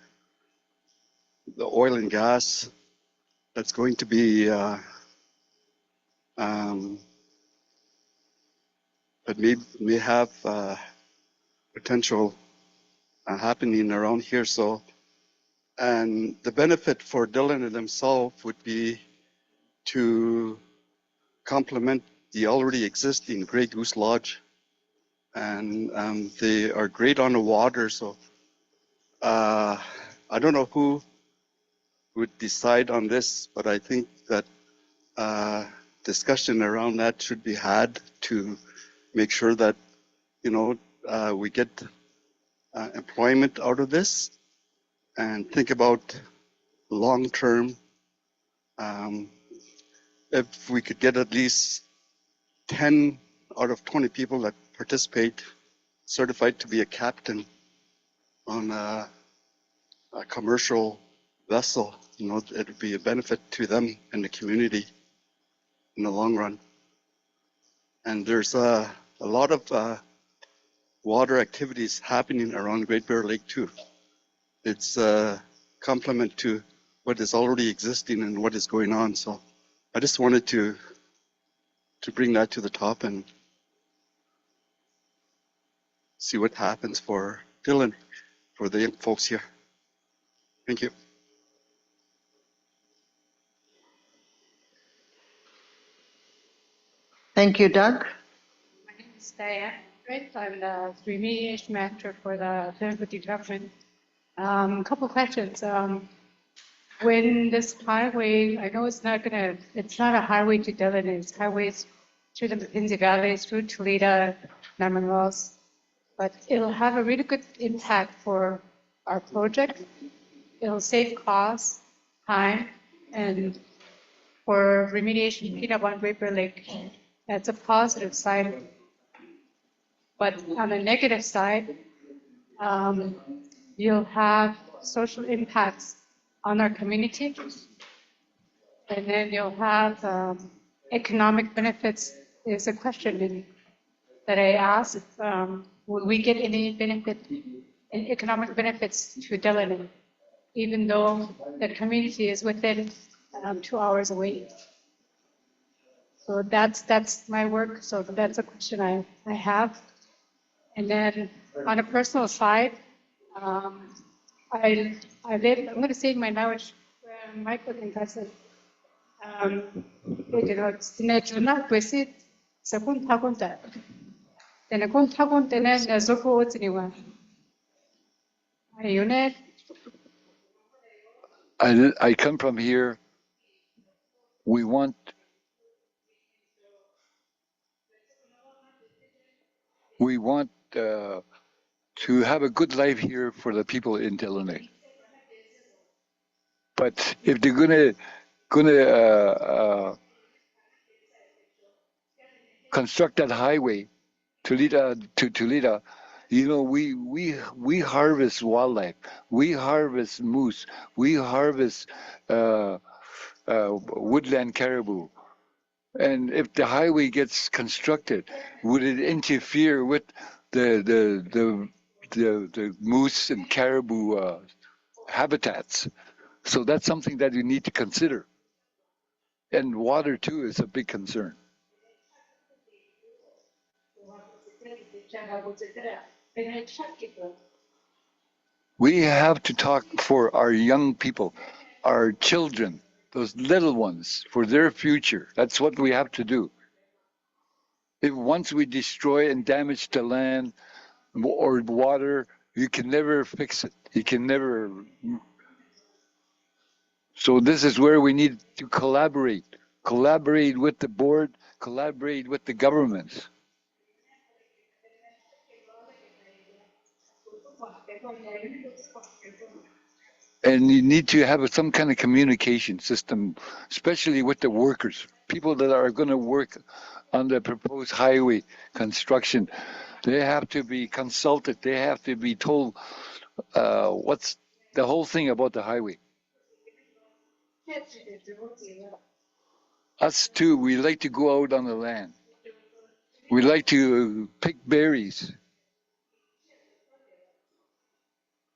the oil and gas that's going to be that may have potential happening around here. So, and the benefit for Deline themselves would be to complement the already existing Grey Goose Lodge, and they are great on the water. So I don't know who would decide on this, but I think that discussion around that should be had to make sure that we get employment out of this, and think about long term. If we could get at least 10 out of 20 people that participate certified to be a captain on a commercial vessel, it would be a benefit to them and the community in the long run. And there's a lot of water activities happening around Great Bear Lake too. It's a complement to what is already existing and what is going on. So I just wanted to bring that to the top and see what happens for Dylan, for the young folks here. Thank you. Thank you, Doug. My name is Diane. I'm the remediation manager for the Department government. A couple questions. When this highway, I know it's not a highway to Deline, it's highways through the Mackenzie Valley, through Toledo, Norman Wells, but it'll have a really good impact for our project. it'll save costs, time, and for remediation cleanup on Vapor Lake. That's a positive side. But on the negative side, you'll have social impacts on our community. And then you'll have economic benefits is a question that I asked. Will we get any benefit, any economic benefits to Deline, even though the community is within 2 hours away? So that's my work. So that's a question I have. And then on a personal side, I live, I'm going to say my language, Michael can cousin. Sinechuna kwesit sakun takunta. Tenekun takun tenen zoko otiniwa. Ayunet. I come from here. We want to have a good life here for the people in Deline. But if they're gonna construct that highway, Toledo to Toledo, you know, we harvest wildlife, we harvest moose, we harvest woodland caribou. And if the highway gets constructed, would it interfere with the moose and caribou habitats? So that's something that you need to consider. And water too is a big concern. We have to talk for our young people, our children, those little ones, for their future. That's what we have to do. If once we destroy and damage the land or water, you can never fix it. You can never. So this is where we need to collaborate with the board, collaborate with the governments. And you need to have some kind of communication system, especially with the workers, people that are going to work on the proposed highway construction. They have to be consulted. They have to be told what's the whole thing about the highway. Us too, we like to go out on the land. We like to pick berries.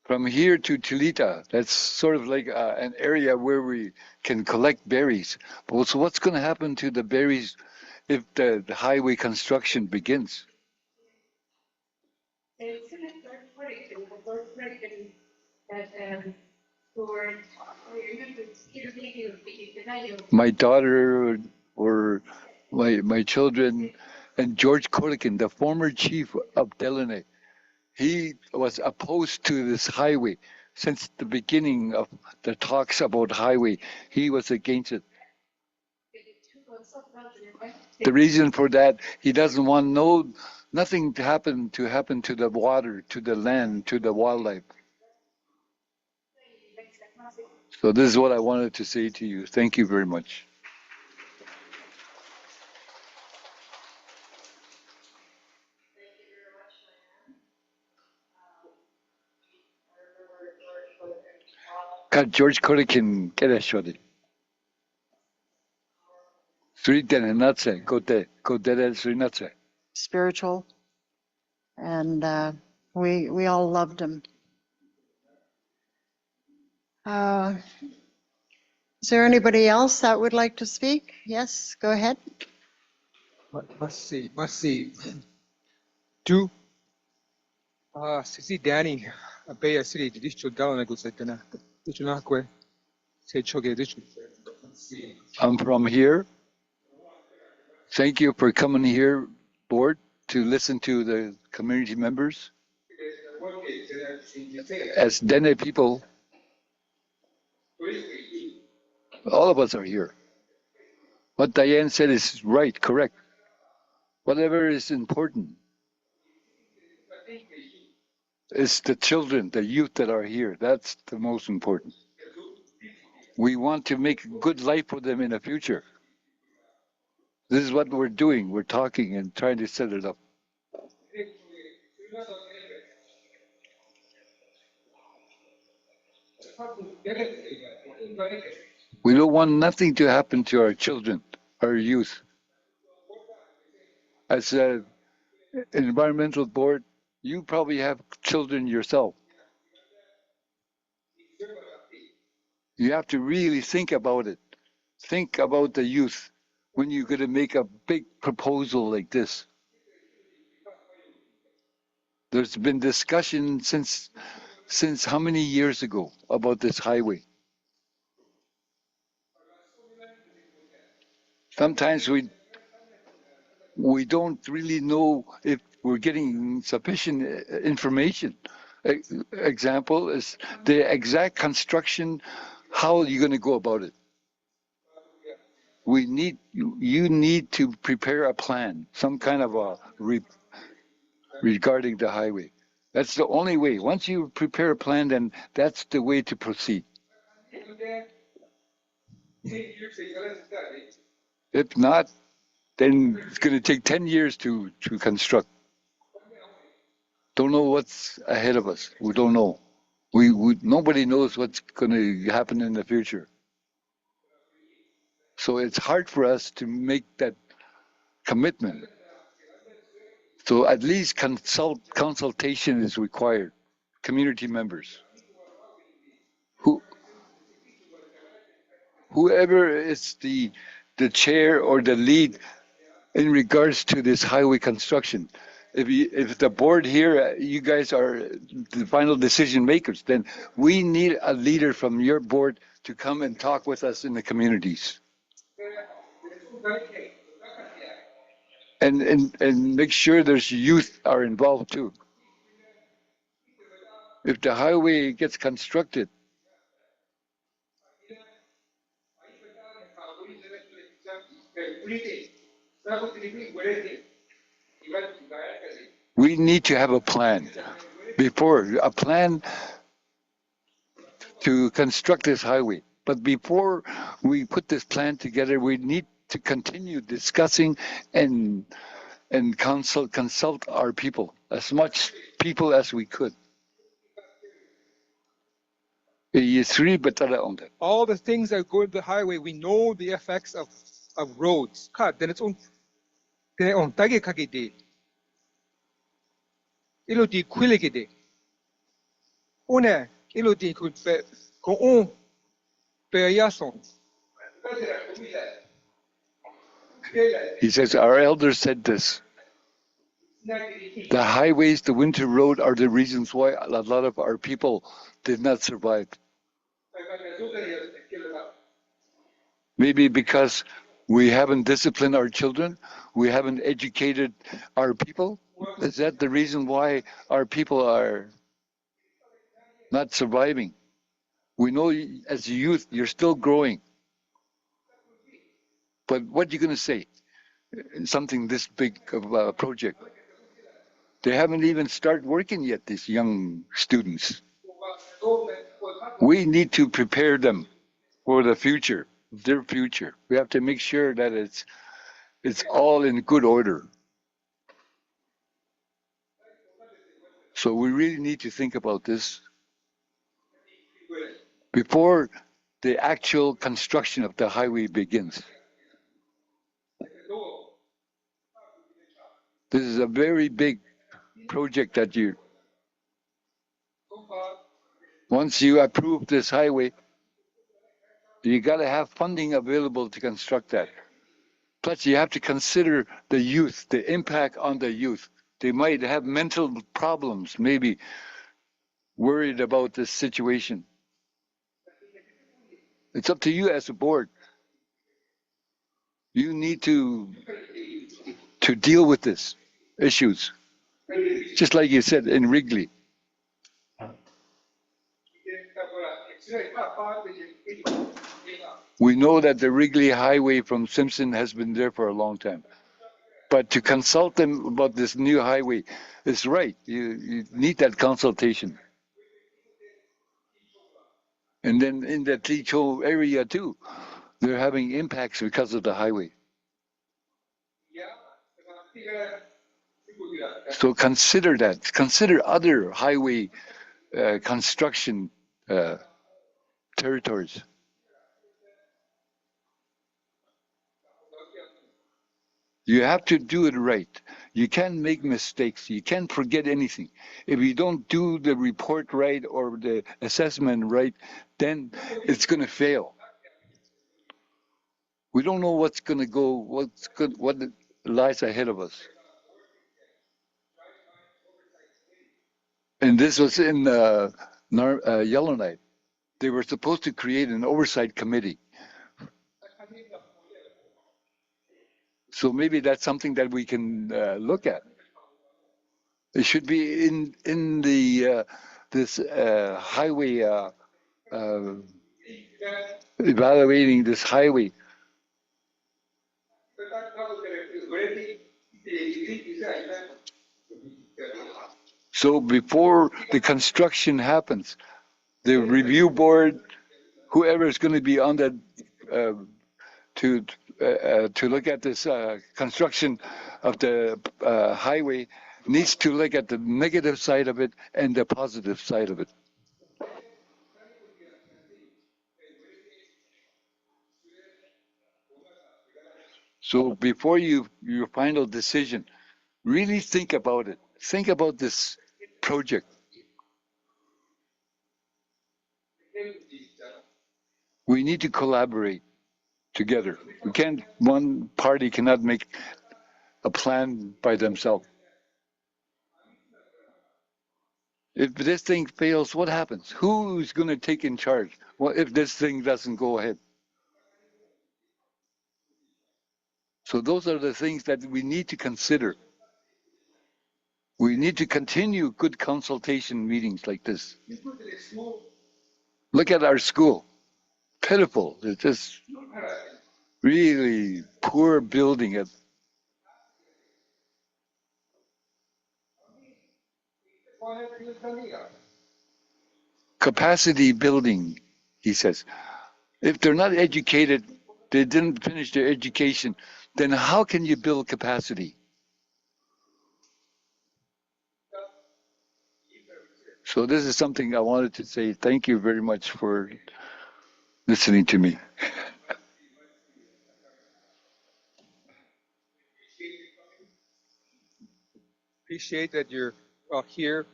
From here to Toledo, that's sort of like an area where we can collect berries. But so what's going to happen to the berries if the highway construction begins? My daughter or my children and George Corlican, the former chief of Deline, he was opposed to this highway since the beginning of the talks about highway. He was against it. The reason for that, he doesn't want nothing to happen to the water, to the land, to the wildlife. So this is what I wanted to say to you. Thank you very much. Kat George Corlican Kereshwari. Spiritual, and we all loved him. Is there anybody else that would like to speak? Yes, go ahead. Must see. Do Sisi Danny, a Bay City, the district down, I go say, did you not go? Say, Choge, district. I'm from here. Thank you for coming here, board, to listen to the community members. As Dene people, all of us are here. What Diane said is right, correct. Whatever is important. It's the children, the youth that are here. That's the most important. We want to make a good life for them in the future. This is what we're doing. We're talking and trying to set it up. We don't want nothing to happen to our children, our youth. As an environmental board, you probably have children yourself. You have to really think about it. Think about the youth when you're going to make a big proposal like this. There's been discussion since how many years ago about this highway? Sometimes we don't really know if we're getting sufficient information. Example is the exact construction. How are you going to go about it? You need to prepare a plan, some kind of a regarding the highway. That's the only way. Once you prepare a plan, then that's the way to proceed. If not, then it's going to take 10 years to construct. Don't know what's ahead of us. We don't know. Nobody knows what's going to happen in the future. So it's hard for us to make that commitment. So at least consultation is required. Community members. Whoever is the chair or the lead in regards to this highway construction, if the board here, you guys are the final decision makers, then we need a leader from your board to come and talk with us in the communities. And make sure there's youth are involved too. If the highway gets constructed, we need to have a plan to construct this highway. But before we put this plan together, we need to continue discussing and consult our people, as much people as we could. All the things that go to the highway, we know the effects of roads. Then it's on tagi kagide. Ilo di kwiligide. Une ilo di could go on peyason. He says, our elders said this. The highways, the winter road are the reasons why a lot of our people did not survive. Maybe because we haven't disciplined our children, we haven't educated our people. Is that the reason why our people are not surviving? We know as a youth, you're still growing. But what are you going to say? Something this big of a project. They haven't even started working yet, these young students. We need to prepare them for the future, their future. We have to make sure that it's all in good order. So we really need to think about this before the actual construction of the highway begins. This is a very big project that once you approve this highway, you got to have funding available to construct that. Plus, you have to consider the youth, the impact on the youth. They might have mental problems, maybe worried about this situation. It's up to you as a board. You need to deal with this issues, just like you said in Wrigley. We know that the Wrigley Highway from Simpson has been there for a long time. But to consult them about this new highway is right. You need that consultation. And then in that Ticho area too, they're having impacts because of the highway. So consider that. Consider other highway construction territories. You have to do it right. You can't make mistakes. You can't forget anything. If you don't do the report right or the assessment right, then it's going to fail. We don't know what's going to go, what lies ahead of us. And this was in Yellowknife. They were supposed to create an oversight committee. So maybe that's something that we can look at. It should be in the this highway evaluating this highway. So before the construction happens, the review board, whoever is going to be on that to look at this construction of the highway needs to look at the negative side of it and the positive side of it. So before your final decision, really think about it. Think about this project. We need to collaborate together. One party cannot make a plan by themselves. If this thing fails, what happens? Who's going to take in charge? Well, if this thing doesn't go ahead. So those are the things that we need to consider. We need to continue good consultation meetings like this. Look at our school. Pitiful. It's just really poor building. Capacity building, he says. If they're not educated, they didn't finish their education, then how can you build capacity? So this is something I wanted to say. Thank you very much for listening to me. Appreciate that you're here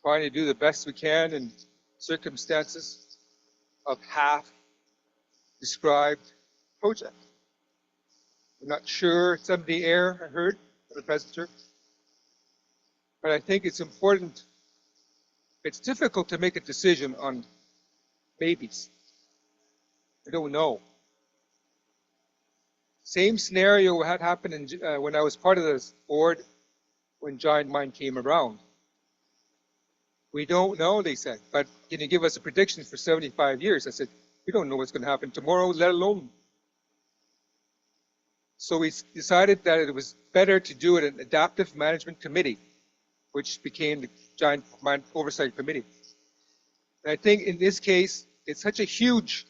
trying to do the best we can in circumstances of half described project. I'm not sure, it's up in the air, I heard from the presenter. But I think it's important. It's difficult to make a decision on babies. I don't know. Same scenario had happened when I was part of this board when Giant Mine came around. We don't know, they said, but can you give us a prediction for 75 years? I said, we don't know what's going to happen tomorrow, let alone. So we decided that it was better to do it an adaptive management committee, which became the Giant Mine Oversight Committee. And I think in this case, it's such a huge,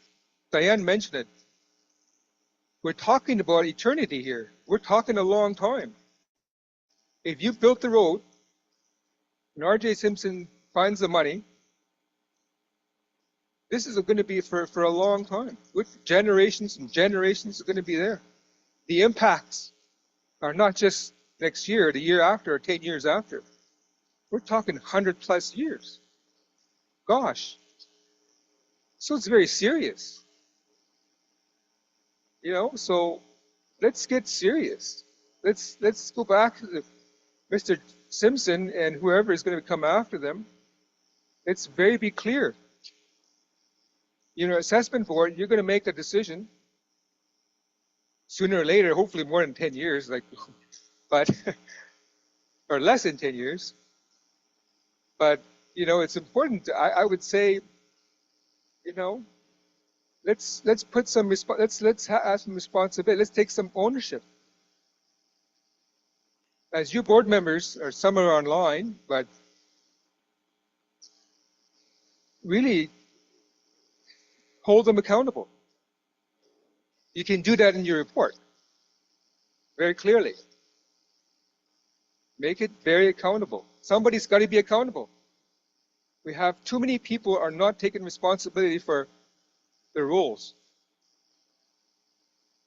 Diane mentioned it, we're talking about eternity here. We're talking a long time. If you built the road, and R.J. Simpson finds the money, this is going to be for a long time. With generations and generations are going to be there. The impacts are not just next year, the year after, or 10 years after. We're talking 100 plus years. Gosh. So it's very serious. You know, so let's get serious. Let's go back to Mr. Simpson and whoever is going to come after them. Let's very be clear. You know, assessment board, you're going to make a decision sooner or later, hopefully more than 10 years, but or less than 10 years. But you know, it's important. I would say, you know, let's put some let's have some responsibility. Let's take some ownership. as you board members, or some are online, but really hold them accountable. You can do that in your report very clearly. Make it very accountable. Somebody's got to be accountable. We have too many people are not taking responsibility for their roles.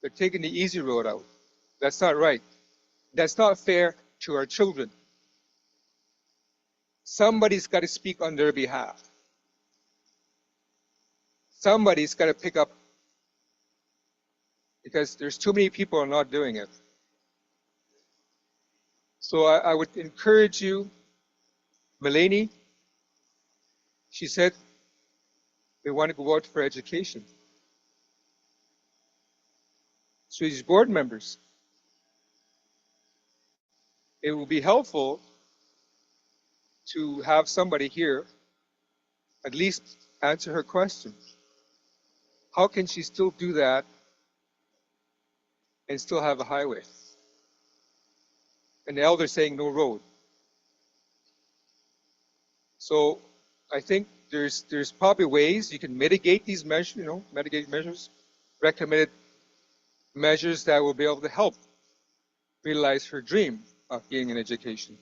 They're taking the easy road out. That's not right. That's not fair to our children. Somebody's got to speak on their behalf. Somebody's got to pick up, because there's too many people are not doing it. So I would encourage you, Melanie, she said they want to go out for education. So these board members, it will be helpful to have somebody here at least answer her question. How can she still do that and still have a highway? And the elder saying no road. So I think there's probably ways you can mitigate these measures, mitigate measures, recommended measures that will be able to help realize her dream of getting an education.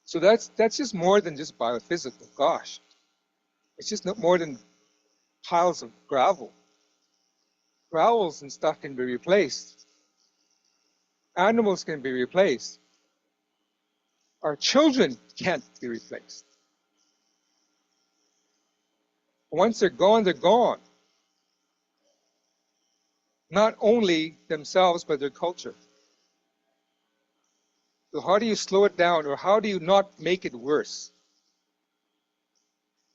So that's just more than just biophysical. Gosh, it's just not more than piles of gravel. Gravels and stuff can be replaced. Animals can be replaced. Our children can't be replaced. Once they're gone, they're gone. Not only themselves, but their culture. So how do you slow it down, or how do you not make it worse?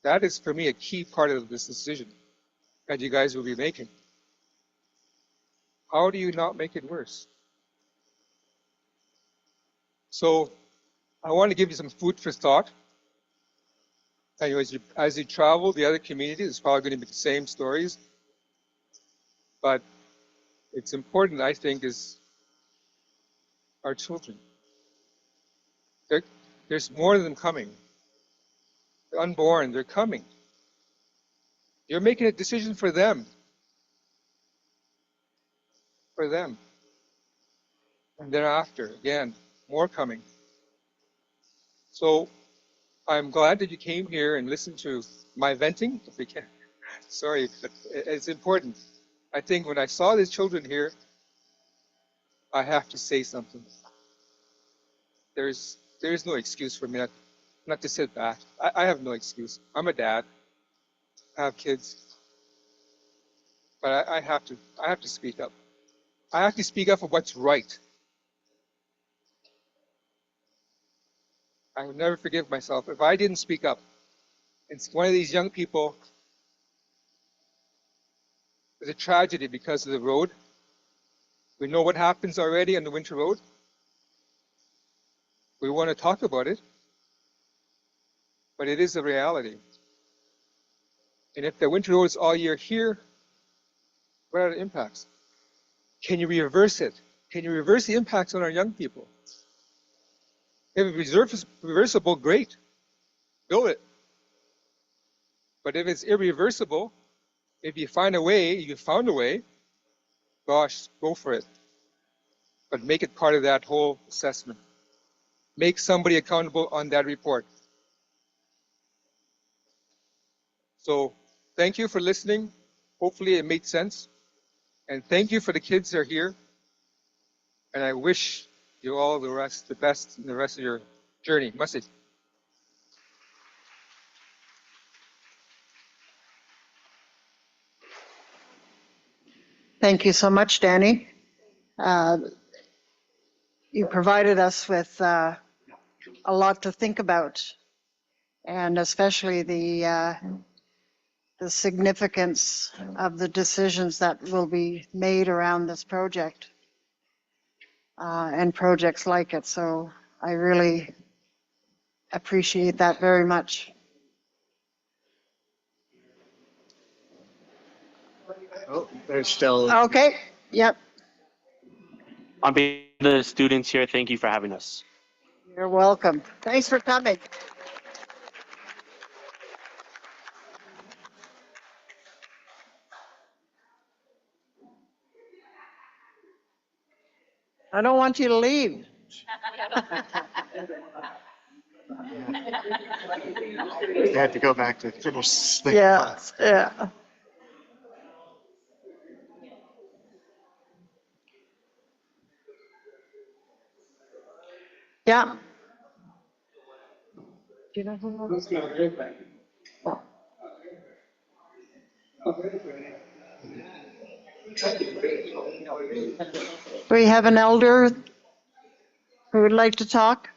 That is, for me, a key part of this decision that you guys will be making. How do you not make it worse? So I want to give you some food for thought. Anyways, as you travel the other communities, it's probably going to be the same stories. But it's important, I think, is our children. There's more of them coming. They're unborn, they're coming. You're making a decision for them. For them. And thereafter, again, more coming. So I'm glad that you came here and listened to my venting. Sorry, but it's important. I think when I saw these children here, I have to say something. There's no excuse for me not to sit back. I have no excuse. I'm a dad. I have kids. But I have to speak up. I have to speak up for what's right. I will never forgive myself if I didn't speak up. It's one of these young people. It's a tragedy because of the road. We know what happens already on the winter road. We want to talk about it, but it is a reality. And if the winter road is all year here, what are the impacts? Can you reverse it? Can you reverse the impacts on our young people? If it's reversible, great. Build it. But if it's irreversible, if you find a way, you found a way, gosh, go for it. But make it part of that whole assessment. Make somebody accountable on that report. So thank you for listening. Hopefully it made sense. And thank you for the kids that are here. And I wish you all the best in the rest of your journey. Message. Thank you so much, Danny. You provided us with a lot to think about, and especially the significance of the decisions that will be made around this project and projects like it. So I really appreciate that very much. Oh, there's still. Okay, yep. On behalf the students here, thank you for having us. You're welcome. Thanks for coming. I don't want you to leave. They had to go back to finish the Yeah, class. yeah. Yeah. Do you know who else? Do we have an elder who would like to talk?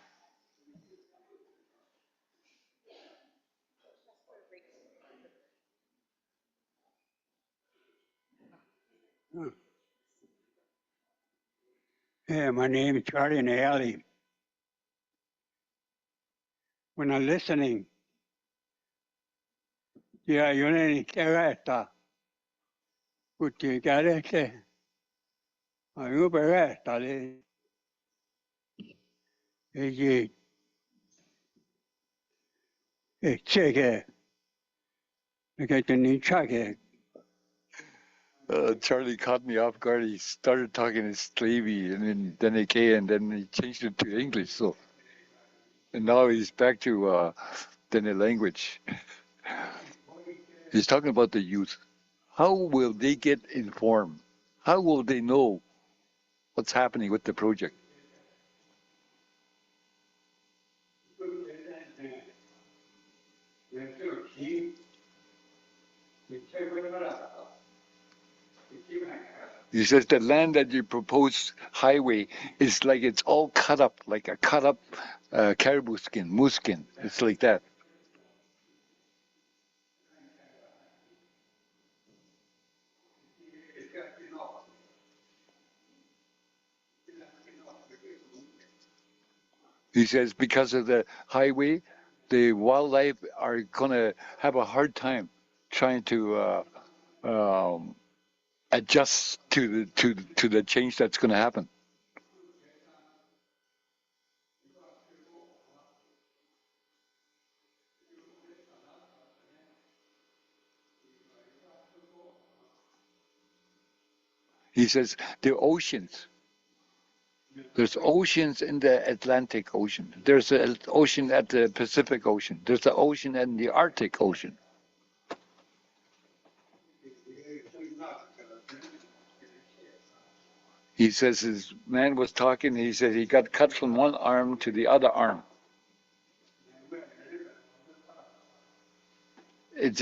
Yeah, my name is Charlie Nayali. When I'm listening, yeah, yo ni esta, utilizarse, ayuda esta de, cheque, que tenía cheque. Charlie caught me off guard. He started talking in Slavey and then again, and then he changed it to English. So, and now he's back to the language. He's talking about the youth. How will they get informed? How will they know what's happening with the project? He says the land that you propose highway is like it's all cut up, like a cut up caribou skin, moose skin. It's like that. He says because of the highway, the wildlife are gonna have a hard time trying to adjust to the change that's gonna happen. He says the oceans. There's oceans in the Atlantic Ocean. There's an ocean at the Pacific Ocean. There's an ocean in the Arctic Ocean. He says his man was talking. He said he got cut from one arm to the other arm. It's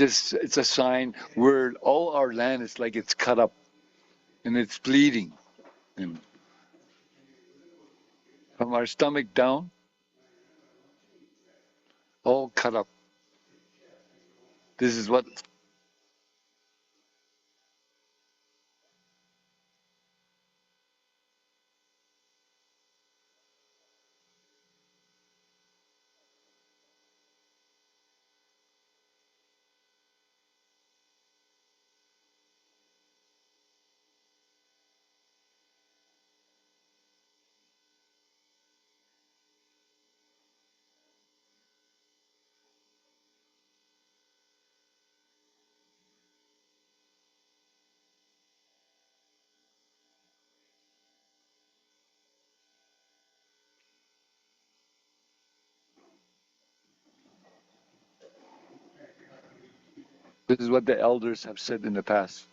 a sign where all our land is like it's cut up and it's bleeding. And from our stomach down, all cut up. This is what the elders have said in the past.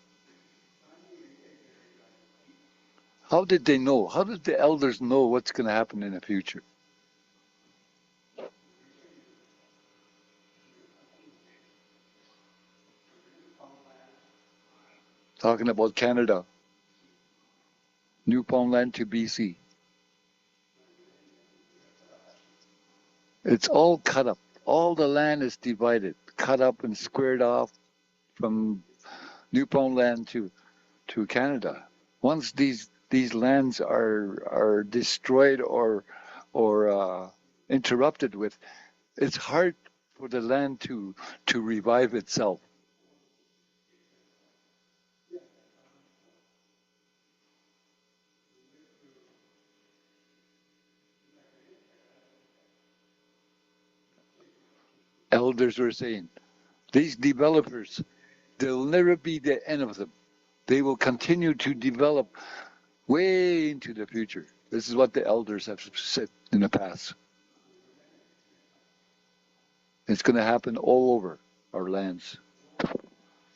How did they know? How did the elders know what's going to happen in the future? Talking about Canada, Newfoundland to BC. It's all cut up. All the land is divided, cut up and squared off from Newfoundland to Canada. Once these lands are destroyed or interrupted with, it's hard for the land to revive itself. elders were saying. These developers, there'll never be the end of them. They will continue to develop way into the future. This is what the elders have said in the past. It's going to happen all over our lands.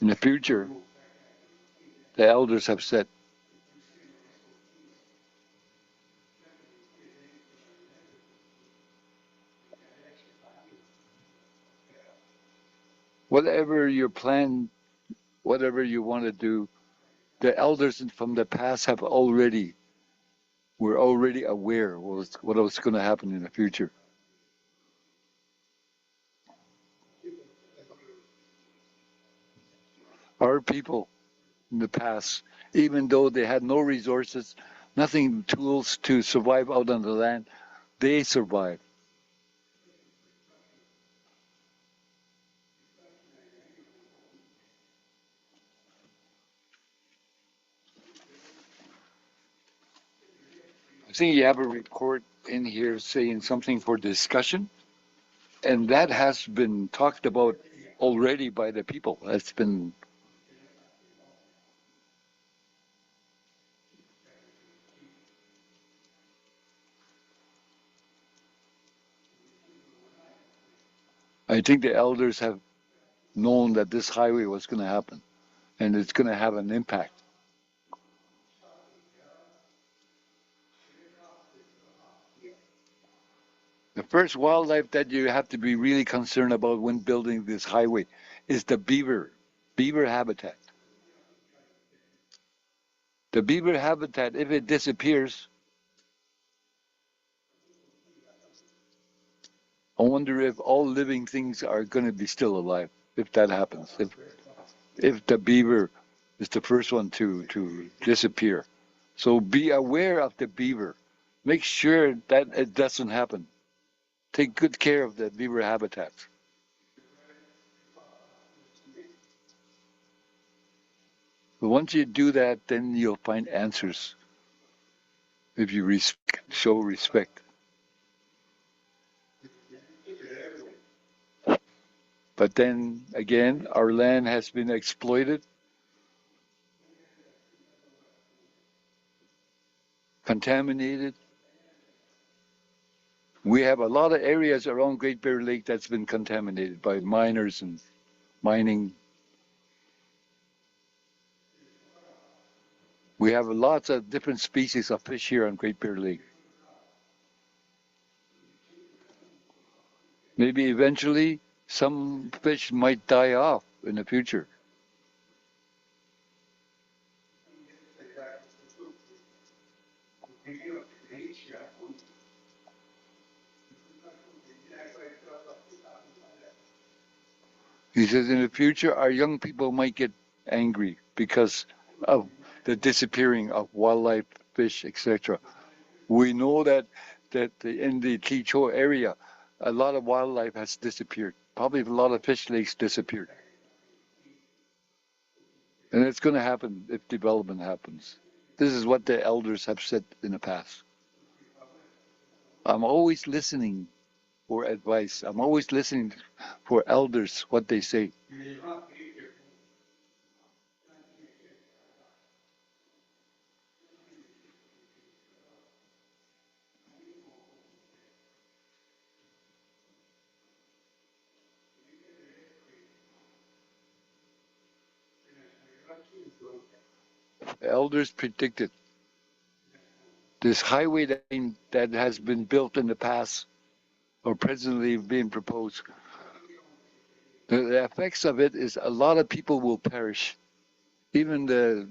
In the future, the elders have said, whatever your plan, whatever you want to do, the elders from the past were already aware what was going to happen in the future. Our people in the past, even though they had no resources, nothing, tools to survive out on the land, they survived. I think you have a report in here saying something for discussion, and that has been talked about already by the people. That's been. I think the elders have known that this highway was going to happen, and it's going to have an impact. The first wildlife that you have to be really concerned about when building this highway is the beaver habitat. The beaver habitat, if it disappears, I wonder if all living things are going to be still alive, if that happens. If the beaver is the first one to disappear. So be aware of the beaver. Make sure that it doesn't happen. Take good care of the beaver habitats. But once you do that, then you'll find answers if you show respect. But then again, our land has been exploited, contaminated. We have a lot of areas around Great Bear Lake that's been contaminated by miners and mining. We have lots of different species of fish here on Great Bear Lake. Maybe eventually some fish might die off in the future. He says in the future, our young people might get angry because of the disappearing of wildlife, fish, etc. We know that in the Quichua area, a lot of wildlife has disappeared. Probably a lot of fish lakes disappeared. And it's going to happen if development happens. This is what the elders have said in the past. I'm always listening for advice. I'm always listening for elders, what they say. The elders predicted this highway that has been built in the past or presently being proposed. The effects of it is a lot of people will perish. Even the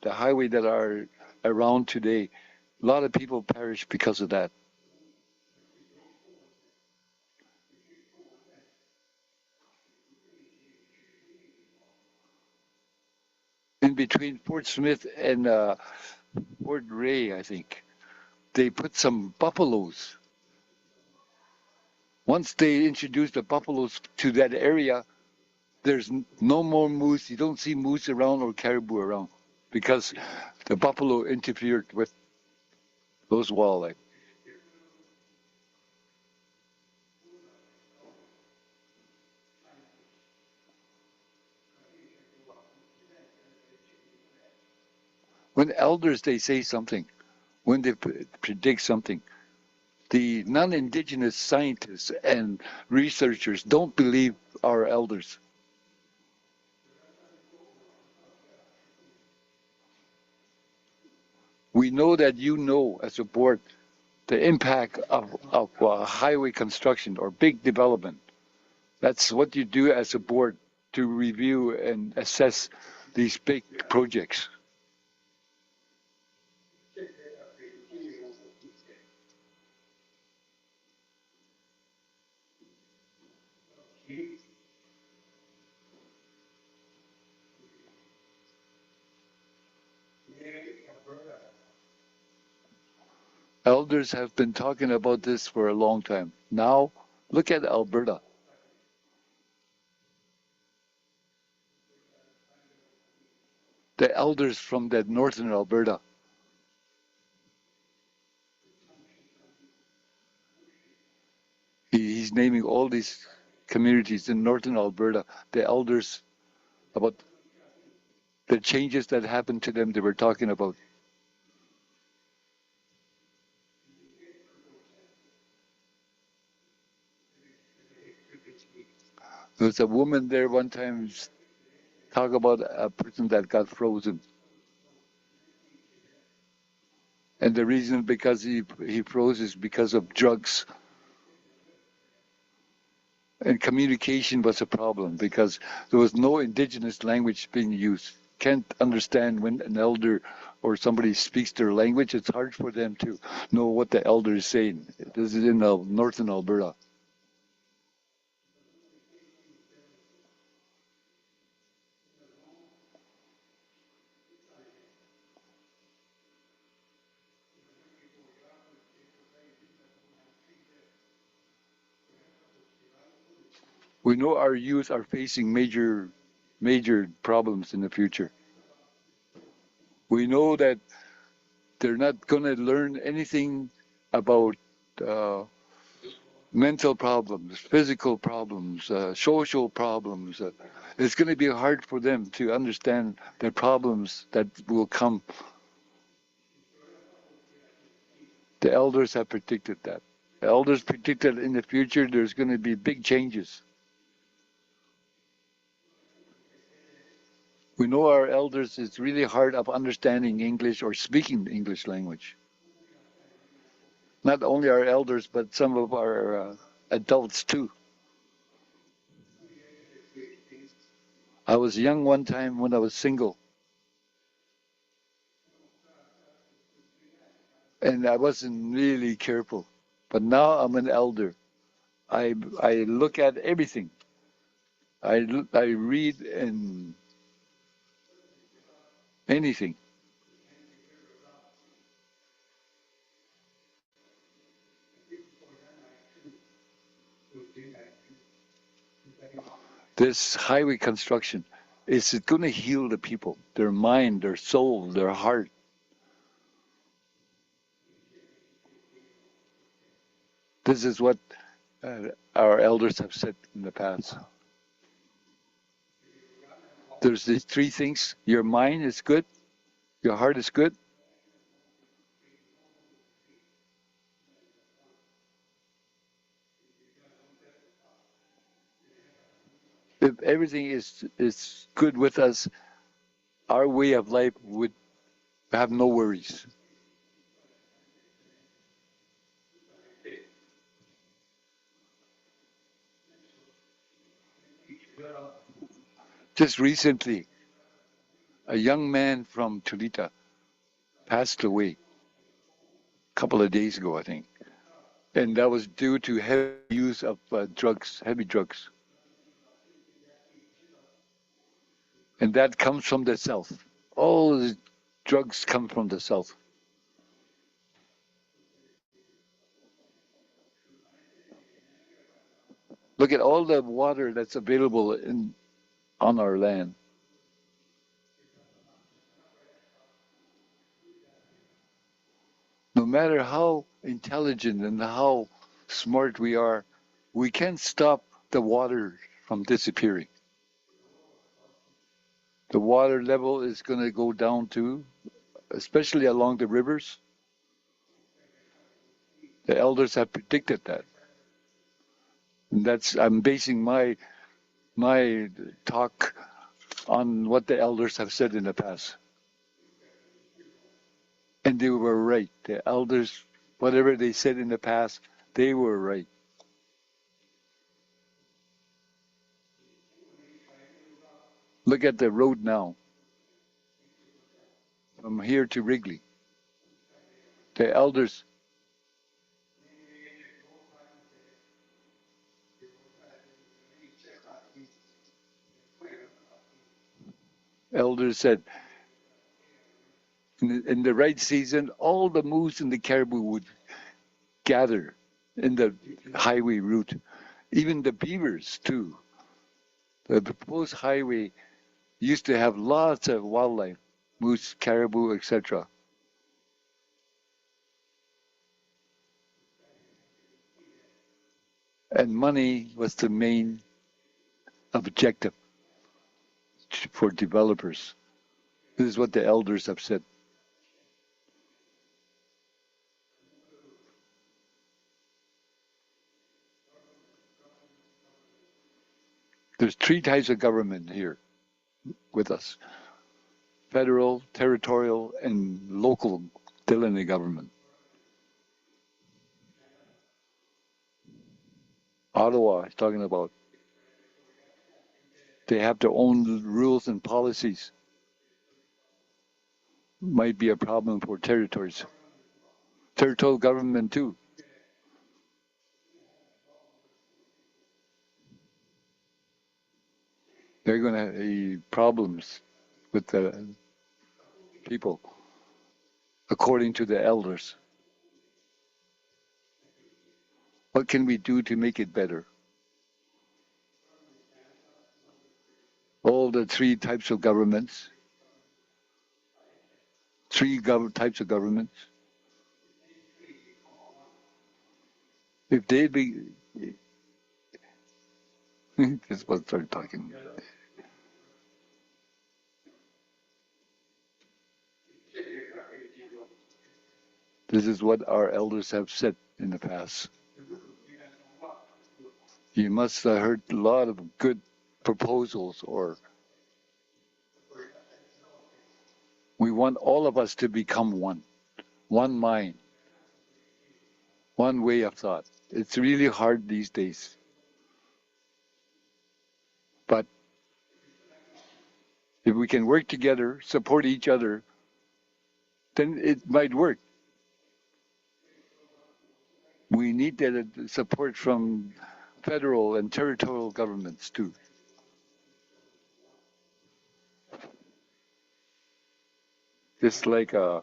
highway that are around today, a lot of people perish because of that. In between Fort Smith and Fort Ray, I think, they put some buffaloes. Once they introduce the buffaloes to that area, there's no more moose. You don't see moose around or caribou around because the buffalo interfered with those wildlife. When elders, they say something, when they predict something, the non-indigenous scientists and researchers don't believe our elders. We know that you know as a board the impact of highway construction or big development. That's what you do as a board to review and assess these big projects. Elders have been talking about this for a long time. Now, look at Alberta. The elders from that northern Alberta. He's naming all these communities in northern Alberta, the elders, about the changes that happened to them they were talking about. There was a woman there one time talk about a person that got frozen. And the reason because he froze is because of drugs. And communication was a problem because there was no indigenous language being used. Can't understand when an elder or somebody speaks their language. It's hard for them to know what the elder is saying. This is in northern Alberta. We know our youth are facing major problems in the future. We know that they're not going to learn anything about mental problems, physical problems, social problems. It's going to be hard for them to understand the problems that will come. The elders have predicted that. The elders predicted in the future there's going to be big changes. We know our elders, it's really hard of understanding English or speaking the English language. Not only our elders, but some of our adults too. I was young one time when I was single. And I wasn't really careful. But now I'm an elder. I look at everything. I read and anything. This highway construction, is it going to heal the people, their mind, their soul, their heart? This is what our elders have said in the past. There's these three things. Your mind is good, your heart is good, if everything is good with us, our way of life would have no worries. Just recently, a young man from Tulita passed away a couple of days ago, I think. And that was due to heavy use of drugs, heavy drugs. And that comes from the South. All the drugs come from the South. Look at all the water that's available on our land. No matter how intelligent and how smart we are, we can't stop the water from disappearing. The water level is going to go down to especially along the rivers. The elders have predicted that. And I'm basing my talk on what the elders have said in the past. And they were right. The elders, whatever they said in the past, they were right. Look at the road now, from here to Wrigley. The elders said, in the right season, all the moose and the caribou would gather in the highway route. Even the beavers, too. The proposed highway used to have lots of wildlife, moose, caribou, etc. And money was the main objective for developers. This is what the elders have said. There's 3 types of government here with us: federal, territorial, and local Deline government. Ottawa is talking about they have their own rules and policies. Might be a problem for territories. Territorial government too. They're going to have problems with the people, according to the elders. What can we do to make it better? All the 3 types of governments, 3 types of governments. If they be, this was start talking. This is what our elders have said in the past. You must have heard a lot of good proposals, or we want all of us to become one mind, one way of thought. It's really hard these days. But if we can work together, support each other, then it might work. We need that support from federal and territorial governments too. Just like our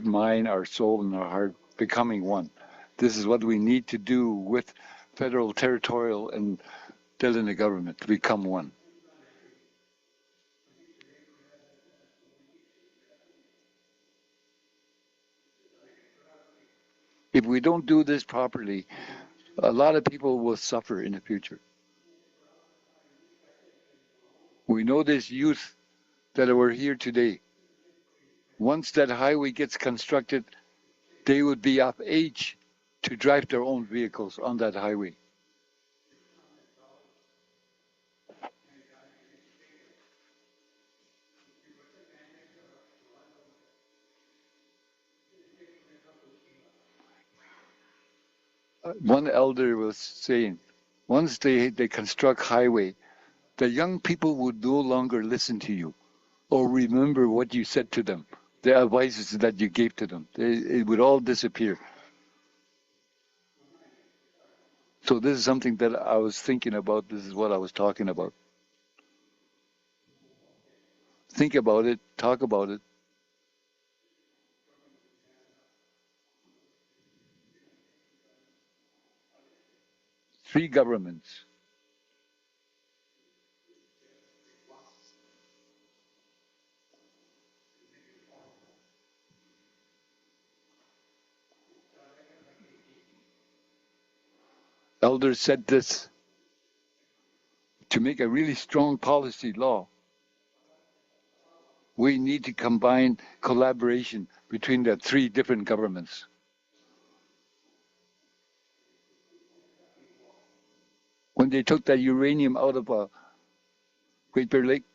mind, our soul, and our heart becoming one. This is what we need to do with federal, territorial, and Deline government to become one. If we don't do this properly, a lot of people will suffer in the future. We know this youth that were here today. Once that highway gets constructed, they would be of age to drive their own vehicles on that highway. One elder was saying, once they construct highway, the young people would no longer listen to you or remember what you said to them, the advices that you gave to them. It would all disappear. So this is something that I was thinking about. This is what I was talking about. Think about it, talk about it. Three governments. Elders said this to make a really strong policy law. we need to combine collaboration between the three different governments. When they took that uranium out of Great Bear Lake,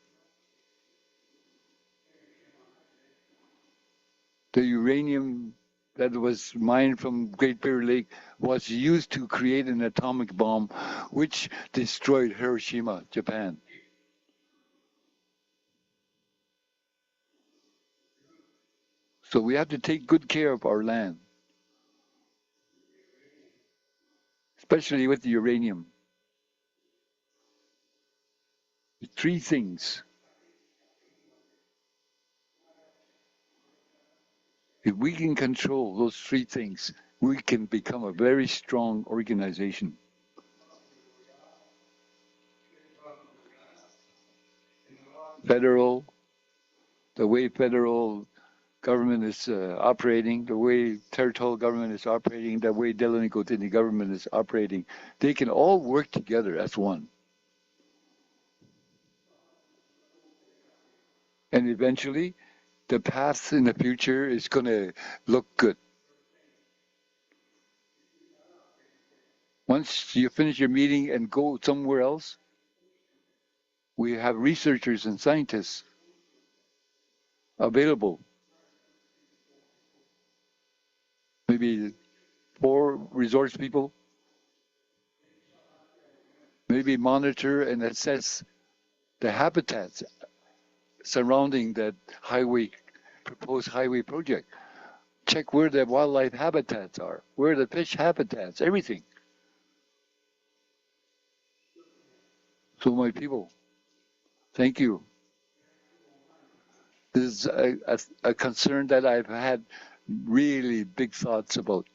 the uranium that was mined from Great Bear Lake was used to create an atomic bomb which destroyed Hiroshima, Japan. So we have to take good care of our land, especially with the uranium. Three things. If we can control those three things, we can become a very strong organization. Federal, the way federal government is operating, the way territorial government is operating, the way Deline government is operating, they can all work together as one. And eventually, the path in the future is going to look good. Once you finish your meeting and go somewhere else, we have researchers and scientists available. Maybe 4 resource people, maybe monitor and assess the habitats surrounding that highway, proposed highway project. Check where the wildlife habitats are, where the fish habitats, everything. So my people, thank you. This is a concern that I've had really big thoughts about.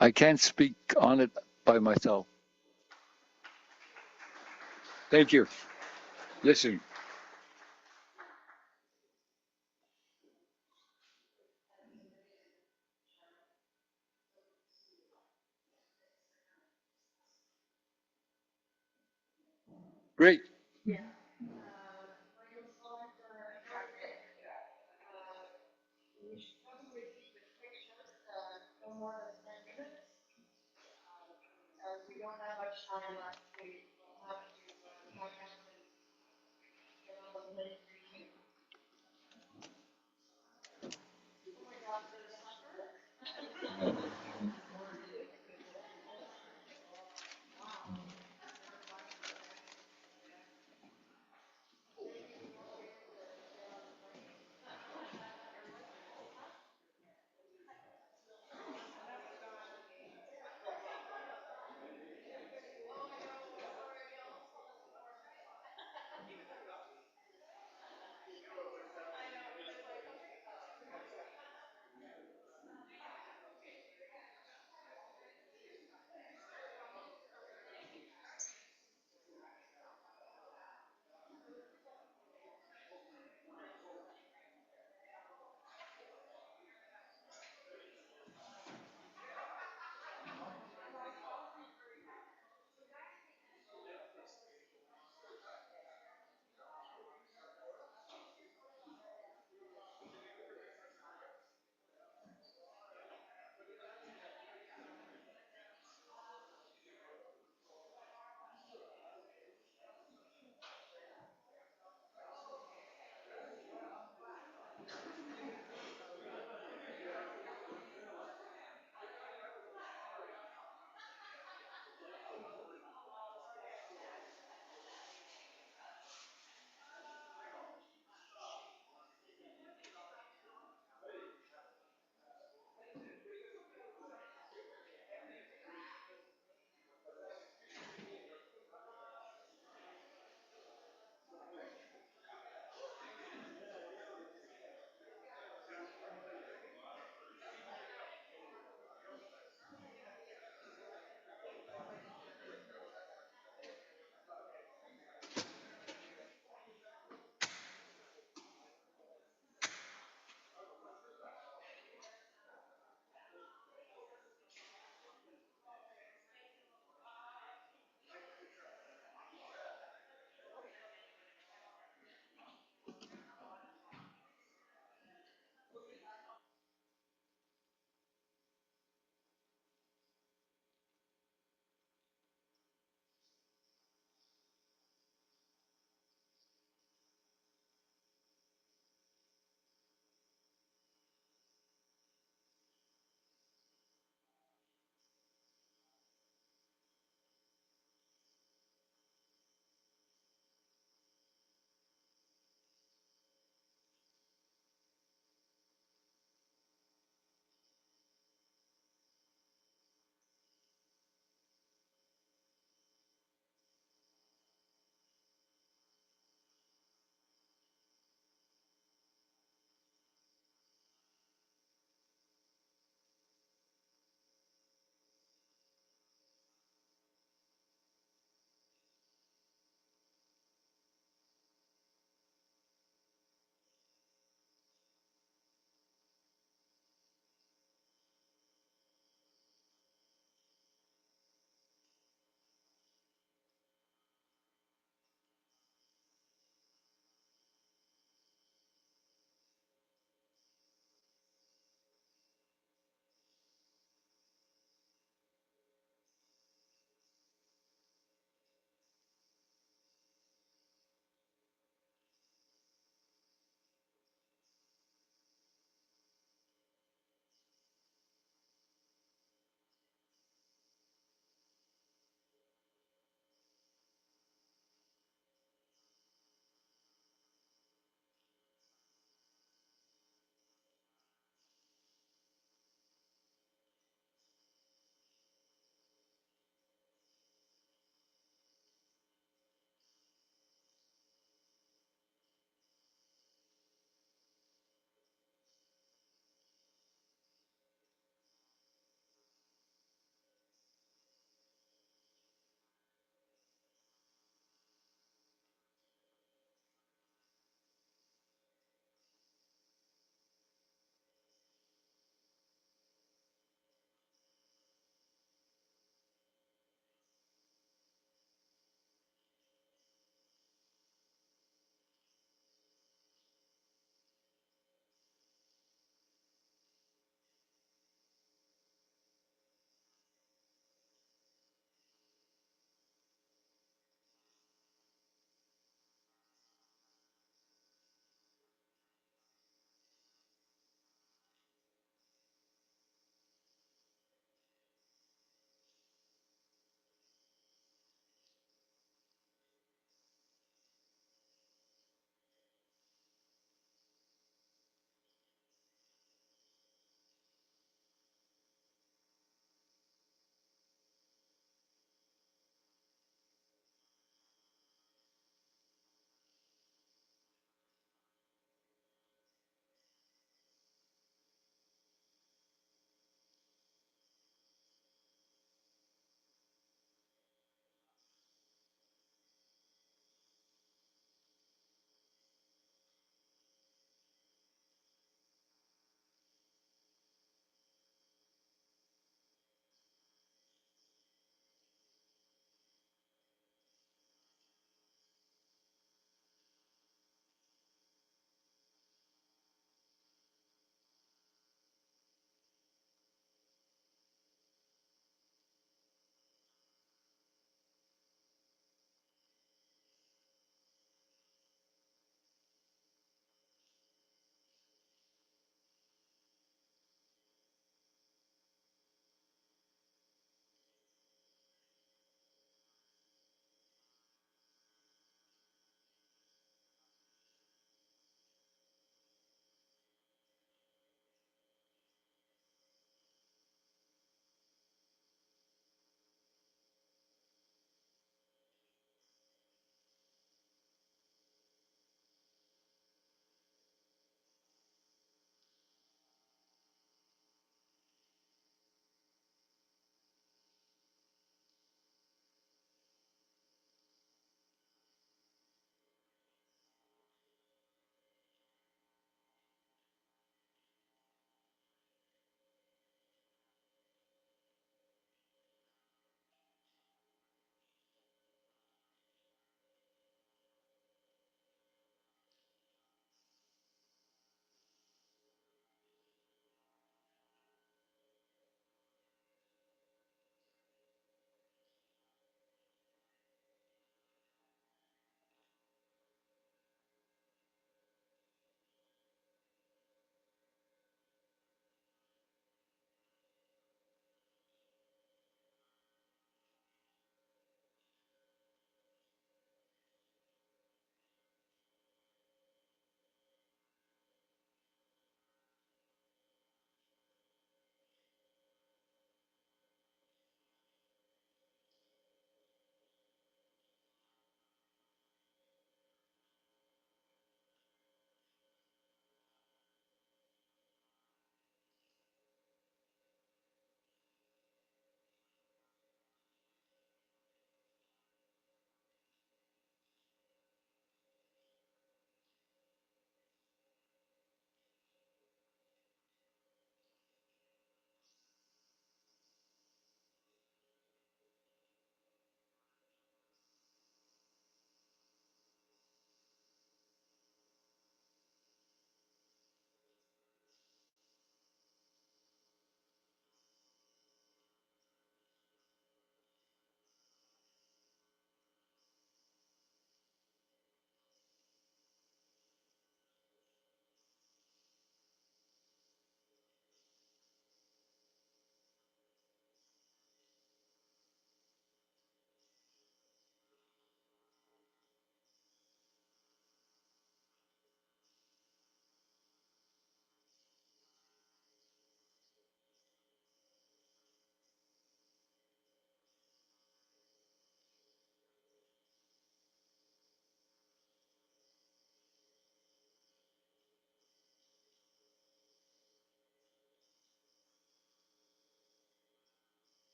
I can't speak on it by myself. Thank you. Listen. Great.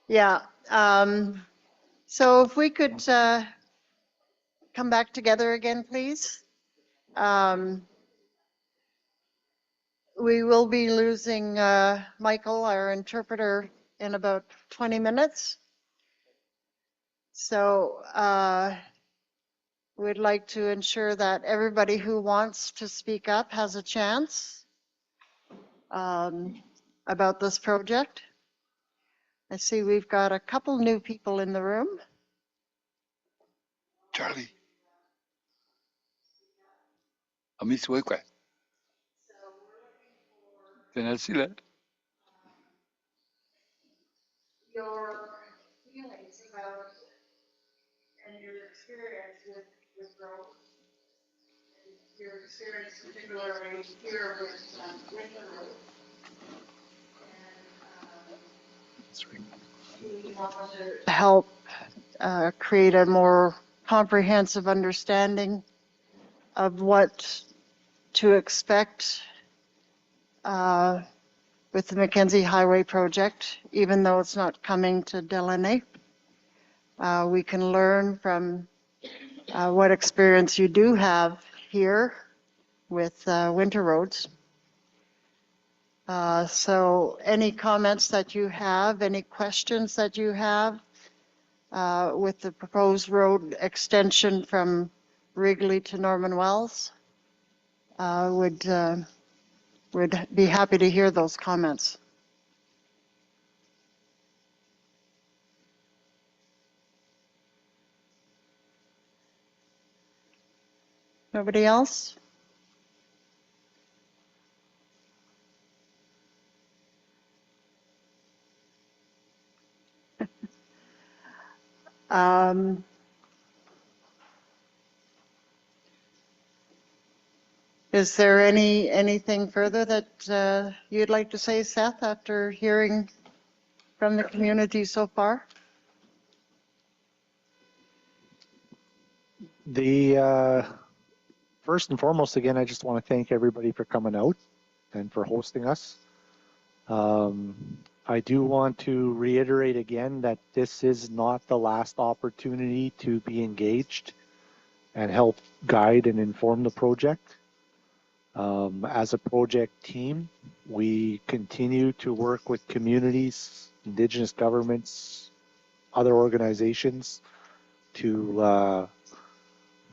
Yeah. So if we could come back together again, please. We will be losing Michael, our interpreter, in about 20 minutes. So we'd like to ensure that everybody who wants to speak up has a chance about this project. I see we've got a couple new people in the room. Charlie. Amis Wekwe. Can I see that? Your feelings about and your experience with growth, and your experience particularly here with the road. We want to help create a more comprehensive understanding of what to expect with the Mackenzie Highway project, even though it's not coming to Deline. We can learn from what experience you do have here with winter roads. So any comments that you have, any questions that you have with the proposed road extension from Wrigley to Norman Wells, would be happy to hear those comments. Nobody else? Is there anything further that you'd like to say, Seth, after hearing from the community so far? The first and foremost, again, I just want to thank everybody for coming out and for hosting us. I do want to reiterate again that this is not the last opportunity to be engaged and help guide and inform the project. As a project team, we continue to work with communities, Indigenous governments, other organizations to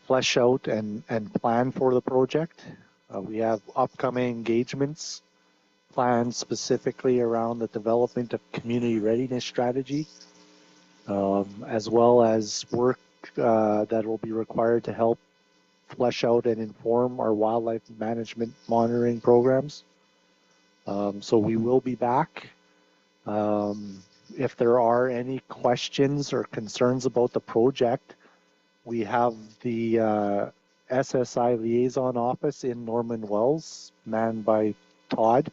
flesh out and plan for the project. We have upcoming engagements planned specifically around the development of community readiness strategy, as well as work that will be required to help flesh out and inform our wildlife management monitoring programs. So we will be back. If there are any questions or concerns about the project, we have the SSI liaison office in Norman Wells, manned by Todd.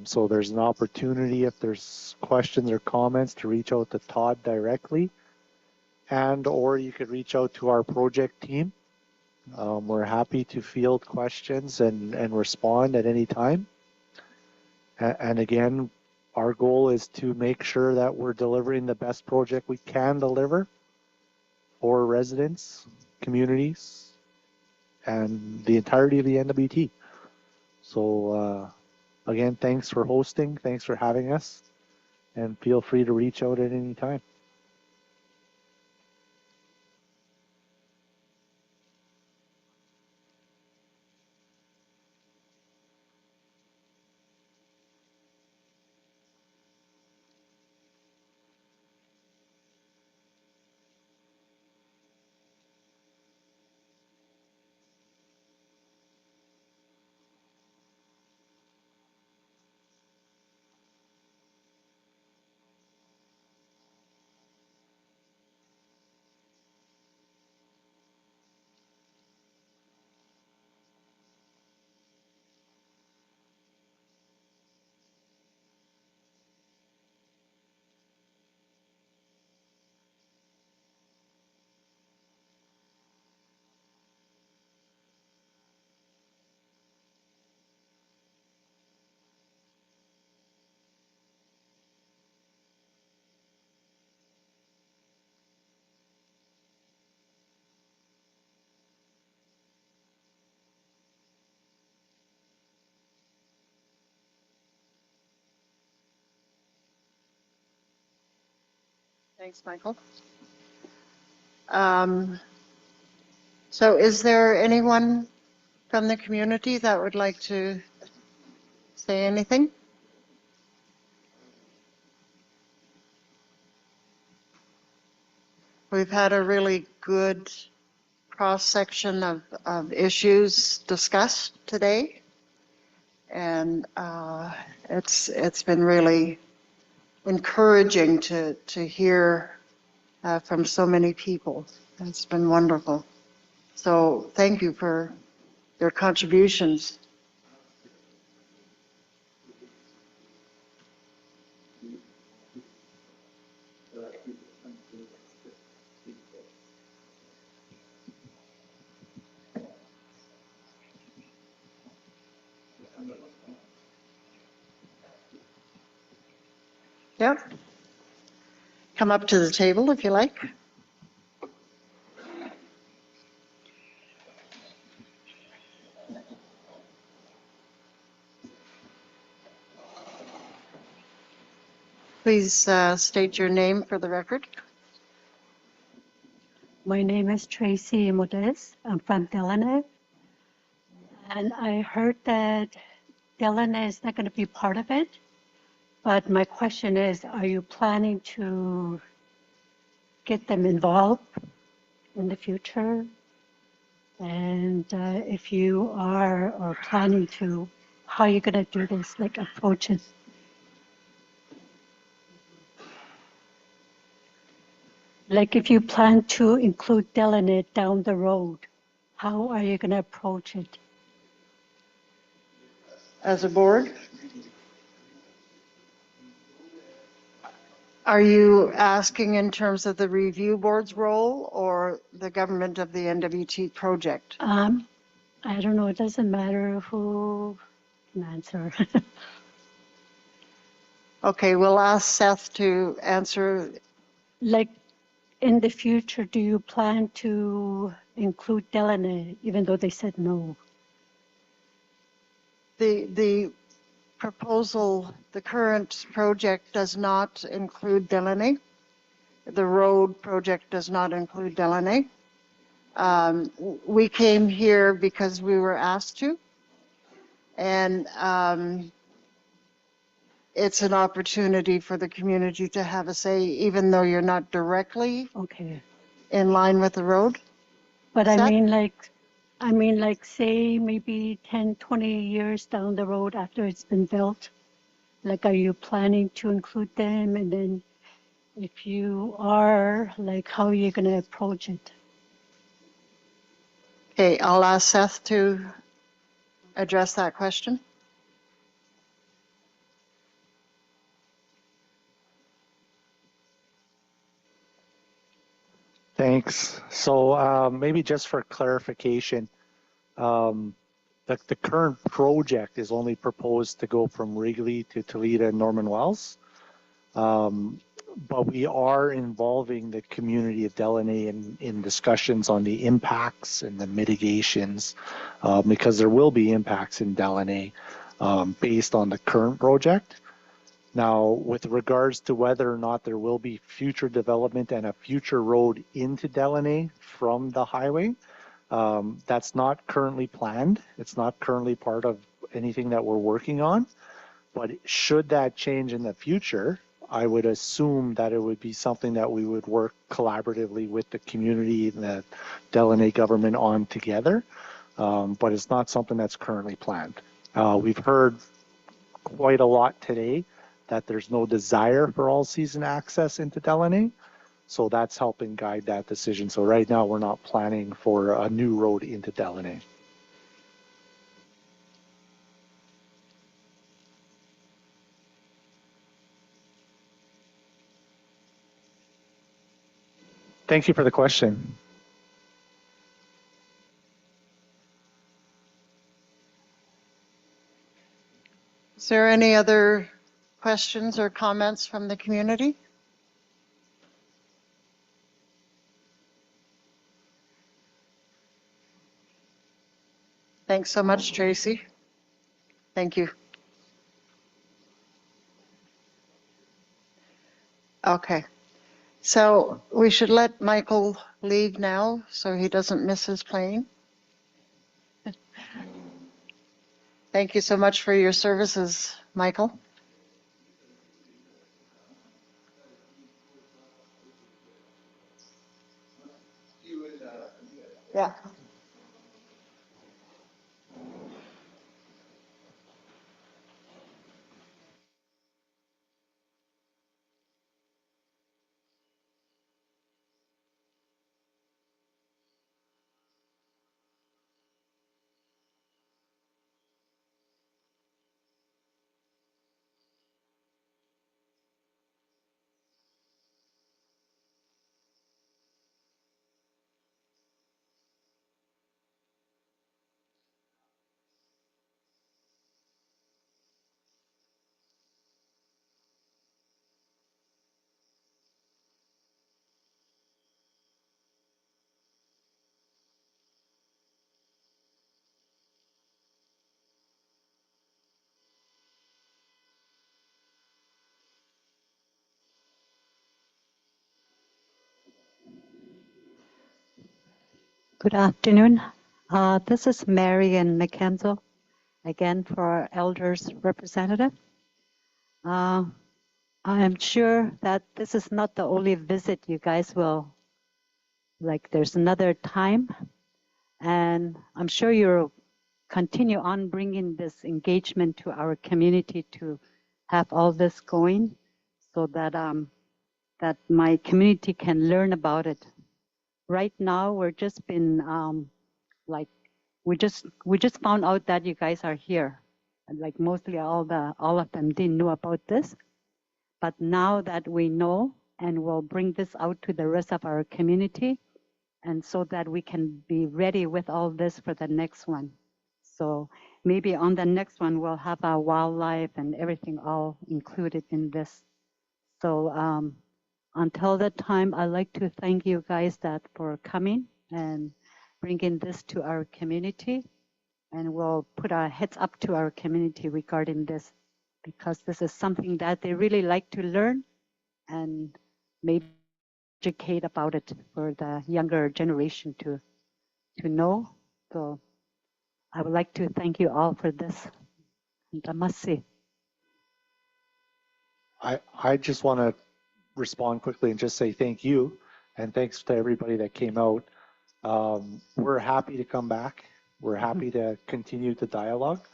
So there's an opportunity if there's questions or comments to reach out to Todd directly, and or you could reach out to our project team. We're happy to field questions and respond at any time. And again, our goal is to make sure that we're delivering the best project we can deliver for residents, communities, and the entirety of the NWT. So again, thanks for hosting, thanks for having us, and feel free to reach out at any time. Thanks, Michael. So is there anyone from the community that would like to say anything? We've had a really good cross-section of issues discussed today. And it's been really encouraging to hear from so many people. It's been wonderful. So thank you for your contributions. Yep. Come up to the table if you like. Please state your name for the record. My name is Tracy Modest. I'm from Deline. And I heard that Deline is not going to be part of it. But my question is, are you planning to get them involved in the future? And if you are or planning to, how are you going to do this, like approaches? Like if you plan to include Deline down the road, how are you going to approach it? As a board? Are you asking in terms of the review board's role or the government of the NWT project? I don't know. It doesn't matter who can answer. Okay, we'll ask Seth to answer. Like in the future, do you plan to include Deline, even though they said no? The proposal, the current project does not include Deline. The road project does not include Deline. We came here because we were asked to. And it's an opportunity for the community to have a say, even though you're not directly in line with the road. But Seth? I mean, like say maybe 10, 20 years down the road after it's been built, like, are you planning to include them? And then if you are, like, how are you going to approach it? Okay, I'll ask Seth to address that question. Thanks. So maybe just for clarification, the current project is only proposed to go from Wrigley to Toledo and Norman Wells. But we are involving the community of Deline in discussions on the impacts and the mitigations, because there will be impacts in Deline based on the current project. Now, with regards to whether or not there will be future development and a future road into Deline from the highway, that's not currently planned. It's not currently part of anything that we're working on. But should that change in the future, I would assume that it would be something that we would work collaboratively with the community and the Deline government on together. But it's not something that's currently planned. We've heard quite a lot today that there's no desire for all-season access into Deline. So that's helping guide that decision. So right now we're not planning for a new road into Deline. Thank you for the question. Is there any other questions or comments from the community? Thanks so much, Tracy. Thank you. Okay. So we should let Michael leave now so he doesn't miss his plane. Thank you so much for your services, Michael. Yeah. Good afternoon. This is Marian Mackenzie, again for our elders representative. I am sure that this is not the only visit you guys will, like there's another time, and I'm sure you'll continue on bringing this engagement to our community to have all this going so that, that my community can learn about it. Right now, we're just been like we just found out that you guys are here. And like mostly all of them didn't know about this. But now that we know, and we'll bring this out to the rest of our community, and so that we can be ready with all this for the next one. So maybe on the next one, we'll have our wildlife and everything all included in this. So until that time, I'd like to thank you guys that for coming and bringing this to our community. And we'll put our heads up to our community regarding this, because this is something that they really like to learn and maybe educate about it for the younger generation to know. So I would like to thank you all for this. Namaste. I just want to respond quickly and just say thank you, and thanks to everybody that came out. We're happy to come back. We're happy to continue the dialogue,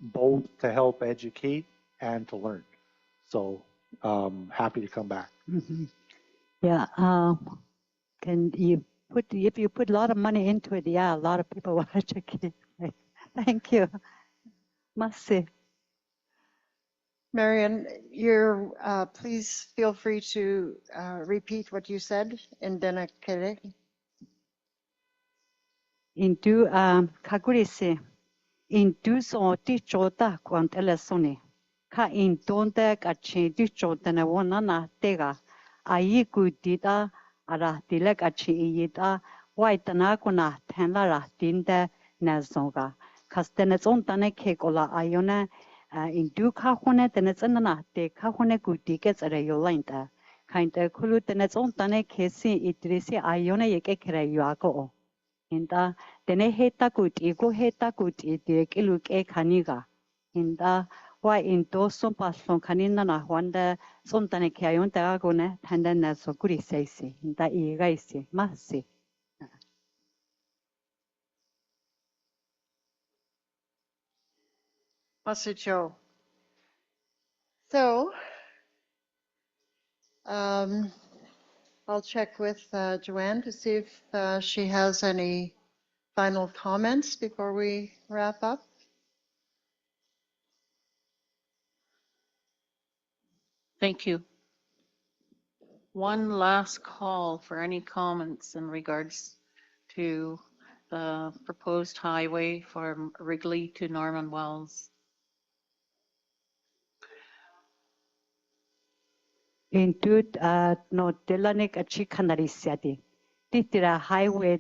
both to help educate and to learn. So happy to come back. Yeah. Can you put, if you put a lot of money into it, yeah, a lot of people will educate. Thank you. Masi. Marian, please feel free to repeat what you said in Denakere. Indu kagurisi. Indu so ti chota kwantelesoni. Ka indonde kachi ti chota na wonana tega. Ayi kudita ara dilek achi iyita. Waitana kuna tenla ra dinde nazonga. Kastenes on tane kekola ayone. Indu kahone tenes anana te kahone kudikets are yolinta. Kainte kulu tenes on tane kesi itrisi ayone yeke kere yuako. Hinda tene heta kuti go heta kuti de kiluke kaniga. Hinda wa into son pason kanina na wanda son tane kayon ta gone tanda na so kuri seisi. Hinda igaisi masi. Masucho. So, I'll check with Joanne to see if she has any final comments before we wrap up. Thank you. One last call for any comments in regards to the proposed highway from Wrigley to Norman Wells. Into no Delanik a chikanari siati. Titira highway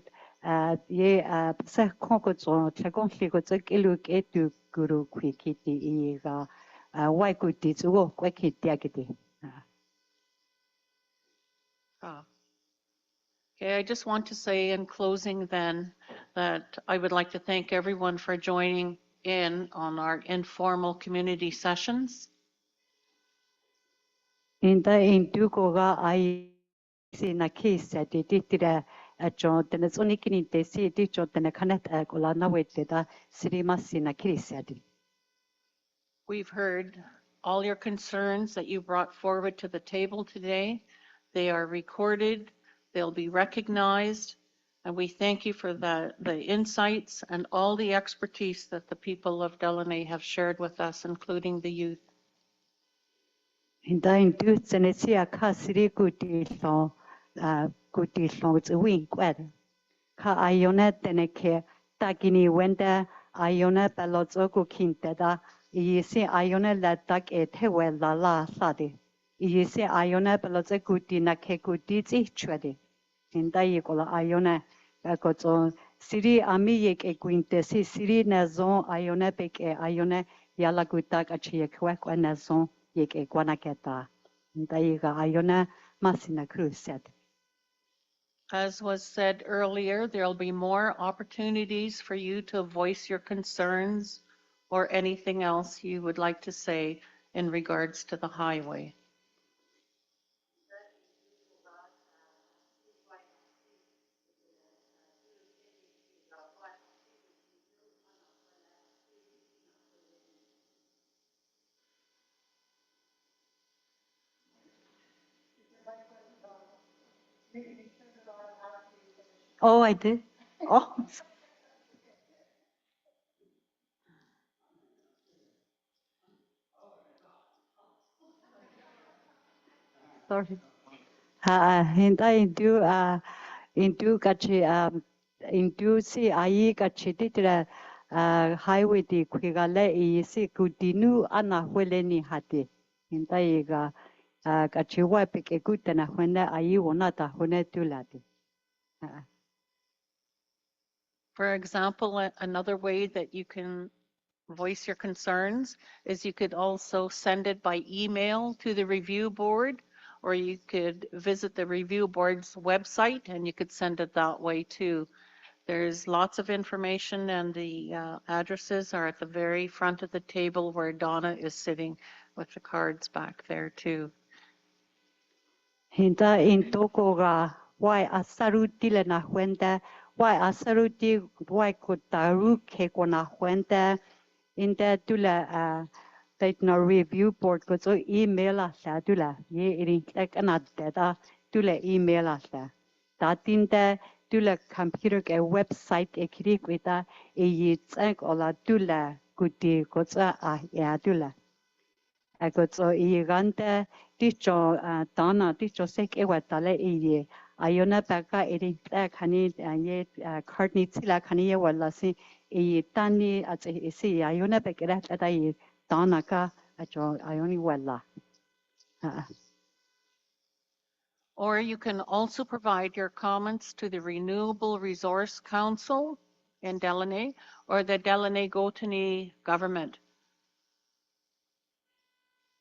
ye sa kongo zo chakon ligo zo kiluk etu guru kwikiti iga waikuti zugo kwekiti agiti. Ah. Okay, I just want to say in closing then that I would like to thank everyone for joining in on our informal community sessions. Inda induko ga ai si na kisa di tira jo tena soni kini te si di jo tena kanet kola na wete da sirima si na kisa di. We've heard all your concerns that you brought forward to the table today. They are recorded, they'll be recognized, and we thank you for the insights and all the expertise that the people of Deline have shared with us, including the youth. Inda indu tena si a ka siri kuti lo zi wing kwed. Ka ayona tena ke takini wenda ayona pelozo ku kinte da isi ayona la tak e tewe la la sadi. Isi ayona pelozo kuti na ke kuti zi chwedi. Inda yikola ayona kozo siri ami yek e kuinte si siri na zon ayona peke ayona yala kutak achi yekwe kwa na zon yek e kwa na keta. Inda yiga ayona masina kruset. As was said earlier, there'll be more opportunities for you to voice your concerns or anything else you would like to say in regards to the highway. Oh, I did. Oh. Sorry. Hinda indu kachi indu si ayi kachi titira highway di kwigale I si kudinu ana huele ni hati. Hinda iga kachi wapik ekutana huene ayi wonata huene tulati. For example, another way that you can voice your concerns is you could also send it by email to the review board, or you could visit the review board's website and you could send it that way too. There's lots of information and the addresses are at the very front of the table where Donna is sitting with the cards back there too. Hinda intoko ga wai asaruti le na huenda wai asaruti wai kotaru ke kona huenda inda tula no review board ko so email la tula ye irin kana data tula email la datinda tula computer ke website e kiri kwita e yitsak ola tula kuti ko sa ya tula so igante dicho dana dicho sek ewatale iye ayona baka irin kani ye karni tila kani ye wala si i tani at si ayona bekera ta i dana ka acho ayoni wala. Or you can also provide your comments to the Renewable Resource Council in Deline or the Deline Gotani government.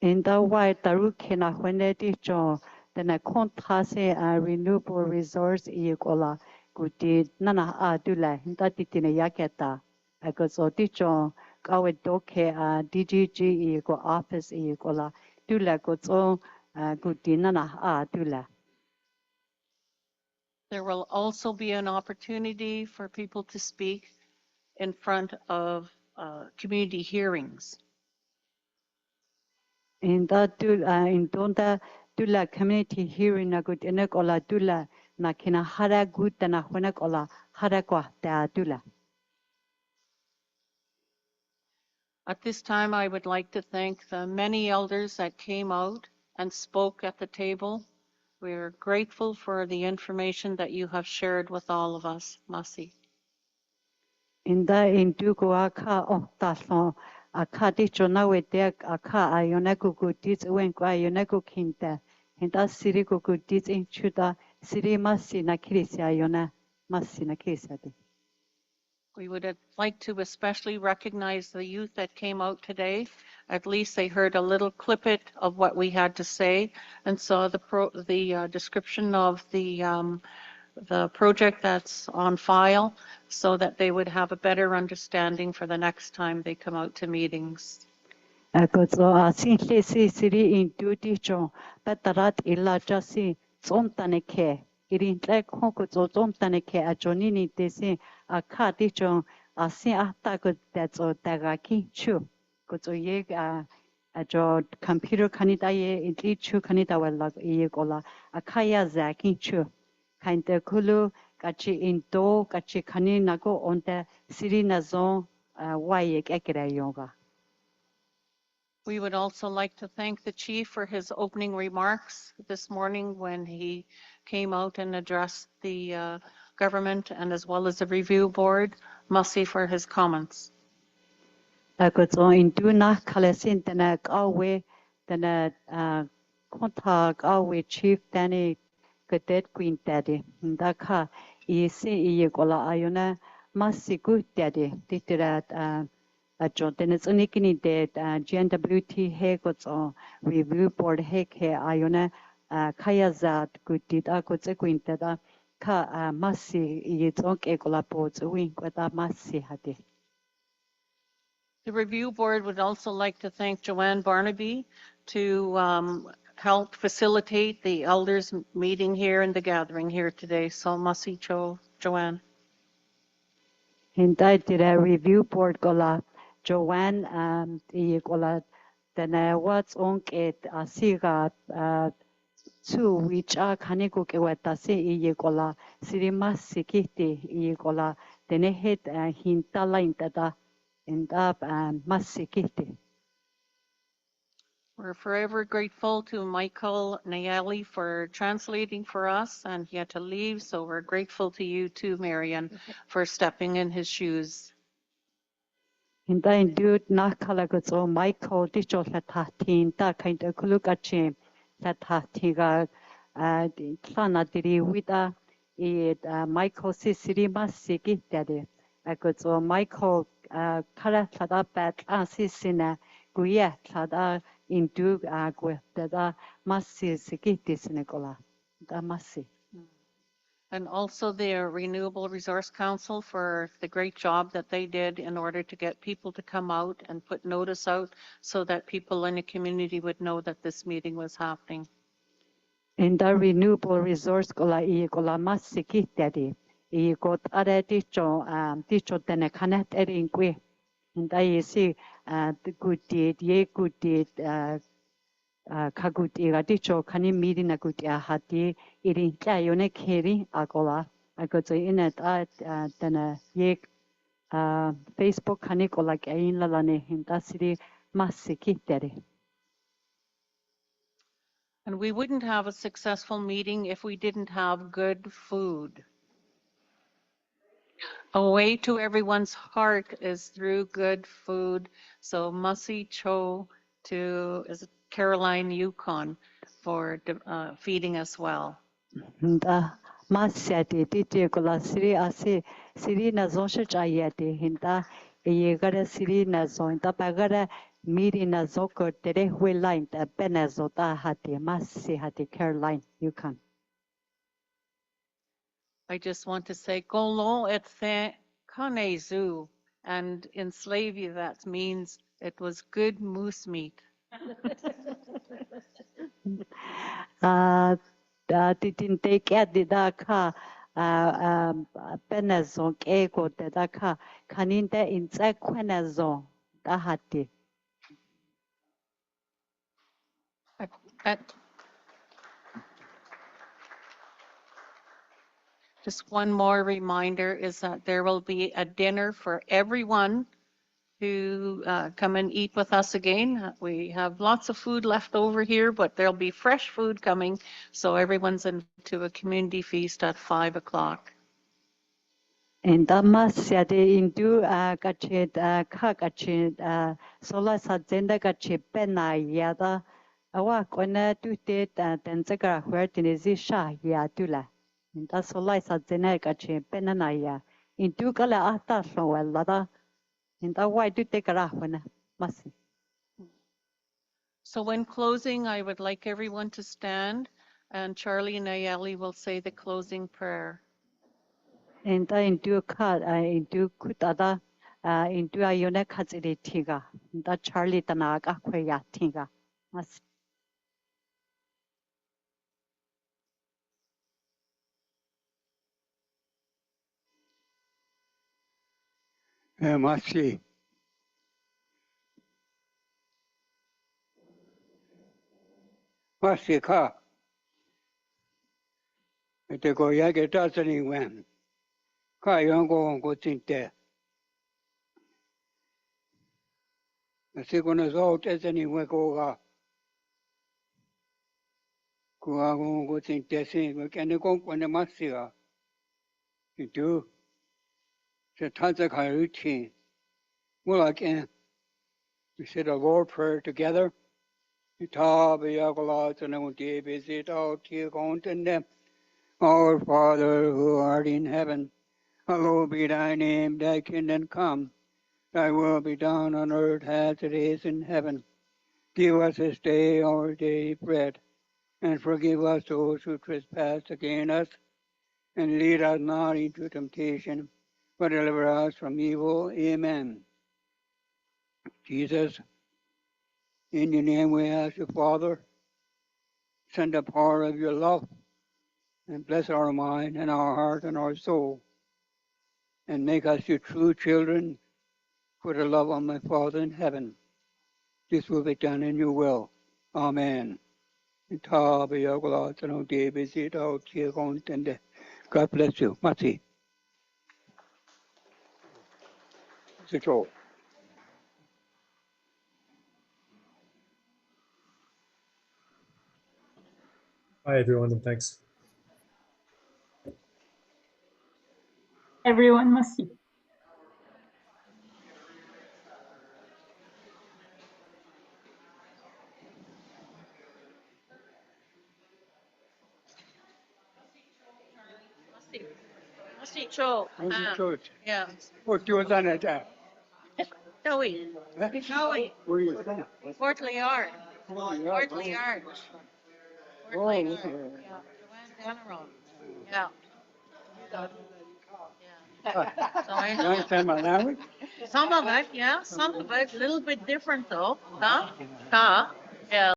In the way taru kena hwene dicho tena kontrase renewable resource ikola kuti nana adula hinta titine yaketa so dicho kawe doke DGG iko office ikola dula so kuti nana adula. There will also be an opportunity for people to speak in front of community hearings. In that in donda dula community hearing na good enek ola dula na kina hara good na hwenek ola hara kwa ta dula. At this time, I would like to thank the many elders that came out and spoke at the table. We are grateful for the information that you have shared with all of us. Masi. Inda induko aka oktaso aka dicho na wete aka ayoneku kutis wenko ayoneku kinta. Inda siri kutis inchuda siri masi na kirisi ayona masi na kirisi adi. We would like to especially recognize the youth that came out today at least they heard a little clippet of what we had to say and saw the description of the project that's on file so that they would have a better understanding for the next time they come out to meetings. 그래서 신시시리 인투디죠. 배터랏 일라자시 좀따네케 이린tlek 호그 좀따네케 아조니니 데시 아카디죠. 아시 아따그 데조 다가키 추. 그저 얘가 아저 컴퓨터 카니다에 인리추 카니다왈라 이거라 아카야 자키 추. 카인데 쿨루 같이 인도 같이 카니나고 온데 시리나존 와이에 깨그래요가. We would also like to thank the chief for his opening remarks this morning when he came out and addressed the government and as well as the review board. Mussy for his comments. 그저 인도나 칼레신 때나 까웨 때나 콘타 까웨 chief 때니 그때 queen 때디 다카 이세 이거라 아요나 마시구 때디 티트라 저 때는 쓰니끼니 때 GNWT 해고서 review board 해케 아요나 카야자 그티다 고체 queen 때다 카 마시 이 쪽에 골라 보즈 윙과다 마시 하디. The review board would also like to thank Joanne Barnaby to help facilitate the elders meeting here and the gathering here today. So Mussy Joanne. Hinday tira review board gola Joanne I gola tena what's on it asiga two which are kaniko ke watase I gola sirimasi kiti I gola tene het hintala intada and up masikiti. We're forever grateful to Michael Nayeli for translating for us, and he had to leave, so we're grateful to you too, Marian, for stepping in his shoes. Hinday dude nakalagozo Michael dicho latatin ta kind of kulukachi latatiga klana diri wida it Michael sisiri masiki daddy. Agozo Michael kara tada bat asisina guya tada indu tada masi sikiti sinegola da masi. And also the Renewable Resource Council for the great job that they did in order to get people to come out and put notice out so that people in the community would know that this meeting was happening. In the renewable resource gola masiki daddy. I got other dicho tene kanet eringwe. And I see the good deed, ye good deed kaguti dicho kani miri na good hati irin kayone keri agola. I got to in it tene ye Facebook kani kola kain lalane hindasiri masiki daddy. And we wouldn't have a successful meeting if we didn't have good food. A way to everyone's heart is through good food. So Mussy Cho to Caroline Yukon for feeding us well. Masati titi kola siri asi siri na zonsha chayati hinta yegara siri na zonta pagara miri na zoko tere huelain ta penazota hati masi hati Caroline Yukon. I just want to say Golo et the kanezu, and in Slavey that means it was good moose meat. Didn't take at the daka penazon ego the daka kaninte in quenazon dahati. Just one more reminder is that there will be a dinner for everyone who come and eat with us again. We have lots of food left over here, but there'll be fresh food coming. So everyone's into a community feast at 5 o'clock. And Damasya indu kachit kakachit sola sajenda kachit pena yada awa kona tute tenzaka huertinizi sha ya tula. And that's sola sajena kachit pena na ya. Indu kala ata shawella da. And that why do take a rahwana masi. So when closing, I would like everyone to stand, and Charlie and Nayeli will say the closing prayer. Inta intu kat intu kutada intu ayone katsiri tiga. Inta Charlie tanak akwe ya tiga. Mas Masi. Masi ka. Ete ko ya ke tasani wen. Ka yongo ko tinte. Asi ko na zo tasani wen ko ga. Ko ga ko tinte sin ko kene ko ne masi ga. Itu se tanza ka routine. Well, again, we said a Lord prayer together. Ita be yagola tanu te be sit out here content. Our Father who art in heaven, hallowed be thy name, thy kingdom come. Thy will be done on earth as it is in heaven. Give us this day our daily bread, and forgive us those who trespass against us. And lead us not into temptation, but deliver us from evil. Amen. Jesus, in your name we ask you, Father, send the power of your love, and bless our mind and our heart and our soul, and make us your true children for the love of my Father in heaven. This will be done in your will. Amen. God bless you. Mati. Sicho. Hi, everyone, and thanks. Everyone must see. Masi Cho. Church. Yeah. What you was on that? Joey. Joey. Where you from? Fort Liard. Fort Liard. Fort Liard. Yeah. Joanne Danaron. Yeah. So I You understand my language? some of it, yeah, some of it, a little bit different though. Huh? Huh? Yeah.